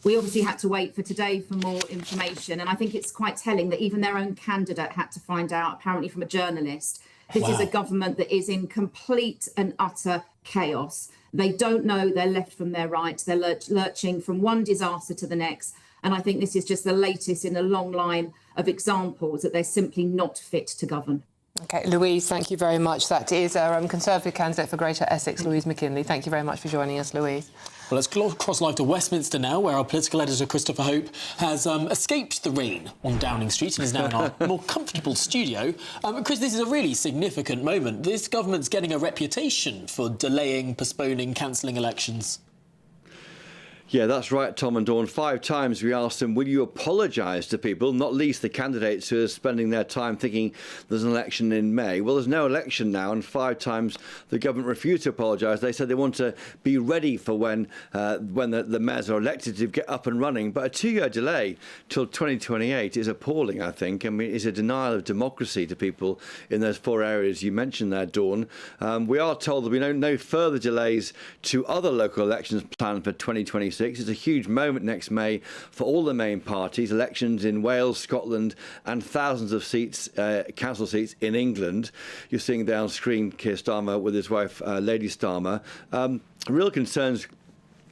We obviously had to wait for today for more information, and I think it's quite telling that even their own candidate had to find out, apparently from a journalist. This is a government that is in complete and utter chaos. They don't know their left from their right. They're lurching from one disaster to the next, and I think this is just the latest in a long line of examples that they're simply not fit to govern. OK, Louise, thank you very much. That is our Conservative candidate for Greater Essex, Louise McKinley. Thank you very much for joining us, Louise. Well, let's cross live to Westminster now, where our political editor, Christopher Hope, has escaped the rain on Downing Street and is now in our more comfortable studio. Chris, this is a really significant moment. This government's getting a reputation for delaying, postponing, cancelling elections. Yeah, that's right, Tom and Dawn. 5 times we asked them, will you apologise to people, not least the candidates who are spending their time thinking there's an election in May. Well, there's no election now, and 5 times the government refused to apologise. They said they want to be ready for when the mayors are elected to get up and running. But a 2-year delay till 2028 is appalling, I think. I mean, it's a denial of democracy to people in those 4 areas you mentioned there, Dawn. We are told that we know no further delays to other local elections planned for 2026. It's a huge moment next May for all the main parties, elections in Wales, Scotland and thousands of seats, council seats in England. You're seeing there on screen Keir Starmer with his wife, Lady Starmer. Real concerns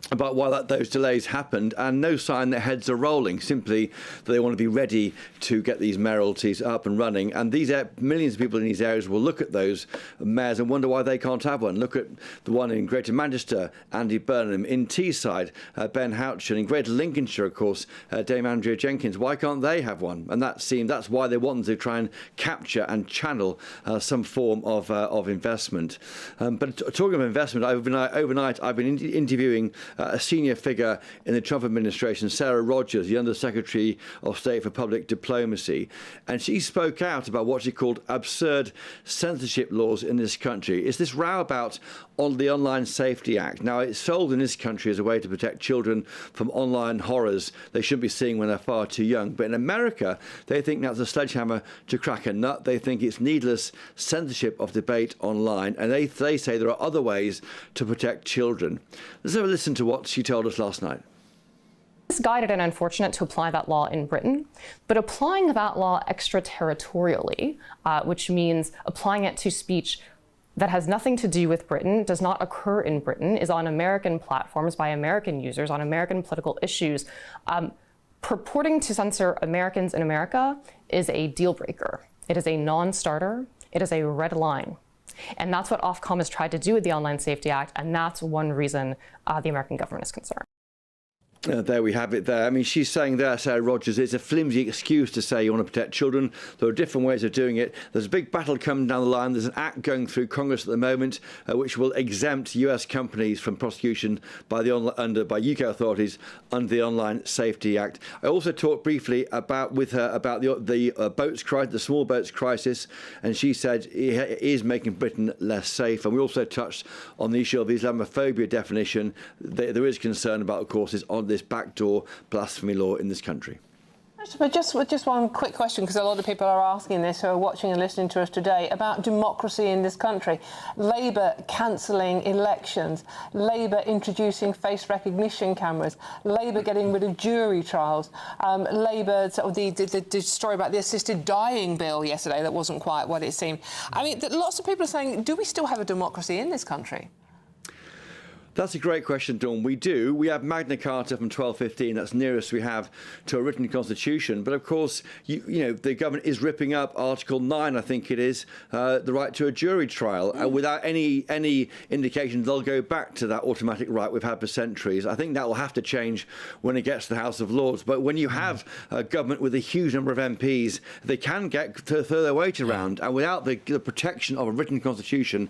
about why those delays happened, and no sign that heads are rolling, simply that they want to be ready to get these mayoralties up and running. And these millions of people in these areas will look at those mayors and wonder why they can't have one. Look at the one in Greater Manchester, Andy Burnham, in Teesside, Ben Houchin, in Greater Lincolnshire, of course, Dame Andrea Jenkins. Why can't they have one? And that's why they want them to try and capture and channel some form of investment. But talking of investment, overnight I've been interviewing a senior figure in the Trump administration, Sarah Rogers, the Under Secretary of State for Public Diplomacy, and she spoke out about what she called absurd censorship laws in this country. It's this row about the Online Safety Act. Now, it's sold in this country as a way to protect children from online horrors they shouldn't be seeing when they're far too young. But in America, they think that's a sledgehammer to crack a nut. They think it's needless censorship of debate online, and they say there are other ways to protect children. Let's have a listen to what she told us last night. It's guided and unfortunate to apply that law in Britain, but applying that law extraterritorially, which means applying it to speech that has nothing to do with Britain, does not occur in Britain, is on American platforms by American users on American political issues, purporting to censor Americans in America is a deal breaker. It is a non-starter. It is a red line. And that's what Ofcom has tried to do with the Online Safety Act, and that's one reason the American government is concerned. There we have it there. I mean, she's saying there, Sarah Rogers, it's a flimsy excuse to say you want to protect children. There are different ways of doing it. There's a big battle coming down the line. There's an act going through Congress at the moment which will exempt US companies from prosecution by UK authorities under the Online Safety Act. I also talked briefly with her about the boats crisis, the small boats crisis, and she said it is making Britain less safe. And we also touched on the issue of the Islamophobia definition. There is concern about, of course, on this backdoor blasphemy law in this country. But just one quick question, because a lot of people are asking this who are watching and listening to us today about democracy in this country. Labour cancelling elections, Labour introducing face recognition cameras, Labour getting rid of jury trials, Labour, the story about the assisted dying bill yesterday that wasn't quite what it seemed. I mean, lots of people are saying, do we still have a democracy in this country? That's a great question, Dawn. We do. We have Magna Carta from 1215. That's nearest we have to a written constitution. But of course, you know, the government is ripping up Article 9, I think it is, the right to a jury trial, without any indication they'll go back to that automatic right we've had for centuries. I think that will have to change when it gets to the House of Lords. But when you have a government with a huge number of MPs, they can get to throw their weight around, and without the protection of a written constitution,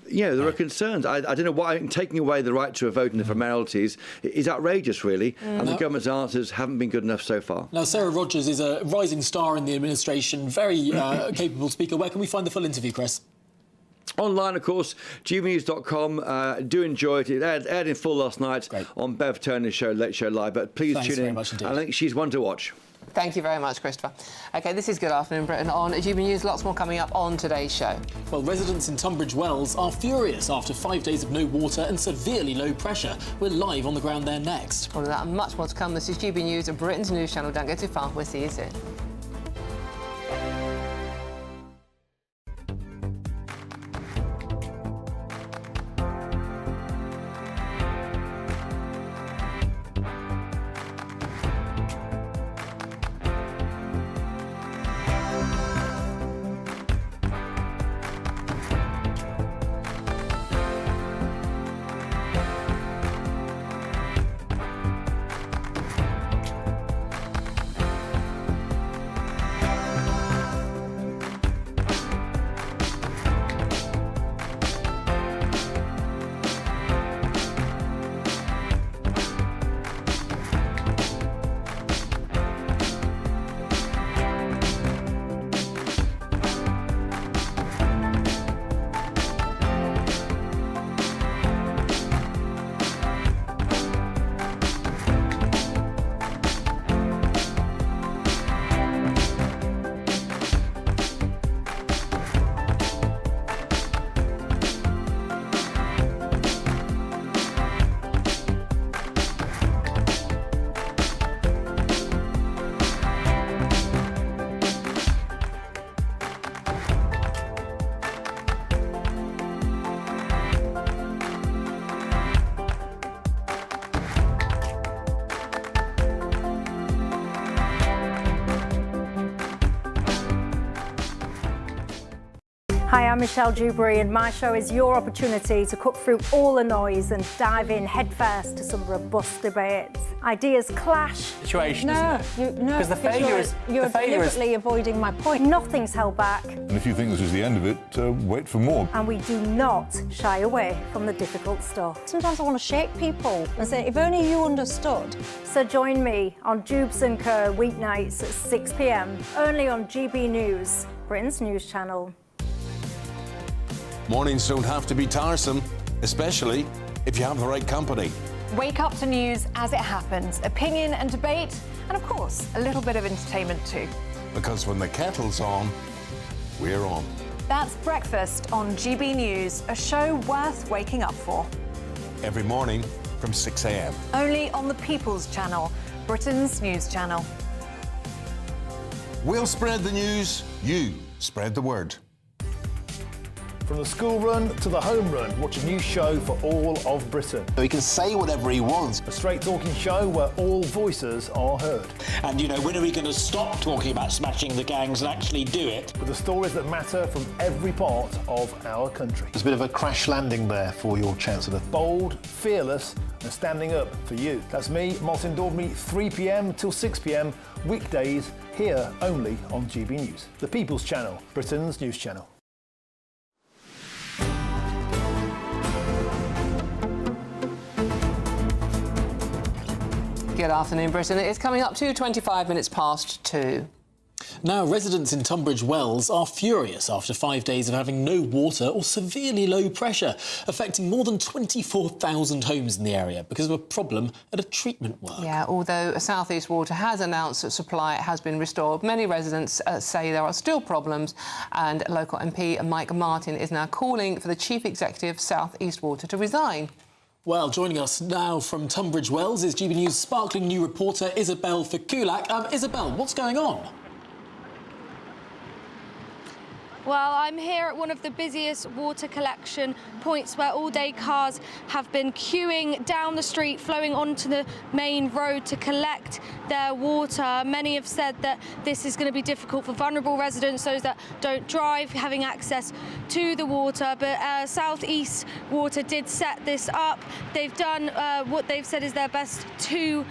you know, there are concerns. I don't know why taking away the right to a vote in the formalities is outrageous, really, and the government's answers haven't been good enough so far. Now, Sarah Rogers is a rising star in the administration, very capable speaker. Where can we find the full interview, Chris? Online, of course, GBNews.com. Do enjoy it. It aired in full last night on Bev Turner's show, Late Show Live, but please tune in. I think she's one to watch. Thank you very much, Christopher. OK, this is Good Afternoon Britain on GB News. Lots more coming up on today's show. Well, residents in Tunbridge Wells are furious after 5 days of no water and severely low pressure. We're live on the ground there next. All of that and much more to come. This is GB News, Britain's news channel. Don't go too far. We'll see you soon. Hi, I'm Michelle Dewberry, and my show is your opportunity to cut through all the noise and dive in headfirst to some robust debates. Ideas clash. Situation, no, isn't it? No, Because the failure is you're deliberately avoiding my point. Nothing's held back, And if you think this is the end of it, wait for more. and we do not shy away from the difficult stuff. Sometimes I want to shake people and say, if only you understood. So join me on Jubes and Co weeknights at 6 p.m. only on GB News, Britain's news channel. Mornings don't have to be tiresome, especially if you have the right company. Wake up to news as it happens, opinion and debate, and of course, a little bit of entertainment too. Because when the kettle's on, we're on. That's Breakfast on GB News, a show worth waking up for. Every morning from 6 a.m. Only on the People's Channel, Britain's news channel. We'll spread the news, you spread the word. From the school run to the home run, watch a new show for all of Britain. He can say whatever he wants. A straight-talking show where all voices are heard. And, you know, when are we going to stop talking about smashing the gangs and actually do it? With the stories that matter from every part of our country. There's a bit of a crash landing there for your Chancellor. Bold, fearless and standing up for you. That's me, Martin Daubney, 3 p.m. till 6 p.m, weekdays, here only on GB News. The People's Channel, Britain's news channel. Good afternoon, Britain. It's coming up to 25 minutes past 2. Now, residents in Tunbridge Wells are furious after 5 days of having no water or severely low pressure, affecting more than 24,000 homes in the area because of a problem at a treatment work. Yeah, although South East Water has announced that supply has been restored, many residents say there are still problems, and local MP Mike Martin is now calling for the Chief Executive South East Water to resign. Well, joining us now from Tunbridge Wells is GB News' sparkling new reporter Isabel Fikulak. Isabel, what's going on? Well, I'm here at one of the busiest water collection points where all-day cars have been queuing down the street, flowing onto the main road to collect their water. Many have said that this is going to be difficult for vulnerable residents, those that don't drive, having access to the water. But South East Water did set this up. They've done what they've said is their best to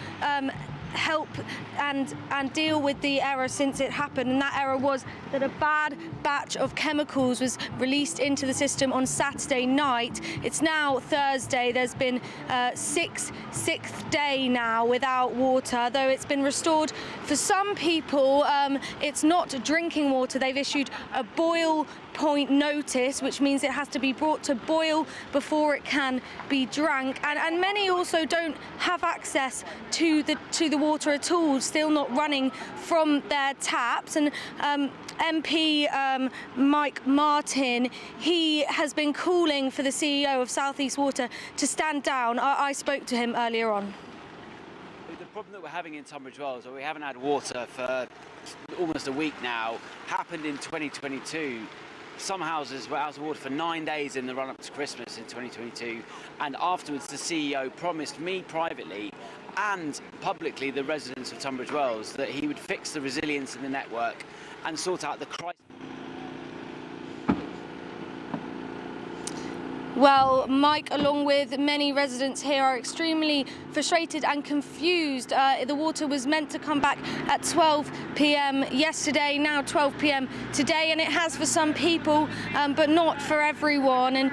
help and deal with the error since it happened, and that error was that a bad batch of chemicals was released into the system on Saturday night. It's now Thursday. There's been sixth day now without water, though it's been restored for some people. It's not drinking water. They've issued a boil point notice, which means it has to be brought to boil before it can be drank, and many also don't have access to the water at all, still not running from their taps. And MP Mike Martin, he has been calling for the CEO of South East Water to stand down. I spoke to him earlier on. The problem that we're having in Tunbridge Wells, where we haven't had water for almost a week now, happened in 2022. Some houses were out of water for 9 days in the run-up to Christmas in 2022, and afterwards the CEO promised me privately and publicly, the residents of Tunbridge Wells, that he would fix the resilience in the network and sort out the crisis. Well, Mike, along with many residents here, are extremely frustrated and confused. The water was meant to come back at 12 p.m. yesterday, now 12 p.m. today, and it has for some people, but not for everyone. And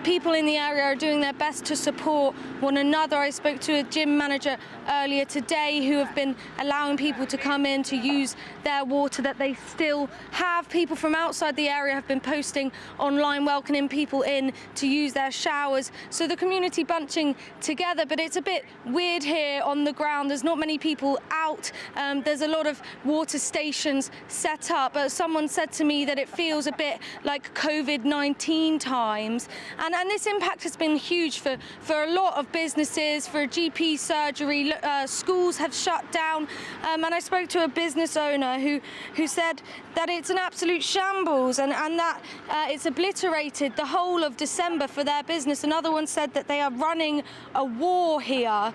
people in the area are doing their best to support one another. I spoke to a gym manager earlier today who have been allowing people to come in to use their water that they still have. People from outside the area have been posting online, welcoming people in to use their showers. So the community bunching together, but it's a bit weird here on the ground. There's not many people out. There's a lot of water stations set up. Someone said to me that it feels a bit like COVID-19 times. And this impact has been huge for a lot of businesses, for GP surgery. Schools have shut down. And I spoke to a business owner who said that it's an absolute shambles and that it's obliterated the whole of December for their business. Another one said that they are running a war here,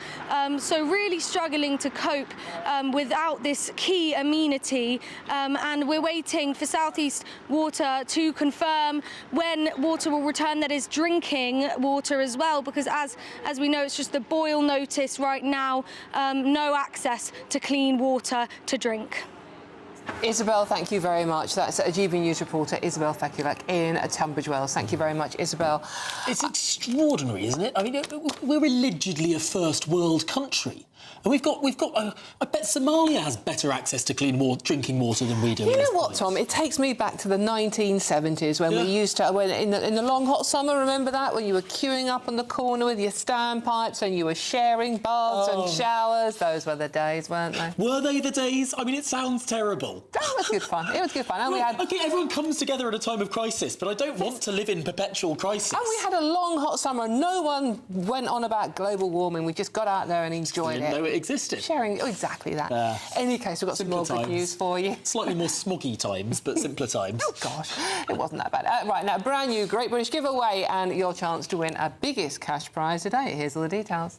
so really struggling to cope without this key amenity, and we're waiting for South East Water to confirm when water will return, that is drinking water as well, because as we know, it's just the boil notice right now, no access to clean water to drink. Isabel, thank you very much. That's a GB News reporter, Isabel Fekulak in Tunbridge Wells. Thank you very much, Isabel. It's extraordinary, isn't it? I mean, we're allegedly a first world country. And we've got. I bet Somalia has better access to clean drinking water than we do. You know what, Tom? It takes me back to the 1970s when we used to, in the long hot summer. Remember that, when you were queuing up on the corner with your standpipes and you were sharing baths and showers. Those were the days, weren't they? Were they the days? I mean, it sounds terrible. That was good fun. It was good fun. And well, I think everyone comes together at a time of crisis, but I don't want to live in perpetual crisis. And we had a long hot summer and no one went on about global warming. We just got out there and enjoyed it. Didn't know it existed. Sharing, exactly that. In any case, we've got some more good news for you. Slightly more smoggy times, but simpler times. Oh, gosh, it wasn't that bad. Right, now, brand new Great British giveaway and your chance to win our biggest cash prize today. Here's all the details.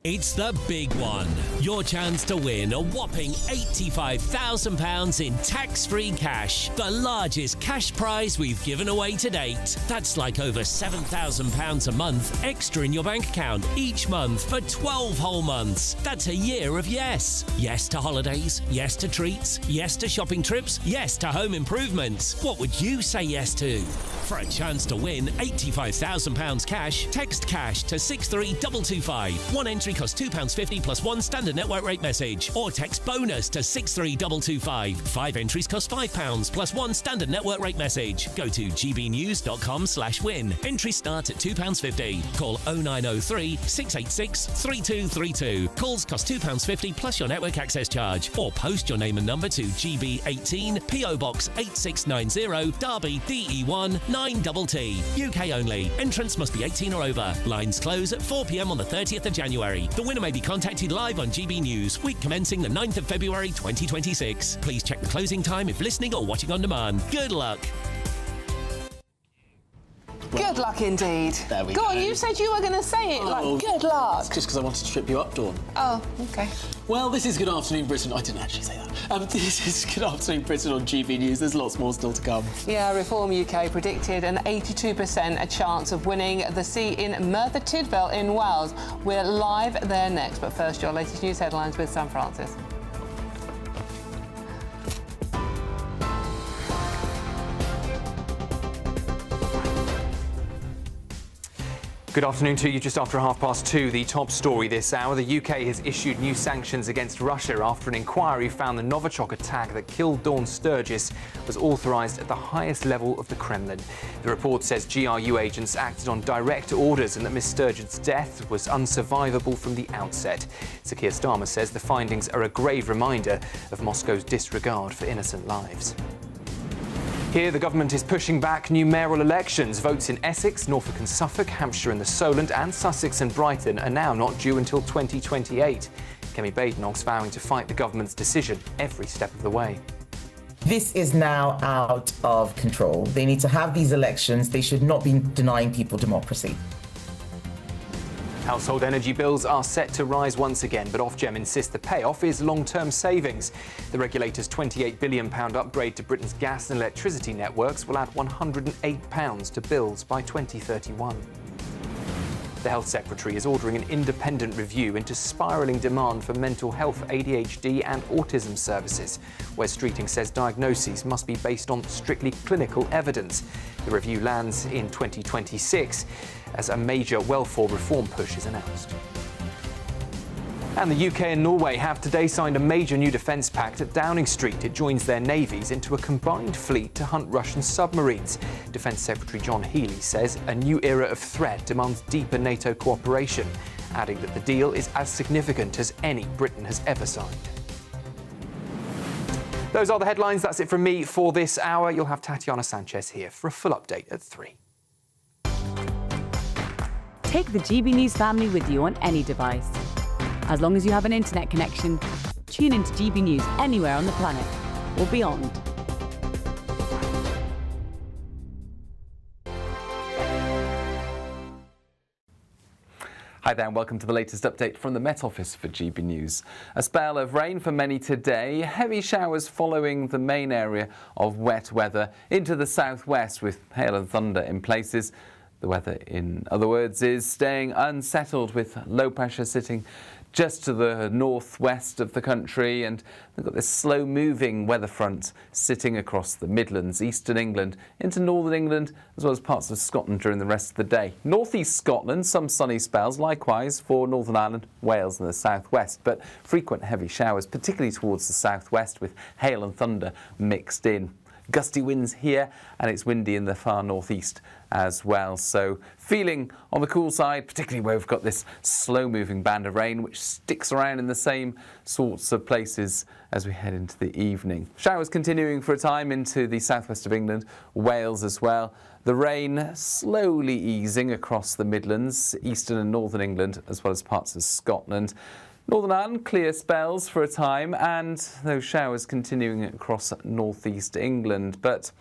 It's the big one. Your chance to win a whopping £85,000 in tax-free cash. The largest cash prize we've given away to date. That's like over £7,000 a month extra in your bank account each month for 12 whole months. That's a year of yes. Yes to holidays, yes to treats, yes to shopping trips, yes to home improvements. What would you say yes to? For a chance to win £85,000 cash, text cash to 63225. One entry costs £2.50 plus one standard network rate message, or text bonus to 63225. 5 entries cost £5 plus one standard network rate message. Go to gbnews.com/win. Entries start at £2.50. Call 0903 686 3232. Calls cost £2.50 plus your network access charge, or post your name and number to GB18 PO Box 8690 Derby DE1 9TT. UK only. Entrance must be 18 or over. Lines close at 4 p.m. on the 30th of January. The winner may be contacted live on GB News, week commencing the 9th of February 2026. Please check the closing time if listening or watching on demand. Good luck. Good luck indeed. There we go. go. On, you said you were going to say it. Like, good luck. It's just because I wanted to trip you up, Dawn. Oh, okay. Well, this is Good Afternoon Britain. I didn't actually say that. This is Good Afternoon Britain on GB News. There's lots more still to come. Yeah, Reform UK predicted an 82% a chance of winning the seat in Merthyr Tydfil in Wales. We're live there next, but first, your latest news headlines with Sam Francis. Good afternoon to you. Just after 2:30, the top story this hour. The UK has issued new sanctions against Russia after an inquiry found the Novichok attack that killed Dawn Sturgis was authorised at the highest level of the Kremlin. The report says GRU agents acted on direct orders and that Ms Sturgis' death was unsurvivable from the outset. Sir Keir Starmer says the findings are a grave reminder of Moscow's disregard for innocent lives. Here, the government is pushing back new mayoral elections. Votes in Essex, Norfolk and Suffolk, Hampshire and the Solent, and Sussex and Brighton are now not due until 2028. Kemi Badenoch's vowing to fight the government's decision every step of the way. This is now out of control. They need to have these elections. They should not be denying people democracy. Household energy bills are set to rise once again, but Ofgem insists the payoff is long-term savings. The regulator's £28 billion upgrade to Britain's gas and electricity networks will add £108 to bills by 2031. The Health Secretary is ordering an independent review into spiralling demand for mental health, ADHD and autism services. Wes Streeting says diagnoses must be based on strictly clinical evidence. The review lands in 2026 as a major welfare reform push is announced. And the UK and Norway have today signed a major new defence pact at Downing Street. It joins their navies into a combined fleet to hunt Russian submarines. Defence Secretary John Healey says a new era of threat demands deeper NATO cooperation, adding that the deal is as significant as any Britain has ever signed. Those are the headlines. That's it from me for this hour. You'll have Tatiana Sanchez here for a full update at 3. Take the GB News family with you on any device. As long as you have an internet connection, tune into GB News anywhere on the planet or beyond. Hi there and welcome to the latest update from the Met Office for GB News. A spell of rain for many today, heavy showers following the main area of wet weather into the southwest with hail and thunder in places. The weather, in other words, is staying unsettled with low pressure sitting just to the northwest of the country, and we've got this slow-moving weather front sitting across the Midlands, eastern England, into northern England, as well as parts of Scotland during the rest of the day. Northeast Scotland, some sunny spells, likewise for Northern Ireland, Wales and the southwest, but frequent heavy showers, particularly towards the southwest, with hail and thunder mixed in. Gusty winds here, and it's windy in the far northeast as well. So feeling on the cool side, particularly where we've got this slow-moving band of rain, which sticks around in the same sorts of places as we head into the evening. Showers continuing for a time into the southwest of England, Wales as well. The rain slowly easing across the Midlands, eastern and northern England, as well as parts of Scotland. Northern Ireland, clear spells for a time, and those showers continuing across northeast England. But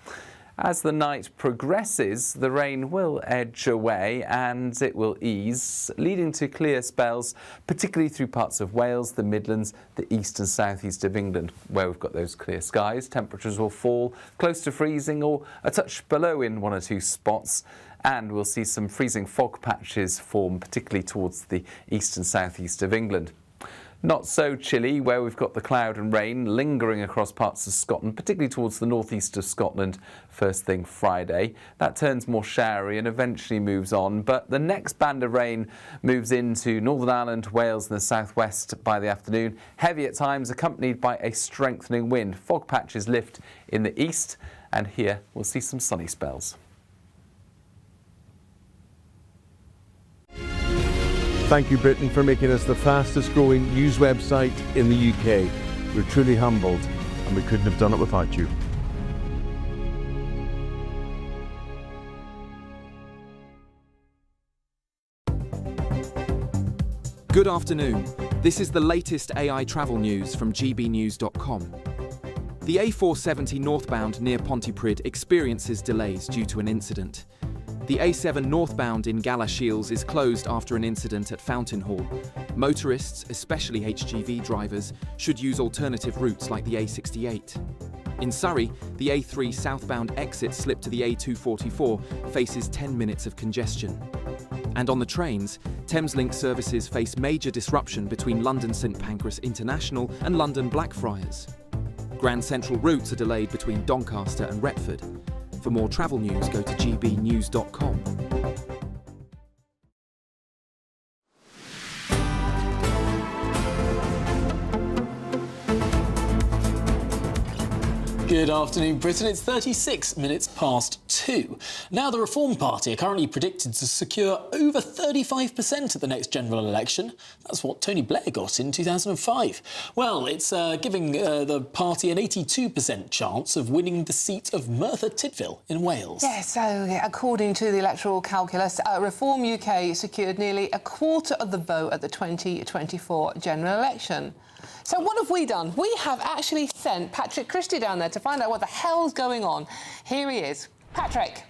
as the night progresses, the rain will edge away and it will ease, leading to clear spells, particularly through parts of Wales, the Midlands, the east and southeast of England, where we've got those clear skies. Temperatures will fall close to freezing or a touch below in one or two spots. And we'll see some freezing fog patches form, particularly towards the east and southeast of England. Not so chilly where we've got the cloud and rain lingering across parts of Scotland, particularly towards the northeast of Scotland first thing Friday. That turns more showery and eventually moves on, but the next band of rain moves into Northern Ireland, Wales and the southwest by the afternoon. Heavy at times, accompanied by a strengthening wind. Fog patches lift in the east, and here we'll see some sunny spells. Thank you, Britain, for making us the fastest growing news website in the UK. We're truly humbled, and we couldn't have done it without you. Good afternoon. This is the latest AI travel news from GBNews.com. The A470 northbound near Pontypridd experiences delays due to an incident. The A7 northbound in Galashiels is closed after an incident at Fountain Hall. Motorists, especially HGV drivers, should use alternative routes like the A68. In Surrey, the A3 southbound exit slip to the A244 faces 10 minutes of congestion. And on the trains, Thameslink services face major disruption between London St Pancras International and London Blackfriars. Grand Central routes are delayed between Doncaster and Retford. For more travel news, go to gbnews.com. Good afternoon, Britain. It's 36 minutes past 2. Now, the Reform Party are currently predicted to secure over 35% at the next general election. That's what Tony Blair got in 2005. Well, it's giving the party an 82% chance of winning the seat of Merthyr Tydfil in Wales. Yeah, so according to the electoral calculus, Reform UK secured nearly a quarter of the vote at the 2024 general election. So what have we done? We have actually sent Patrick Christie down there to find out what the hell's going on. Here he is. Patrick.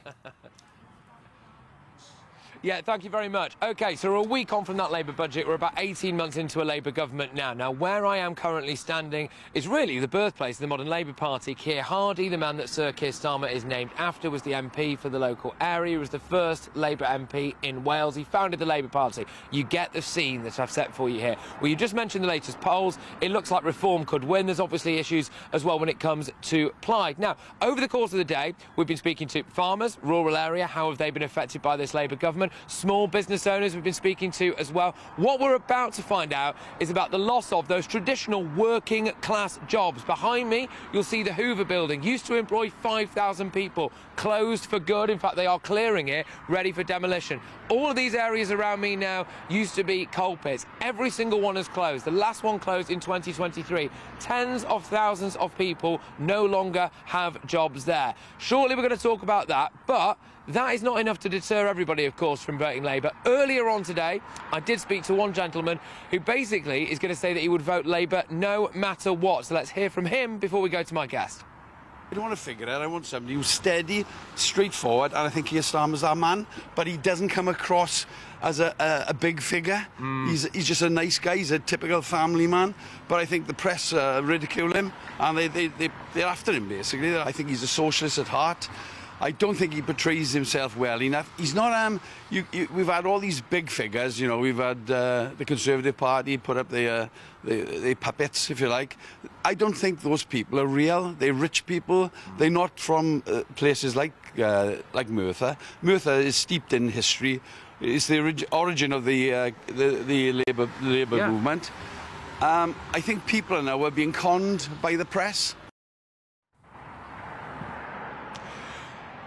Yeah, thank you very much. OK, so we're a week on from that Labour budget. We're about 18 months into a Labour government now. Now, where I am currently standing is really the birthplace of the modern Labour Party. Keir Hardie, the man that Sir Keir Starmer is named after, was the MP for the local area. He was the first Labour MP in Wales. He founded the Labour Party. You get the scene that I've set for you here. Well, you just mentioned the latest polls. It looks like Reform could win. There's obviously issues as well when it comes to Plaid. Now, over the course of the day, we've been speaking to farmers, rural area. How have they been affected by this Labour government? Small business owners we've been speaking to as well. What we're about to find out is about the loss of those traditional working class jobs. Behind me, you'll see the Hoover building. Used to employ 5,000 people. Closed for good. In fact, they are clearing it, ready for demolition. All of these areas around me now used to be coal pits. Every single one has closed. The last one closed in 2023. Tens of thousands of people no longer have jobs there. Shortly, we're going to talk about that, but that is not enough to deter everybody, of course, from voting Labour. Earlier on today, I did speak to one gentleman who basically is going to say that he would vote Labour no matter what. So let's hear from him before we go to my guest. I don't want to figure it out. I want somebody who's steady, straightforward, and I think Keir Starmer's our man, but he doesn't come across as a big figure. He's just a nice guy. He's a typical family man, but I think the press ridicule him, and they're after him, basically. I think he's a socialist at heart. I don't think he portrays himself well enough. He's not. We've had all these big figures. You know, we've had the Conservative Party put up the puppets, if you like. I don't think those people are real. They're rich people. They're not from places like Merthyr. Merthyr is steeped in history. It's the origin of the Labour movement. I think people now are being conned by the press.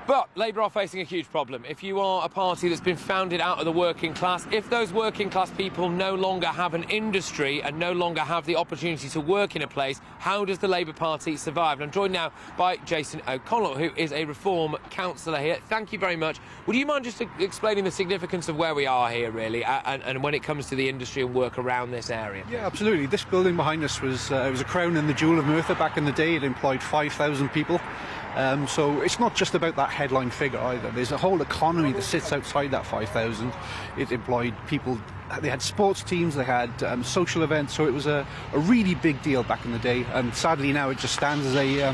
But Labour are facing a huge problem. If you are a party that's been founded out of the working class, if those working class people no longer have an industry and no longer have the opportunity to work in a place, how does the Labour Party survive? And I'm joined now by Jason O'Connell, who is a Reform councillor here. Thank you very much. Would you mind just explaining the significance of where we are here, really, and when it comes to the industry and work around this area? Yeah, absolutely. This building behind us was it was a crown and the jewel of Merthyr back in the day. It employed 5,000 people. So it's not just about that headline figure either. There's a whole economy that sits outside that 5,000. It employed people. They had sports teams, they had social events, so it was a really big deal back in the day. And sadly now it just stands as a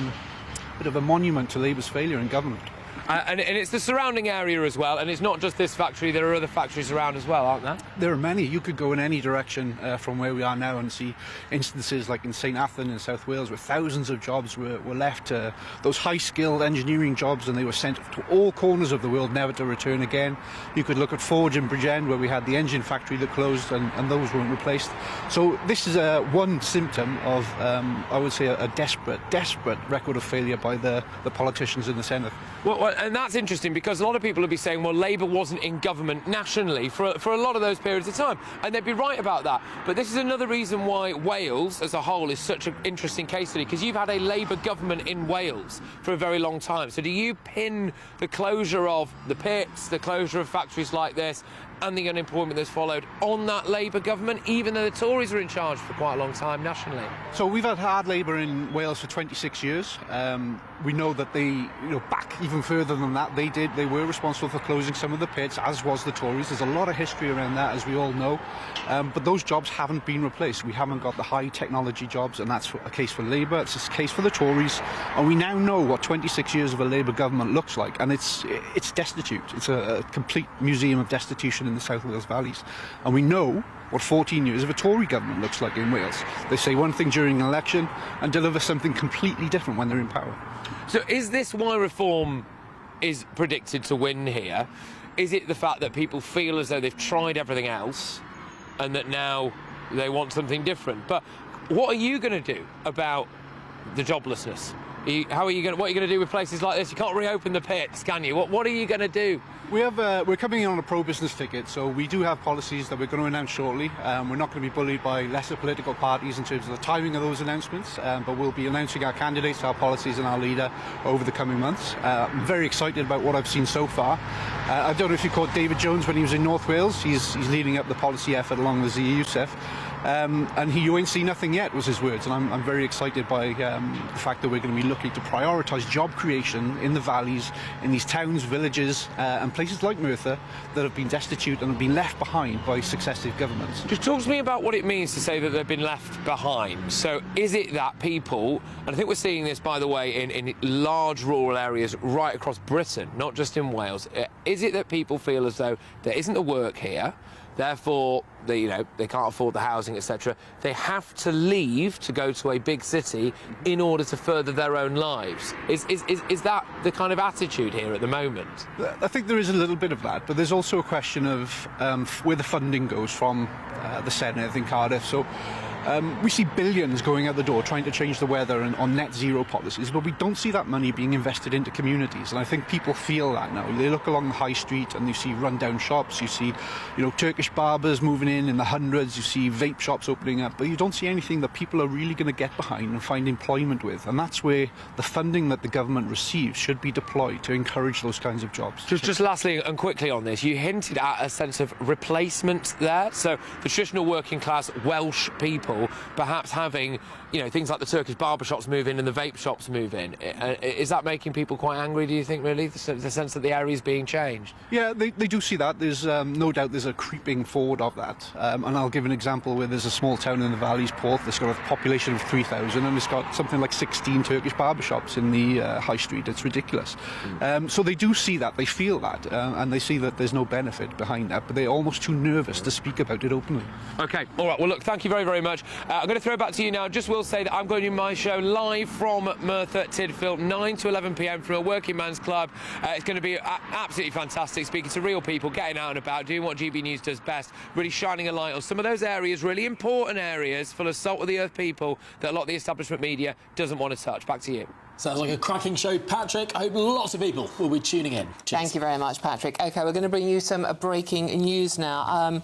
bit of a monument to Labour's failure in government. And it's the surrounding area as well, and it's not just this factory, there are other factories around as well, aren't there? There are many. You could go in any direction from where we are now and see instances like in St Athan in South Wales where thousands of jobs were left, those high-skilled engineering jobs, and they were sent to all corners of the world, never to return again. You could look at Forge in Bridgend where we had the engine factory that closed and those weren't replaced. So this is one symptom of, I would say, a desperate record of failure by the politicians in the Senate. Well, and that's interesting because a lot of people will be saying, well, Labour wasn't in government nationally for a lot of those periods of time, and they'd be right about that. But this is another reason why Wales as a whole is such an interesting case study, because you've had a Labour government in Wales for a very long time. So do you pin the closure of the pits, the closure of factories like this, and the unemployment that's followed on that Labour government, even though the Tories are in charge for quite a long time nationally? So we've had hard Labour in Wales for 26 years. We know that they, back even further than that, they were responsible for closing some of the pits, as was the Tories. There's a lot of history around that, as we all know. But those jobs haven't been replaced. We haven't got the high technology jobs, and that's a case for Labour, it's a case for the Tories. And we now know what 26 years of a Labour government looks like, and it's destitute. It's a complete museum of destitution in the South Wales valleys. And we know what 14 years of a Tory government looks like in Wales. They say one thing during an election and deliver something completely different when they're in power. So is this why Reform is predicted to win here? Is it the fact that people feel as though they've tried everything else and that now they want something different? But what are you going to do about the joblessness? What are you going to do with places like this? You can't reopen the pits, can you? What are you going to do? We're coming in on a pro-business ticket, so we do have policies that we're going to announce shortly. We're not going to be bullied by lesser political parties in terms of the timing of those announcements, but we'll be announcing our candidates, our policies and our leader over the coming months. I'm very excited about what I've seen so far. I don't know if you caught David Jones when he was in North Wales. He's leading up the policy effort along with Zia Youssef. And you ain't seen nothing yet, was his words. And I'm very excited by the fact that we're going to be looking to prioritise job creation in the valleys, in these towns, villages, and places like Merthyr that have been destitute and have been left behind by successive governments. Just talk to me about what it means to say that they've been left behind. So is it that people, and I think we're seeing this, by the way, in large rural areas right across Britain, not just in Wales, is it that people feel as though there isn't the work here, therefore they can't afford the housing, etc. They have to leave to go to a big city in order to further their own lives? Is that the kind of attitude here at the moment? I think there is a little bit of that, but there's also a question of where the funding goes from the Senedd in Cardiff. So we see billions going out the door trying to change the weather and on net zero policies, but we don't see that money being invested into communities. And I think people feel that now. They look along the high street and you see run-down shops, you see, Turkish barbers moving in the hundreds, you see vape shops opening up, but you don't see anything that people are really going to get behind and find employment with. And that's where the funding that the government receives should be deployed to encourage those kinds of jobs. Just lastly and quickly on this, you hinted at a sense of replacement there. So the traditional working class Welsh people perhaps having, things like the Turkish barbershops move in and the vape shops move in. Is that making people quite angry, do you think, really? The sense that the area is being changed? Yeah, they do see that. There's no doubt there's a creeping forward of that. And I'll give an example where there's a small town in the valleys, Porth, that's got a population of 3,000 and it's got something like 16 Turkish barbershops in the high street. It's ridiculous. So they do see that, they feel that, and they see that there's no benefit behind that, but they're almost too nervous to speak about it openly. OK, all right, well, look, thank you very, very much. I'm going to throw it back to you now. Just will say that I'm going to do my show live from Merthyr Tydfil, 9 to 11 p.m. from a working man's club. It's going to be absolutely fantastic, speaking to real people, getting out and about, doing what GB News does best, really shining a light on some of those areas, really important areas, full of salt-of-the-earth people that a lot of the establishment media doesn't want to touch. Back to you. Sounds like a cracking show, Patrick. I hope lots of people will be tuning in. Cheers. Thank you very much, Patrick. OK, we're going to bring you some breaking news now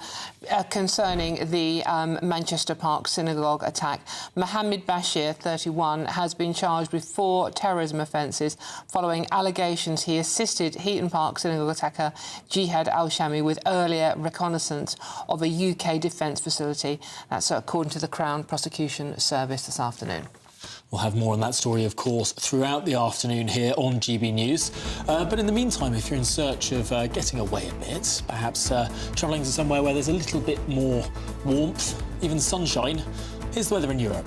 concerning the Manchester Park synagogue attack. Mohammed Bashir, 31, has been charged with 4 terrorism offences following allegations he assisted Heaton Park synagogue attacker Jihad al-Shami with earlier reconnaissance of a UK defence facility. That's according to the Crown Prosecution Service this afternoon. We'll have more on that story, of course, throughout the afternoon here on GB News. But in the meantime, if you're in search of getting away a bit, perhaps travelling to somewhere where there's a little bit more warmth, even sunshine, here's the weather in Europe.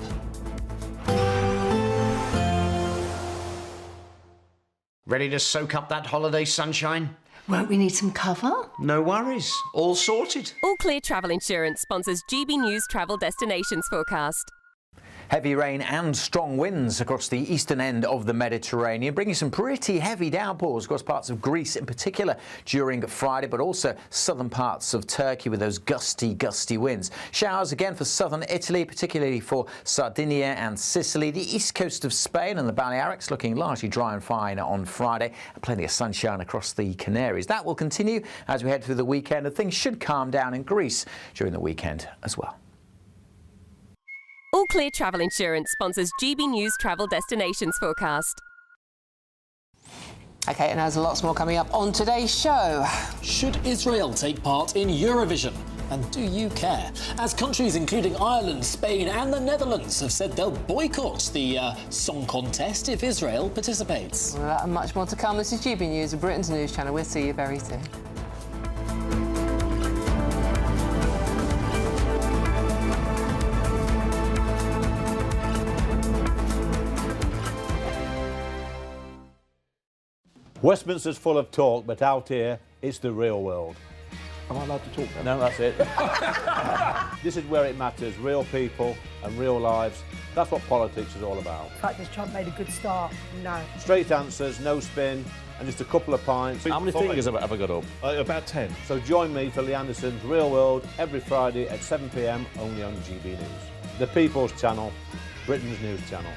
Ready to soak up that holiday sunshine? Won't we need some cover? No worries. All sorted. All Clear Travel Insurance sponsors GB News Travel Destinations Forecast. Heavy rain and strong winds across the eastern end of the Mediterranean, bringing some pretty heavy downpours across parts of Greece in particular during Friday, but also southern parts of Turkey with those gusty winds. Showers again for southern Italy, particularly for Sardinia and Sicily. The east coast of Spain and the Balearics looking largely dry and fine on Friday. Plenty of sunshine across the Canaries. That will continue as we head through the weekend, and things should calm down in Greece during the weekend as well. All Clear Travel Insurance sponsors GB News Travel Destinations Forecast. OK, and there's lots more coming up on today's show. Should Israel take part in Eurovision? And do you care? As countries including Ireland, Spain and the Netherlands have said they'll boycott the song contest if Israel participates. Well, that and much more to come. This is GB News, Britain's news channel. We'll see you very soon. Westminster's full of talk, but out here, it's the real world. Am I allowed to talk then? No, that's it. This is where it matters, real people and real lives. That's what politics is all about. The fact has Trump made a good start? No. Straight answers, no spin, and just a couple of pints. How many fingers have I got up? About 10. So join me for Lee Anderson's Real World every Friday at 7 p.m. only on GB News. The People's Channel, Britain's news channel.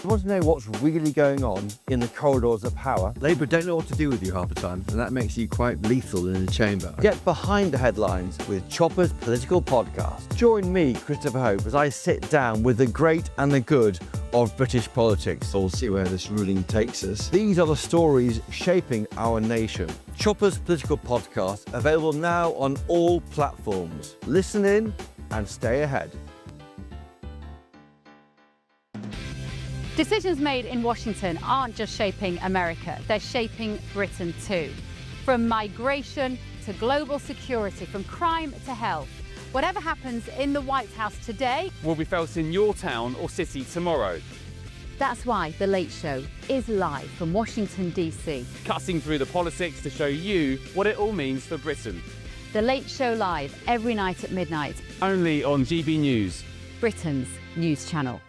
You want to know what's really going on in the corridors of power? Labour don't know what to do with you half the time, and that makes you quite lethal in the chamber. Get behind the headlines with Chopper's Political Podcast. Join me, Christopher Hope, as I sit down with the great and the good of British politics. We'll see where this ruling takes us. These are the stories shaping our nation. Chopper's Political Podcast, available now on all platforms. Listen in and stay ahead. Decisions made in Washington aren't just shaping America, they're shaping Britain too. From migration to global security, from crime to health. Whatever happens in the White House today will be felt in your town or city tomorrow. That's why The Late Show is live from Washington, D.C. Cutting through the politics to show you what it all means for Britain. The Late Show live every night at midnight. Only on GB News, Britain's news channel.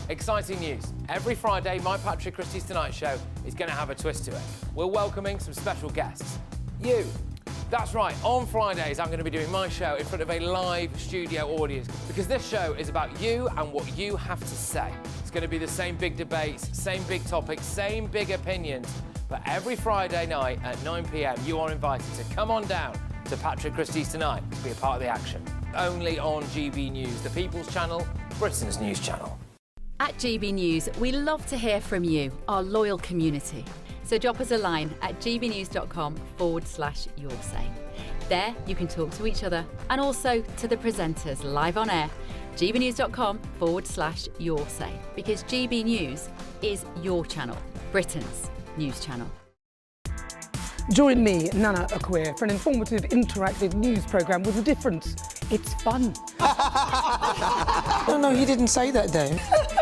Exciting news. Every Friday, my Patrick Christie's Tonight Show is going to have a twist to it. We're welcoming some special guests. You. That's right, on Fridays I'm going to be doing my show in front of a live studio audience because this show is about you and what you have to say. It's going to be the same big debates, same big topics, same big opinions, but every Friday night at 9 p.m. you are invited to come on down to Patrick Christie's Tonight to be a part of the action. Only on GB News, the People's Channel, Britain's news channel. At GB News, we love to hear from you, our loyal community. So drop us a line at gbnews.com/yoursay. There you can talk to each other and also to the presenters live on air. gbnews.com/yoursay, because GB News is your channel, Britain's news channel. Join me, Nana Akua, for an informative, interactive news programme with a difference. It's fun. No, he didn't say that, Dave.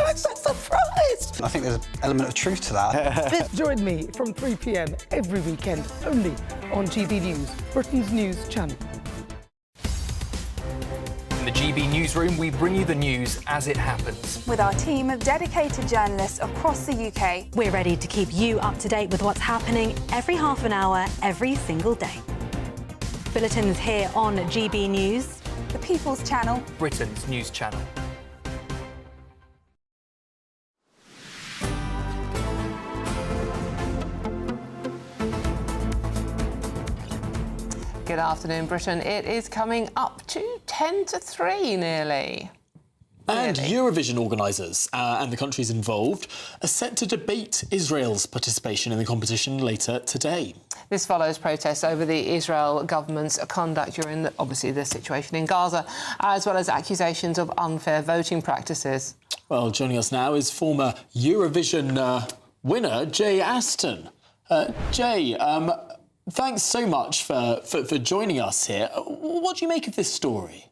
I'm so surprised. I think there's an element of truth to that. Join me from 3 p.m. every weekend, only on GB News, Britain's news channel. In the GB newsroom, we bring you the news as it happens. With our team of dedicated journalists across the UK, we're ready to keep you up to date with what's happening every half an hour, every single day. Bulletins here on GB News, the People's Channel, Britain's news channel. Good afternoon, Britain. It is coming up to 10 to 3 nearly. And Eurovision organisers and the countries involved are set to debate Israel's participation in the competition later today. This follows protests over the Israel government's conduct during, obviously, the situation in Gaza, as well as accusations of unfair voting practices. Well, joining us now is former Eurovision winner Jay Aston. Jay, thanks so much for joining us here. What do you make of this story?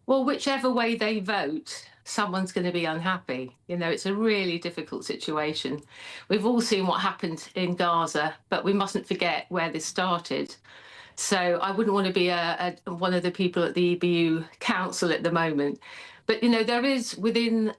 Well, whichever way they vote, someone's going to be unhappy. You know, it's a really difficult situation. We've all seen what happened in Gaza, but we mustn't forget where this started. So I wouldn't want to be one of the people at the EBU Council at the moment. But, you know, there is within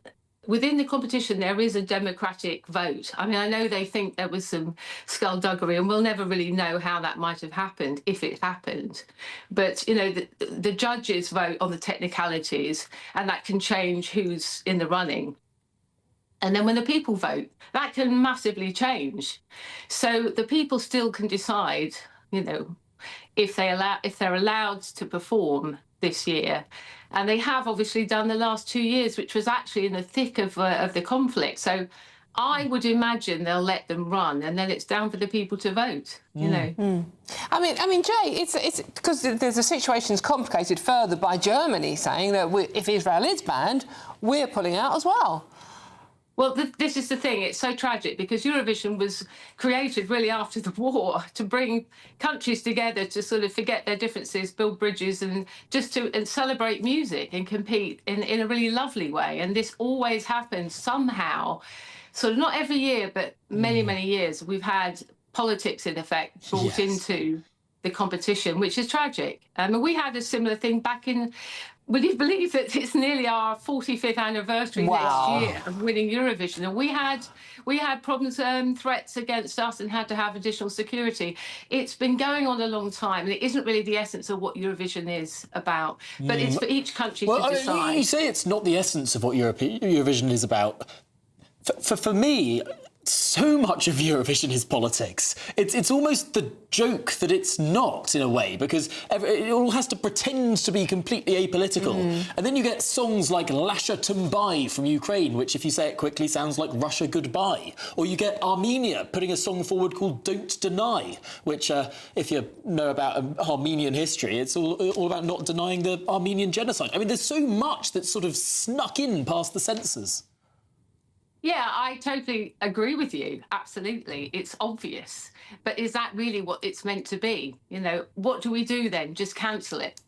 the competition, there is a democratic vote. I mean, I know they think there was some skullduggery, and we'll never really know how that might have happened, if it happened. But, you know, the judges vote on the technicalities, and that can change who's in the running. And then when the people vote, that can massively change. So the people still can decide, you know, if they're allowed to perform this year. And they have obviously done the last 2 years, which was actually in the thick of the conflict. So I would imagine they'll let them run, and then it's down for the people to vote, you know. I mean, Jay, it's because the situation's complicated further by Germany saying that if Israel is banned, we're pulling out as well. Well, this is the thing. It's so tragic because Eurovision was created really after the war to bring countries together to sort of forget their differences, build bridges, and just to celebrate music and compete in a really lovely way. And this always happens somehow. Sort of not every year, but many, many years, we've had politics, in effect, brought into the competition, which is tragic. We had a similar thing back in... Would you believe that it's nearly our 45th anniversary next year of winning Eurovision? And we had problems, threats against us, and had to have additional security. It's been going on a long time, and it isn't really the essence of what Eurovision is about. But it's for each country to decide. You say it's not the essence of what Eurovision is about. For me, so much of Eurovision is politics. It's almost the joke that it's not, in a way, because it all has to pretend to be completely apolitical. And then you get songs like Lasha Tumbai from Ukraine, which, if you say it quickly, sounds like Russia goodbye. Or you get Armenia putting a song forward called Don't Deny, which, if you know about Armenian history, it's all about not denying the Armenian genocide. I mean, there's so much that's sort of snuck in past the censors. Yeah, I totally agree with you. Absolutely. It's obvious. But is that really what it's meant to be? You know, what do we do then? Just cancel it?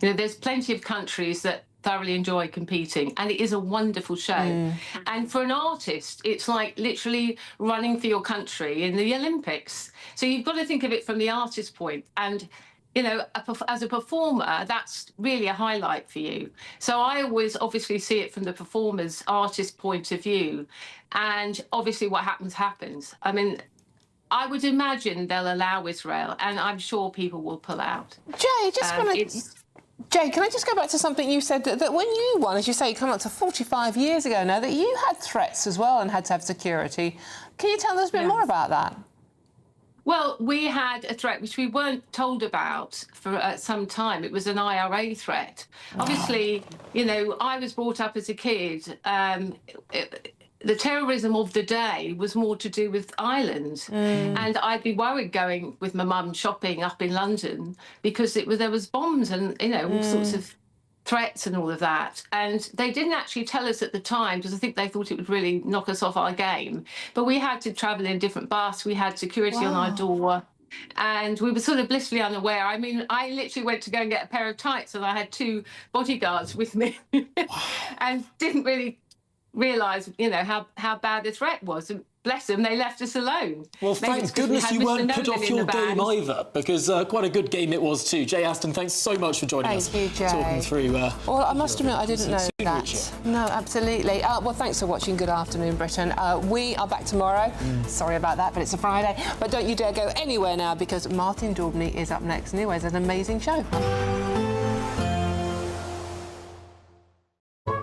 You know, there's plenty of countries that thoroughly enjoy competing, and it is a wonderful show. And for an artist, it's like literally running for your country in the Olympics. So you've got to think of it from the artist's point. And you know, as a performer, that's really a highlight for you. So I always obviously see it from the performer's artist point of view. And obviously what happens, happens. I mean, I would imagine they'll allow Israel, and I'm sure people will pull out. Jay, Jay, can I just go back to something you said, that when you won, as you say, you come up to 45 years ago now, that you had threats as well and had to have security. Can you tell us a bit more about that? Well, we had a threat which we weren't told about for some time. It was an IRA threat. Obviously, you know, I was brought up as a kid. The terrorism of the day was more to do with Ireland. And I'd be worried going with my mum shopping up in London because there was bombs and, you know, all sorts of threats and all of that. And they didn't actually tell us at the time because I think they thought it would really knock us off our game. But we had to travel in different bus. We had security on our door. And we were sort of blissfully unaware. I mean, I literally went to go and get a pair of tights and I had 2 bodyguards with me and didn't really realise, you know, how bad the threat was. And bless them, they left us alone. Well, thank goodness you weren't put off your game either, because quite a good game it was too. Jay Aston, thanks so much for joining us. Thank you, Jay. Talking through... well, I must admit, I didn't know that. No, absolutely. Well, thanks for watching Good Afternoon Britain. We are back tomorrow. Sorry about that, but it's a Friday. But don't you dare go anywhere now, because Martin Daubney is up next. And he always has an amazing show.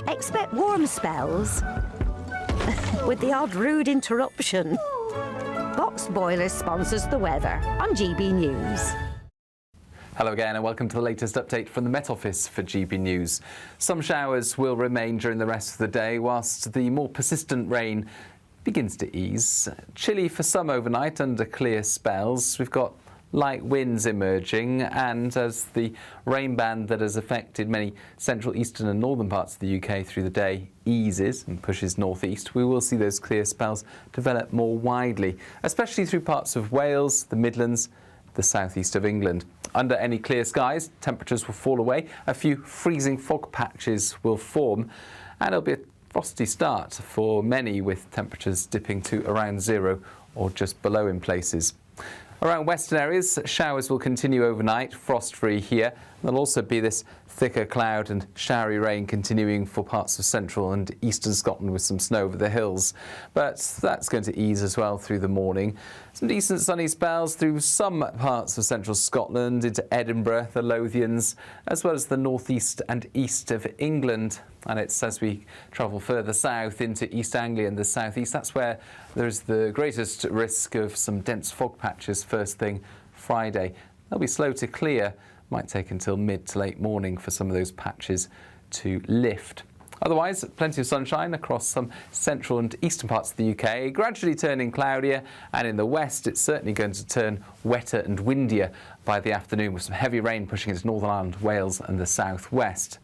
Expect warm spells with the odd rude interruption. Box Boilers sponsors the weather on GB News. Hello again and welcome to the latest update from the Met Office for GB News. Some showers will remain during the rest of the day, whilst the more persistent rain begins to ease. Chilly for some overnight under clear spells. We've got light winds emerging, and as the rain band that has affected many central, eastern and northern parts of the UK through the day eases and pushes northeast, we will see those clear spells develop more widely, especially through parts of Wales, the Midlands, the southeast of England. Under any clear skies, temperatures will fall away, a few freezing fog patches will form, and it'll be a frosty start for many, with temperatures dipping to around 0 or just below in places. Around western areas, showers will continue overnight, frost-free here. There'll also be this thicker cloud and showery rain continuing for parts of central and eastern Scotland with some snow over the hills. But that's going to ease as well through the morning. Some decent sunny spells through some parts of central Scotland into Edinburgh, the Lothians, as well as the northeast and east of England. And it's as we travel further south into East Anglia and the southeast, that's where there's the greatest risk of some dense fog patches first thing Friday. They'll be slow to clear, Might take until mid to late morning for some of those patches to lift. Otherwise, plenty of sunshine across some central and eastern parts of the UK, gradually turning cloudier, and in the west it's certainly going to turn wetter and windier by the afternoon, with some heavy rain pushing into Northern Ireland, Wales and the southwest.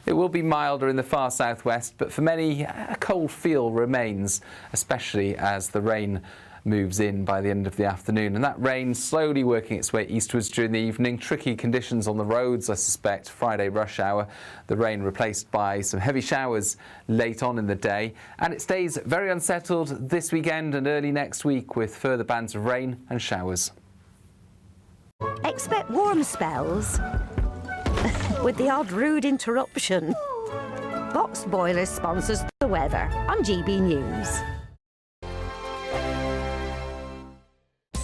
It will be milder in the far southwest, but for many a cold feel remains, especially as the rain moves in by the end of the afternoon, and that rain slowly working its way eastwards during the evening. Tricky conditions on the roads, I suspect, Friday rush hour. The rain replaced by some heavy showers late on in the day, and it stays very unsettled this weekend and early next week with further bands of rain and showers. Expect warm spells with the odd rude interruption. Box Boilers sponsors the weather on GB News.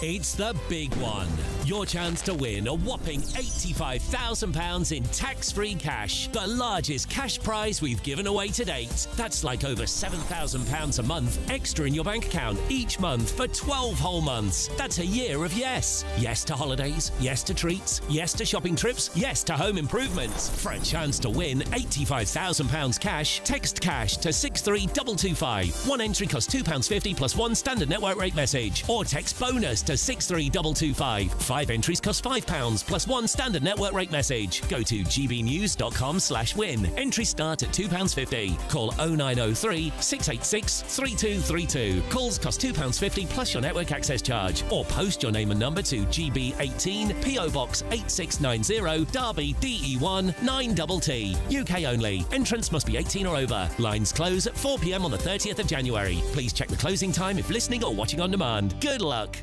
It's the big one. Your chance to win a whopping £85,000 in tax-free cash. The largest cash prize we've given away to date. That's like over £7,000 a month extra in your bank account each month for 12 whole months. That's a year of yes. Yes to holidays, yes to treats, yes to shopping trips, yes to home improvements. For a chance to win £85,000 cash, text cash to 63225. One entry costs £2.50 plus one standard network rate message. Or text bonus to 63225. 5 entries cost £5 plus one standard network rate message. Go to gbnews.com/win. Entries start at £2.50. Call 0903 686 3232. Calls cost £2.50 plus your network access charge. Or post your name and number to GB18 PO Box 8690 Derby DE1 9TT. UK only. Entrance must be 18 or over. Lines close at 4 p.m. on the 30th of January. Please check the closing time if listening or watching on demand. Good luck.